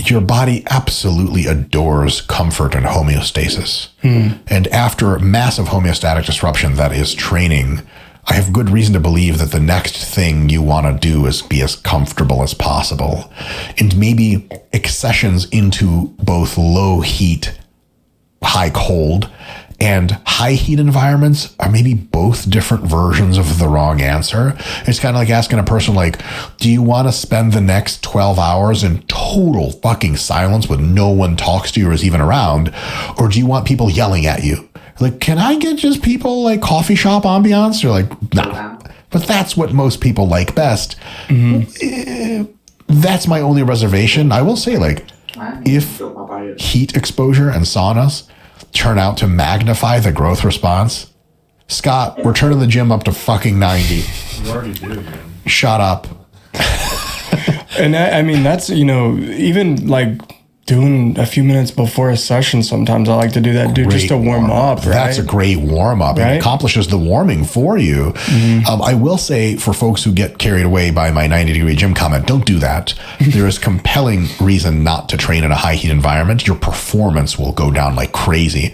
Speaker 11: your body absolutely adores comfort and homeostasis. And after massive homeostatic disruption that is training, I have good reason to believe that the next thing you want to do is be as comfortable as possible. And maybe accessions into both low heat, high cold, and high heat environments are maybe both different versions of the wrong answer. It's kind of like asking a person do you want to spend the next 12 hours in total fucking silence with no one talks to you or is even around? Or do you want people yelling at you? Can I get just people coffee shop ambiance? Or nah. But that's what most people like best. That's my only reservation. I will say if heat exposure and saunas turn out to magnify the growth response, Scott, we're turning the gym up to fucking 90.
Speaker 10: You already do, man.
Speaker 11: Shut up.
Speaker 10: And I mean, that's, even doing a few minutes before a session, sometimes I like to do that, just to warm up, right?
Speaker 11: That's a great warm up. Right? It accomplishes the warming for you. I will say for folks who get carried away by my 90-degree gym comment, don't do that. There is compelling reason not to train in a high heat environment. Your performance will go down like crazy.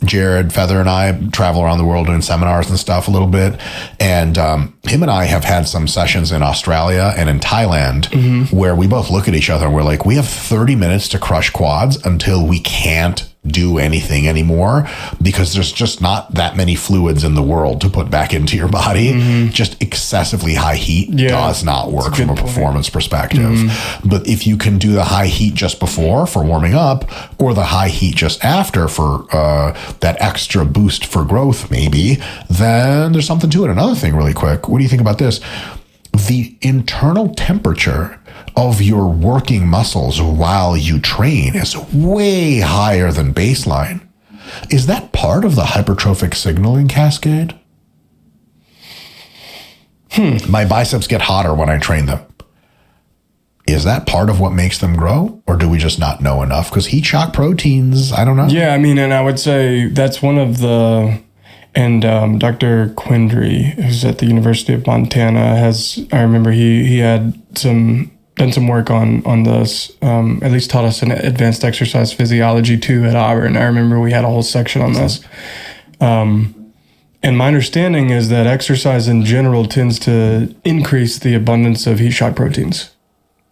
Speaker 11: Jared Feather and I travel around the world doing seminars and stuff a little bit. And him and I have had some sessions in Australia and in Thailand where we both look at each other and we're like, we have 30 minutes to crush quads until we can't do anything anymore because there's just not that many fluids in the world to put back into your body. Just excessively high heat does not work from a performance perspective. But if you can do the high heat just before for warming up or the high heat just after for that extra boost for growth maybe, then there's something to it. Another thing really quick, what do you think about this? The internal temperature of your working muscles while you train is way higher than baseline. Is that part of the hypertrophic signaling cascade? My biceps get hotter when I train them. Is that part of what makes them grow? Or do we just not know enough? Because heat shock proteins, I don't know.
Speaker 10: Yeah, I mean, and I would say that's one of the... And Dr. Quindry, who's at the University of Montana, I remember he had done some work on this, at least taught us an advanced exercise physiology too at Auburn. I remember we had a whole section on this. And my understanding is that exercise in general tends to increase the abundance of heat shock proteins.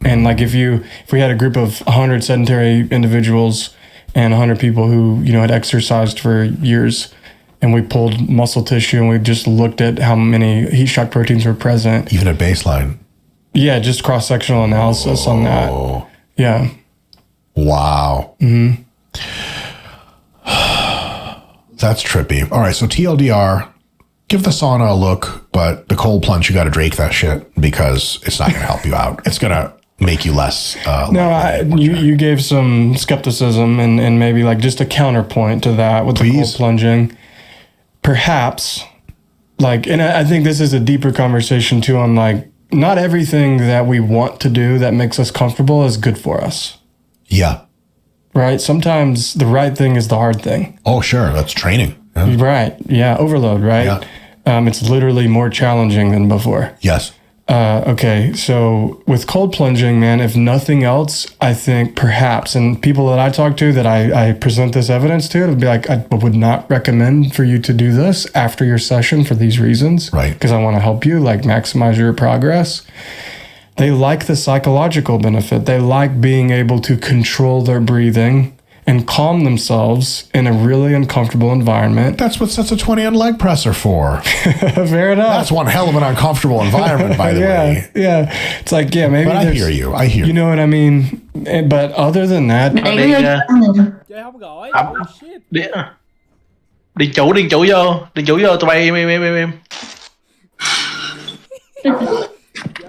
Speaker 10: And if we had a group of 100 sedentary individuals and 100 people who, had exercised for years, and we pulled muscle tissue and we just looked at how many heat shock proteins were present.
Speaker 11: Even at baseline?
Speaker 10: Yeah, just cross-sectional analysis on that. Yeah.
Speaker 11: Wow. That's trippy. All right, so TLDR, give the sauna a look, but the cold plunge, you got to drake that shit because it's not going to help you out. It's going to make you less...
Speaker 10: you gave some skepticism and maybe just a counterpoint to that with the cold plunging. Perhaps, and I think this is a deeper conversation too on not everything that we want to do that makes us comfortable is good for us.
Speaker 11: Yeah.
Speaker 10: Right? Sometimes the right thing is the hard thing.
Speaker 11: Oh, sure. That's training.
Speaker 10: Yeah. Right. Yeah. Overload, right? Yeah. It's literally more challenging than before.
Speaker 11: Yes.
Speaker 10: Okay, so with cold plunging, man, if nothing else, I think perhaps, and people that I talk to that I present this evidence to, it'll be I would not recommend for you to do this after your session for these reasons.
Speaker 11: Right.
Speaker 10: Because I want to help you, maximize your progress. They like the psychological benefit. They like being able to control their breathing and calm themselves in a really uncomfortable environment.
Speaker 11: That's what sets a 20 on leg press are for.
Speaker 10: Fair enough.
Speaker 11: That's one hell of an uncomfortable environment, by the way.
Speaker 10: Yeah. It's like, yeah, maybe
Speaker 11: but I hear you. I hear
Speaker 10: you. know what I mean? But other than that...
Speaker 12: Điền chủ vô tụi bay im.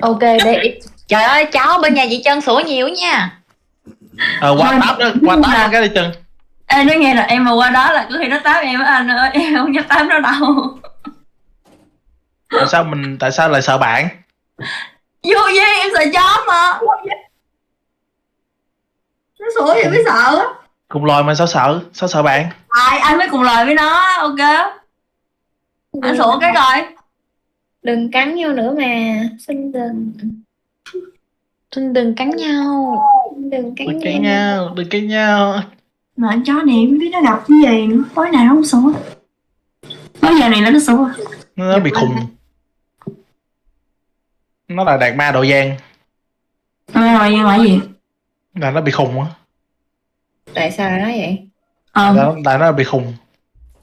Speaker 5: Ok, để...
Speaker 2: Trời ơi, cháu bên nhà chị Trân sủa nhiều nha.
Speaker 12: Qua táp cái đi Trân.
Speaker 5: Ê, nói nghe là em mà qua đó là có khi nó táp em á anh ơi, em không dám táp nó đâu.
Speaker 12: Tại sao lại sợ bạn?
Speaker 5: Vô duyên em sợ chó mà. Nó sủa vậy mới sợ á.
Speaker 12: Cùng loài mà sao sợ bạn?
Speaker 5: Anh mới cùng loài với nó, ok. Anh sủa cái rồi.
Speaker 18: Đừng cắn nhau nữa mà, xin đừng cắn nhau. Đừng
Speaker 12: cắn nhau.
Speaker 5: Mà anh chó này không biết nó gặp cái gì nữa, tối nào nó không sủa. Tối giờ này nó sủa.
Speaker 12: Nó bị khùng. Nó là đạt ma độ gian.
Speaker 5: Độ gian là gì?
Speaker 12: Là nó bị khùng á.
Speaker 18: Tại sao nó vậy?
Speaker 12: Tại nó bị khùng.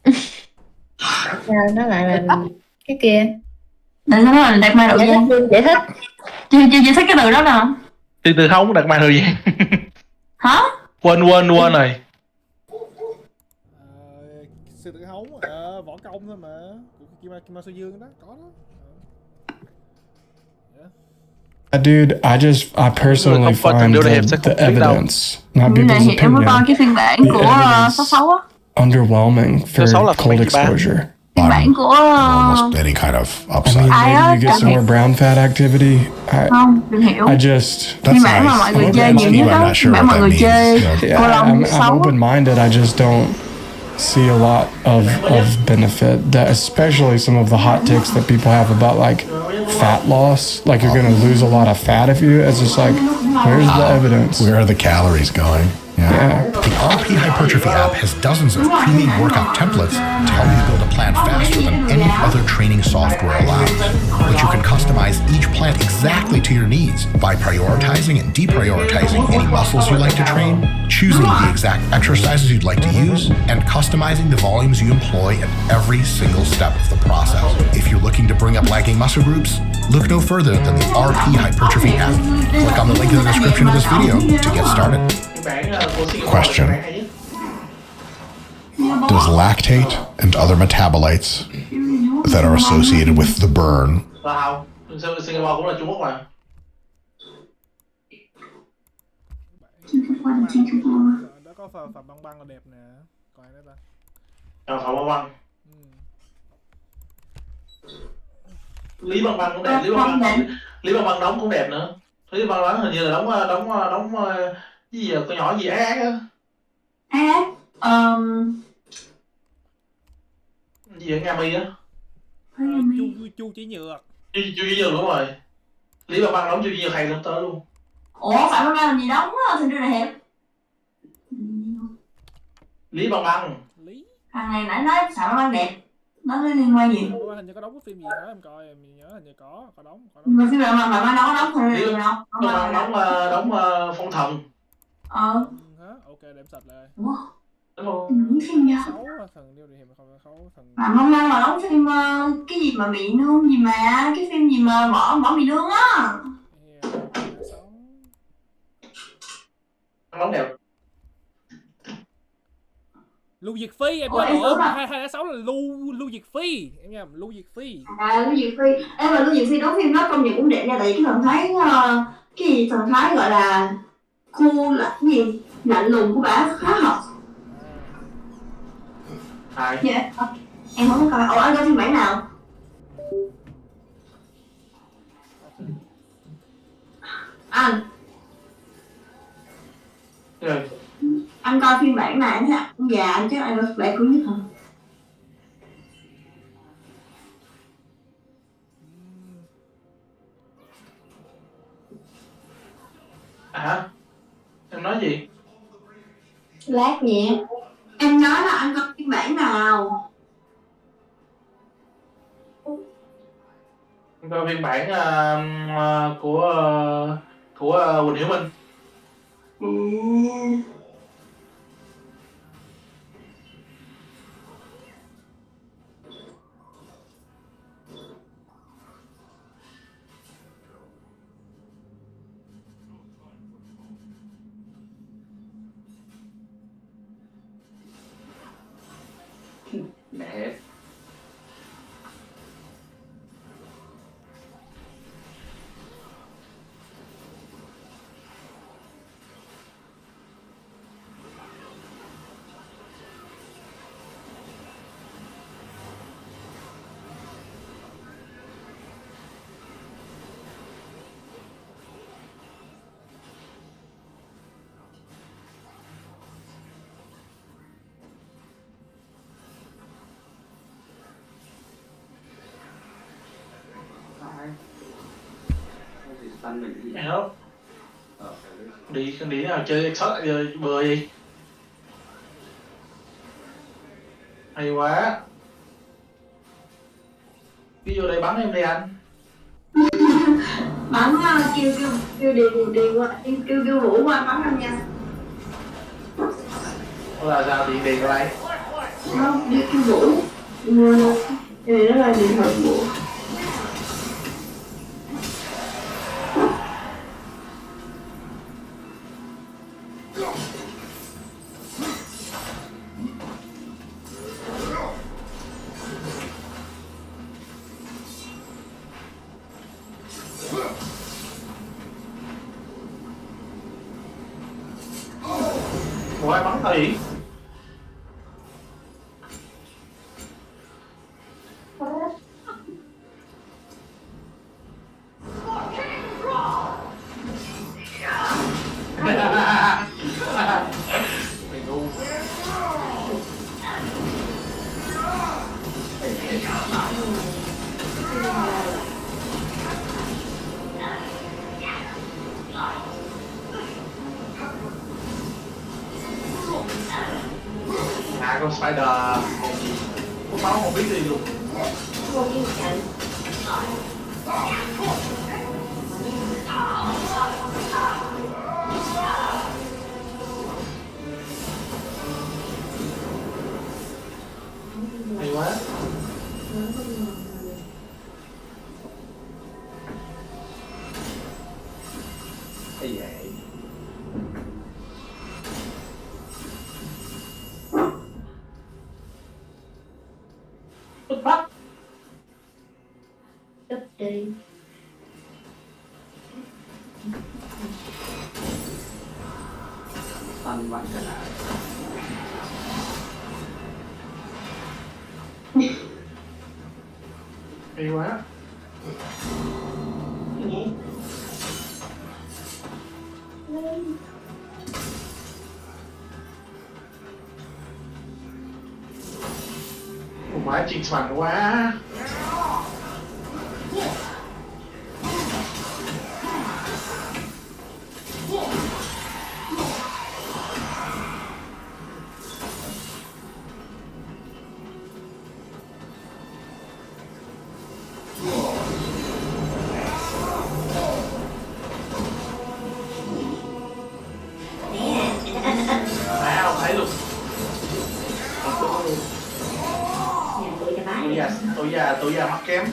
Speaker 18: Tại sao nó lại là cái kia?
Speaker 5: Tại sao nó là đạt ma độ gian?
Speaker 18: Giải thích.
Speaker 5: Chưa thích cái từ đó nào?
Speaker 12: Từ không đạt ma độ gian.
Speaker 5: Hả?
Speaker 12: Quên rồi.
Speaker 13: Sư tử hống, võ công thôi mà. Của Kim Ma Sư Dương đó, có đó.
Speaker 10: Dude, I personally find the evidence, not people's opinion,
Speaker 5: cái phiên bản của 66 á.
Speaker 10: Underwhelming for cold exposure.
Speaker 5: Phiên bản của
Speaker 11: almost any kind of upside.
Speaker 10: I mean, maybe you get some more brown fat activity.
Speaker 5: Không, đừng hiểu.
Speaker 10: I just...
Speaker 5: Phiên bản mà mọi người chơi nhiều nhất đó. Phiên bản mọi người chơi cô Long 6.
Speaker 10: I'm open-minded, I just don't see a lot of benefit, that especially some of the hot takes that people have about like fat loss, like you're gonna lose a lot of fat if you, it's just like, where's the evidence?
Speaker 11: Where are the calories going? Yeah. The RP Hypertrophy app has dozens of pre-made workout templates to help you build a plan faster than any other training software allows. But you can customize each plan exactly to your needs by prioritizing and deprioritizing any muscles you like to train, choosing the exact exercises you'd like to use, and customizing the volumes you employ at every single step of the process. If you're looking to bring up lagging muscle groups, look no further than the RP Hypertrophy app. Click on the link in the description of this video to get started. Question. Does lactate and other metabolites that are associated with the burn
Speaker 12: Singapore cũng là Trung Quốc mà.
Speaker 13: Đó có Phạm Băng Băng là đẹp nè. Coi đấy ta.
Speaker 12: Phạm Băng Băng. Lý Băng Băng cũng đẹp, Lý Băng Băng đóng cũng đẹp nữa. Lý Băng Băng hình như là đóng cái gì con nhỏ gì ác á. Gì ở Nga Mi á.
Speaker 13: Chu Chỉ Nhược.
Speaker 12: Chu Chỉ Nhược đúng rồi. Lý Băng Băng đóng Chu Chỉ Nhược hay lắm tới luôn.
Speaker 5: Ủa Phạm Băng Băng làm gì đóng á, thành ra là hẹp.
Speaker 12: Lý Băng Băng.
Speaker 5: Thằng này nãy nói Phạm Băng Băng đẹp. Nó liên quan gì?
Speaker 13: Hình như có đóng cái phim gì đó em coi, em nhớ hình như có đóng.
Speaker 5: Mà phim mà Phạm Băng đóng thôi đâu.
Speaker 12: Đóng Phong Thần.
Speaker 13: Ok, để em sạch lại.
Speaker 5: Ủa? Đóng phim gì?
Speaker 13: Thần điêu hiểm không thần.
Speaker 5: Phạm Băng Băng mà đóng phim cái gì mà bị nương gì mà, cái phim gì mà bỏ bị nương á.
Speaker 12: Đóng đẹp.
Speaker 13: Lưu Diệt Phi em nhớ lộn, 206 là Lưu Diệt Phi, em nhầm, Lưu Diệt Phi.
Speaker 5: Lưu Diệt Phi. Em mà Lưu Diệt Phi đóng phim đó công nhận cũng đẹp nha, tại vì cái thần thái cái gì thần thái gọi là cool là cái gì lạnh lùng của bả khá hợp. Dạ. Em không có coi. Anh coi phiên bản nào? Anh.
Speaker 12: Rồi.
Speaker 5: Anh coi phiên bản này anh thấy anh già, anh chắc anh coi phiên bản cũ nhất hả?
Speaker 12: Hả? Em nói gì?
Speaker 5: Lát nhẹ. Em nói là anh coi phiên bản nào?
Speaker 12: Em coi phiên bản của Quỳnh Hiểu Minh.
Speaker 6: Mẹ.
Speaker 12: Mày không? Đi nào chơi bừa gì? Hay quá. Đi vô đây bắn em đi anh.
Speaker 19: Bắn kêu điện qua kêu Vũ qua bắn anh nha.
Speaker 12: Là sao điện qua đây?
Speaker 19: Không, đi kêu Vũ. Thì nó là điện thoại Vũ.
Speaker 12: Ủa ai bắn tao vậy? Mày ngu. À con spider có máu không biết gì luôn. Hay quá. Cái vậy? Bắt.
Speaker 19: Đập đi.
Speaker 6: Anh bắn cái nào?
Speaker 12: Hay quá. Quá chỉnh soạn quá. Wow, thấy luôn. Tôi già mắt kém.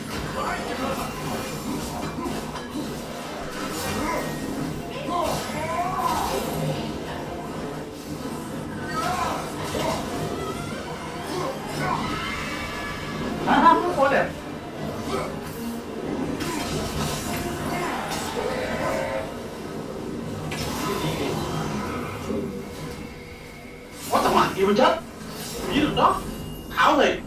Speaker 12: Quá đẹp. Có thằng mặt gì mà chết. Giết được đó. Thảo thì.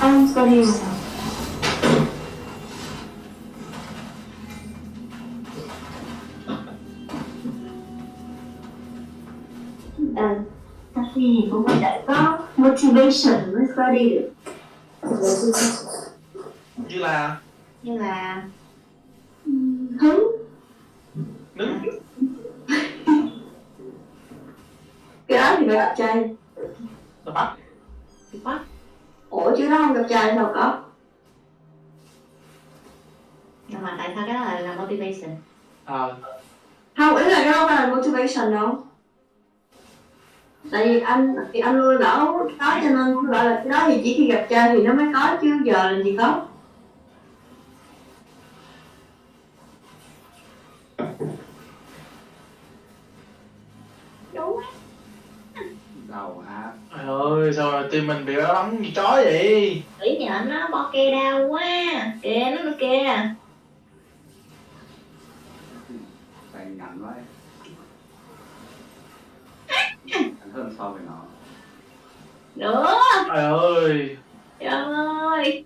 Speaker 19: Anh có đi sao? Taxi thì cũng phải có motivation mới qua đi được.
Speaker 12: Như là
Speaker 19: hứng.
Speaker 12: Nứng.
Speaker 19: Cái đó thì phải gặp trai.
Speaker 12: Tao bắt.
Speaker 19: Ủa chứ nó không gặp trai đâu có.
Speaker 18: Nhưng mà tại sao cái đó là motivation?
Speaker 19: Không, ý là cái đó phải là motivation đâu. Tại vì anh nuôi bảo có cho nên tôi gọi là cái đó thì chỉ khi gặp trai thì nó mới có chứ giờ làm gì có. Đúng á.
Speaker 12: ơi, sao mà team mình bị nó bắn như chó vậy?
Speaker 18: Lý nhện nó bo kê đau quá. Kìa nó kìa.
Speaker 20: Tay ngắn vậy. Ngắn hơn so với nó.
Speaker 18: Nữa.
Speaker 12: Trời ơi.
Speaker 18: Trời ơi.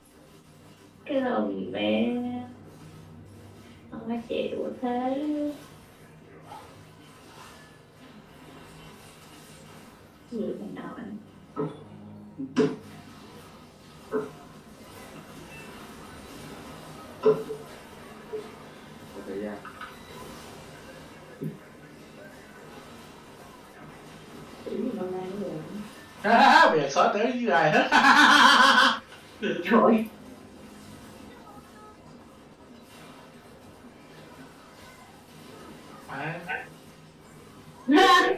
Speaker 18: Cái lòng bé. Không có chịu thế. Gì mình đâu anh.
Speaker 20: Thời gian.
Speaker 12: Bây giờ xóa tới dưới này hết.
Speaker 18: Trời.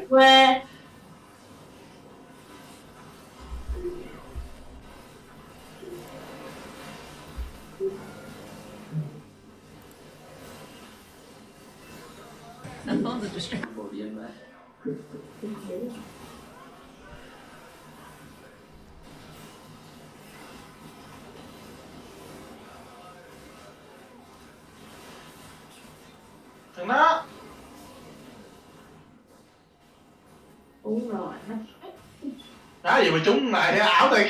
Speaker 18: Quê.
Speaker 20: That phone's a distraction. Bộ điên vậy.
Speaker 12: Thằng đó.
Speaker 18: Đúng rồi, nó
Speaker 12: Đó gì mà chúng này ảo thiệt.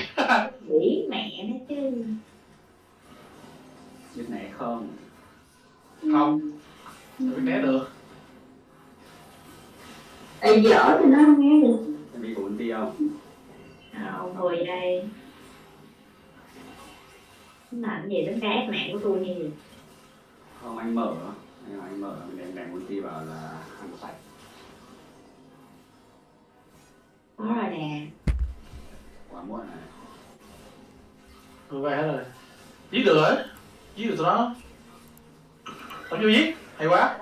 Speaker 18: nghĩ mẹ nó chứ.
Speaker 20: Biết né không?
Speaker 12: Không. Sao biết né được?
Speaker 19: Tại dở thì nó không nghe được.
Speaker 20: Em bị ulti không?
Speaker 18: Không, ngồi đây. Làm gì đến cái ép mạng của tôi như gì?
Speaker 20: Không, anh mở. Anh mở, mình đem ulti vào là ăn sạch.
Speaker 18: Có rồi nè.
Speaker 20: Quá muộn này.
Speaker 12: Rồi về hết rồi. Giết được rồi. Giết được tụi nó. Tao vô giết. Hay quá.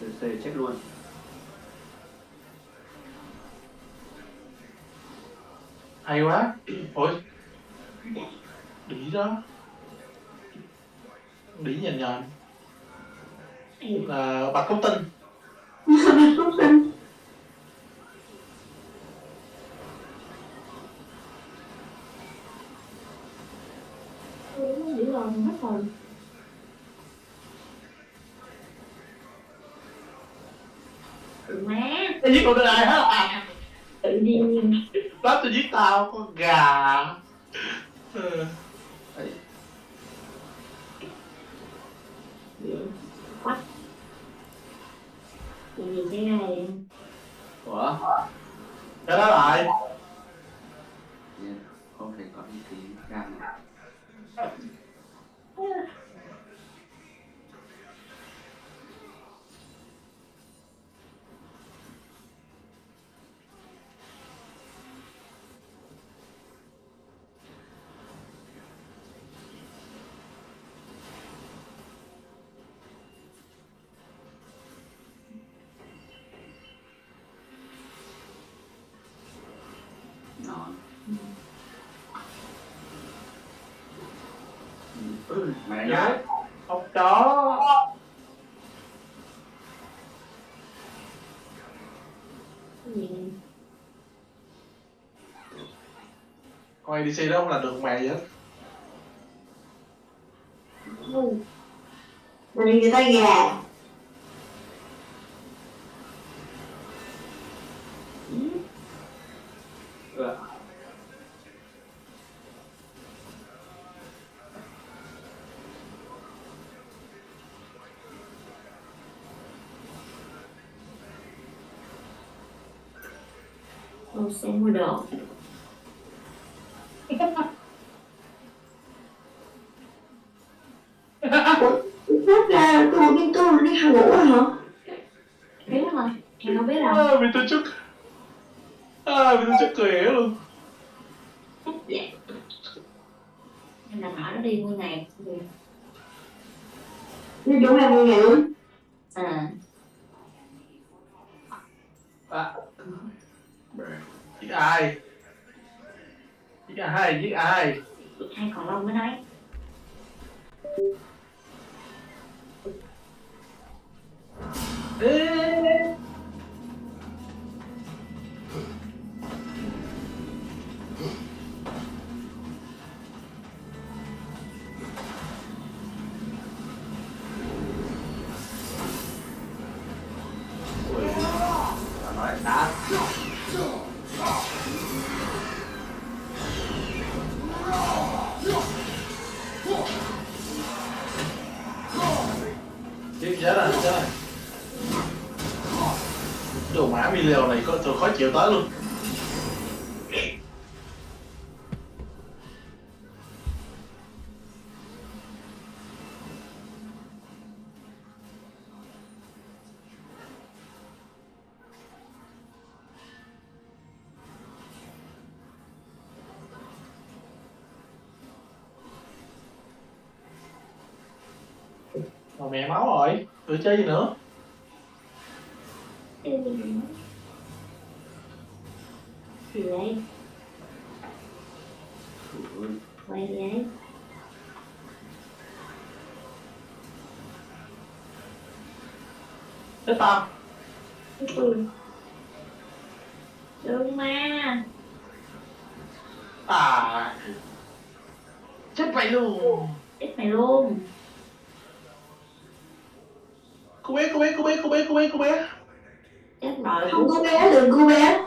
Speaker 20: CC chết luôn.
Speaker 12: Hay quá. Ôi. Đĩ đó. Đĩ nhàn nhàn. Là bạch cốt tinh.
Speaker 19: Bạch cốt tinh.
Speaker 18: Dữ rồi, hết rồi. Má.
Speaker 12: Tao giết con ai hết à?
Speaker 18: Tự nhiên.
Speaker 12: Đó tao giết tao, con gà. Ừ.
Speaker 18: Quách. Chuyện gì xảy ra vậy?
Speaker 20: Ủa?
Speaker 12: Cái đó lại.
Speaker 20: Không thể có ý tí gan này. Nón. Mẹ nhá.
Speaker 12: Không có.
Speaker 18: Cái gì?
Speaker 12: Con ADC đó không làm được mẹ gì hết.
Speaker 19: Rồi người ta gà.
Speaker 18: Tôi sẽ mua đồ.
Speaker 19: Phát ra tôi biết tôi đi học ngủ hả?
Speaker 18: Biết rồi, em không biết đâu.
Speaker 12: Vì tôi chút. Vì tôi chút cười hiểu luôn.
Speaker 18: Dạ. Em làm hỏi nó đi mua ngày.
Speaker 19: Đi chỗ này mua ngày luôn.
Speaker 18: À.
Speaker 12: Giết ai? Giết ai? Giết ai?
Speaker 18: Hai còn lâu mới nói.
Speaker 12: Nói đá. Chết rồi, chết rồi. Đồ mã video này có tôi khó chịu tới luôn. Mà mẹ máu rồi, tôi chơi gì nữa?
Speaker 18: Gì vậy? Quay vậy?
Speaker 12: Thế tao?
Speaker 18: Đừng ma.
Speaker 12: À, chết mày luôn.
Speaker 18: Chết mày luôn.
Speaker 12: Cô bé.
Speaker 18: Chết rồi.
Speaker 19: Không cô bé, đừng cô bé.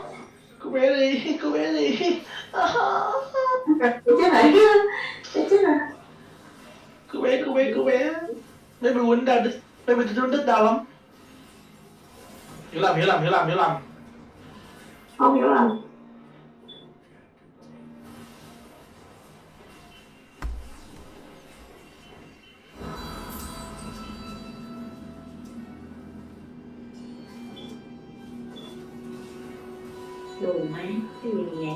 Speaker 12: Cô bé đi.
Speaker 19: Chết rồi. Chết rồi.
Speaker 12: Cô bé. Maybe wouldn't that, maybe they don't đau lắm. Hiểu lầm.
Speaker 19: Không hiểu lầm.
Speaker 18: Đồ má, cái gì vậy?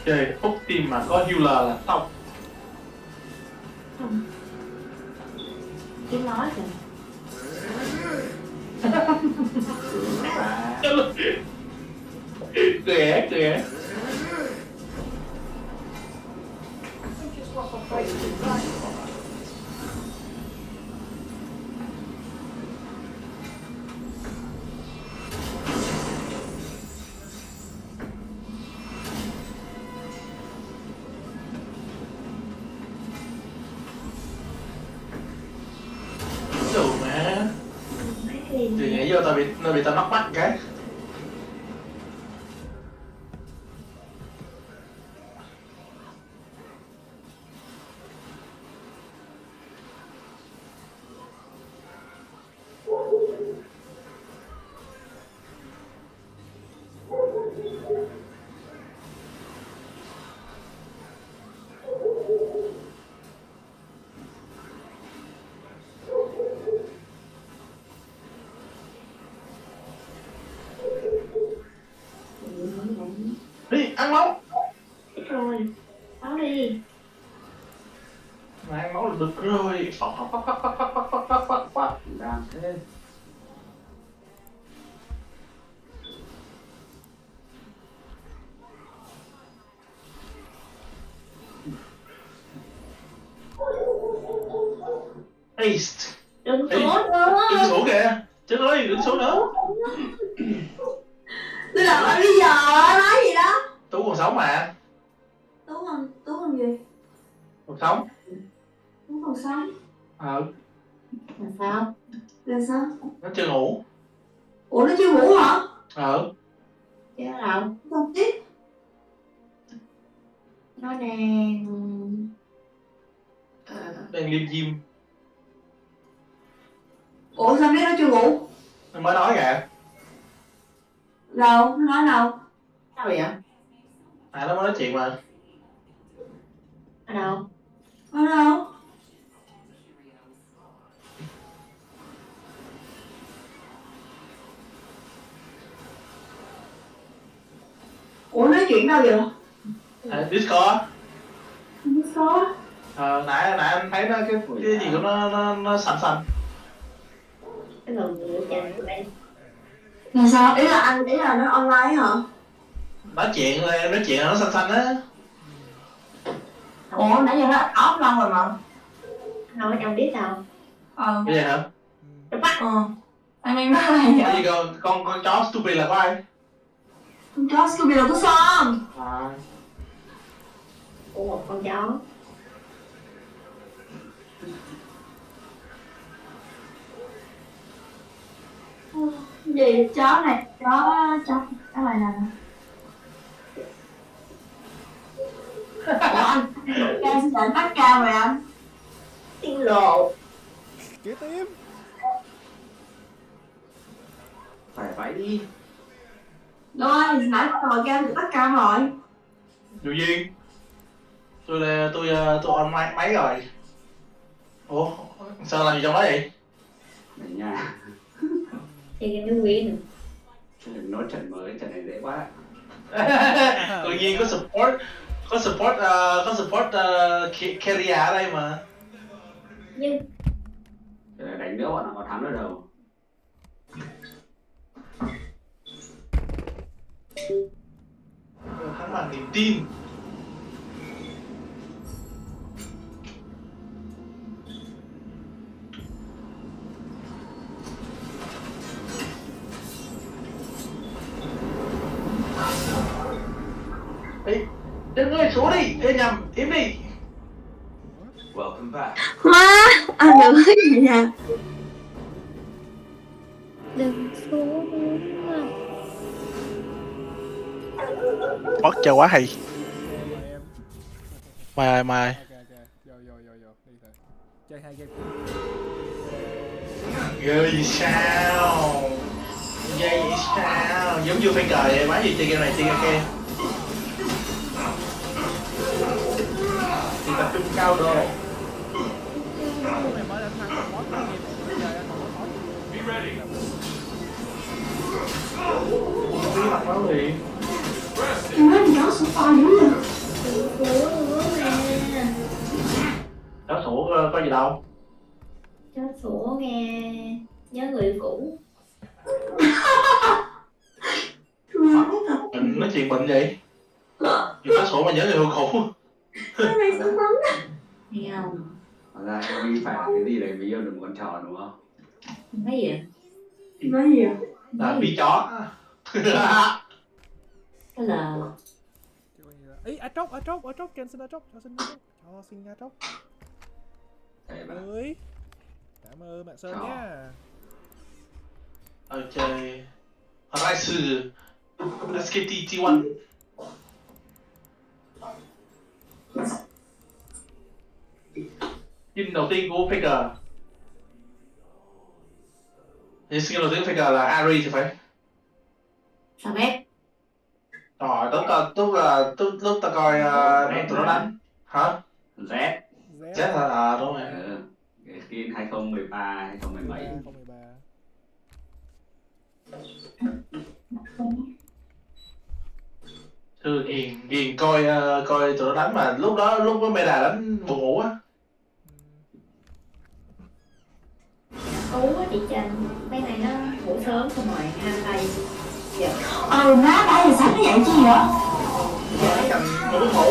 Speaker 12: Chơi hút team mà có healer là tao.
Speaker 18: Không. Kiếm nói kìa.
Speaker 12: Cười. Đồ má. Thì nhảy vô tao bị tao mắc mắt cái. Đi, ăn máu.
Speaker 18: Chết rồi. Máu đi.
Speaker 12: Mà ăn máu là được rồi. Phọc.
Speaker 20: Đang thế.
Speaker 12: Ace.
Speaker 18: Đừng xuống nữa.
Speaker 12: Đừng xuống kìa. Chết ơi, đừng xuống nữa.
Speaker 19: Tôi làm ở bây giờ nói gì đó.
Speaker 12: Tú còn sống mà.
Speaker 19: Tú còn gì?
Speaker 12: Còn sống.
Speaker 19: Tú còn sống.
Speaker 18: Là sao?
Speaker 19: Là sao?
Speaker 12: Nó chưa ngủ.
Speaker 19: Ủa nó chưa ngủ hả?
Speaker 18: Chứ đâu?
Speaker 19: Không tiếp.
Speaker 18: Nó đang...
Speaker 12: Đang liêm diêm.
Speaker 19: Ủa sao biết nó chưa ngủ?
Speaker 12: Nó mới nói kìa.
Speaker 19: Đâu? Nó nói đâu?
Speaker 18: Sao vậy?
Speaker 12: À nó mới nói chuyện mà.
Speaker 18: Ở đâu?
Speaker 19: Ở đâu? Ủa nói chuyện đâu vậy?
Speaker 12: Discord.
Speaker 19: Discord?
Speaker 12: Nãy anh thấy nó cái gì của nó xanh.
Speaker 18: Cái lần nữa chàng của em.
Speaker 19: Là sao? Ý là nó online hả?
Speaker 12: Nói chuyện là nó xanh á.
Speaker 19: Ủa nãy giờ nó off lâu rồi mà.
Speaker 18: Nói em biết đâu.
Speaker 12: Cái gì hả?
Speaker 19: Anh nói ai
Speaker 12: Cái
Speaker 19: vậy?
Speaker 12: gì con chó stupid là có ai?
Speaker 19: Con chó Scooby là của Son.
Speaker 12: À.
Speaker 19: Của một con chó. Gì chó này, chó cái này nè. Ủa anh xin lỗi bắt cam rồi anh. Tiên lộ.
Speaker 13: Kế tim.
Speaker 20: Phải đi.
Speaker 19: Rồi, nãy rồi cam thì bắt cam rồi.
Speaker 12: Dù Duyên. Tôi on máy rồi. Ủa, sao làm gì trong đó vậy?
Speaker 20: Đấy nha.
Speaker 19: Chơi game new win.
Speaker 20: Đừng nói trận mới, trận này dễ quá.
Speaker 12: Tự nhiên có support carry ở đây mà.
Speaker 19: Nhưng
Speaker 20: Đánh nữa bọn nó có thắng nữa đâu.
Speaker 12: Thắng bằng niềm tin. Ê, đừng ơi, xuống đi. Ê, nhầm, im đi.
Speaker 14: Welcome back.
Speaker 19: má, anh đừng nói gì nè. Đừng xuống mà.
Speaker 12: Mất chơi quá hay. Mời.
Speaker 13: Vô đi thôi. Chơi 2 game.
Speaker 12: Ghê vậy sao? Giống như phải cờ vậy, má gì chơi game này chơi game kia. Thì tập trung cao độ.
Speaker 13: Mày mới đánh thắng con boss game bây giờ đang còn boss.
Speaker 12: Be ready. Đi mặt máu liền.
Speaker 19: Em nói chó sủa to dữ vậy? Sủa nè.
Speaker 12: Chó sủa có gì đâu.
Speaker 19: Chó sủa nghe nhớ người cũ.
Speaker 12: Mình nói chuyện bệnh vậy. Chó sủa mà nhớ người yêu cũ.
Speaker 19: Cái này sướng lắm. Nghe không?
Speaker 20: Hóa ra em phải là cái gì đấy mới yêu được một con trò đúng không?
Speaker 19: Nói gì vậy? Nói gì vậy?
Speaker 12: Là bí chó.
Speaker 19: Cái là
Speaker 13: Ý, ở chốt, cho xin cho chốt. Ơi. Cảm ơn bạn Sơn nha.
Speaker 12: Ok. Rice. SKT T1. Skin đầu tiên của Faker. Thì skin đầu tiên của Faker là Ari thì phải.
Speaker 19: sao biết?
Speaker 12: Rồi, lúc ta coi tụi nó đánh. Hả?
Speaker 20: Z.
Speaker 12: Z là đúng rồi.
Speaker 20: Cái skin 2013, 2010 mấy.
Speaker 13: 2013.
Speaker 12: Thư ghiền coi tụi nó đánh mà lúc với Meda đánh buồn ngủ á.
Speaker 19: Ú á chị Trần, mấy này nó ngủ sớm xong rồi ham tay. Má 7 giờ sáng nó dậy chi vậy?
Speaker 12: Giờ nó cầm ngủ.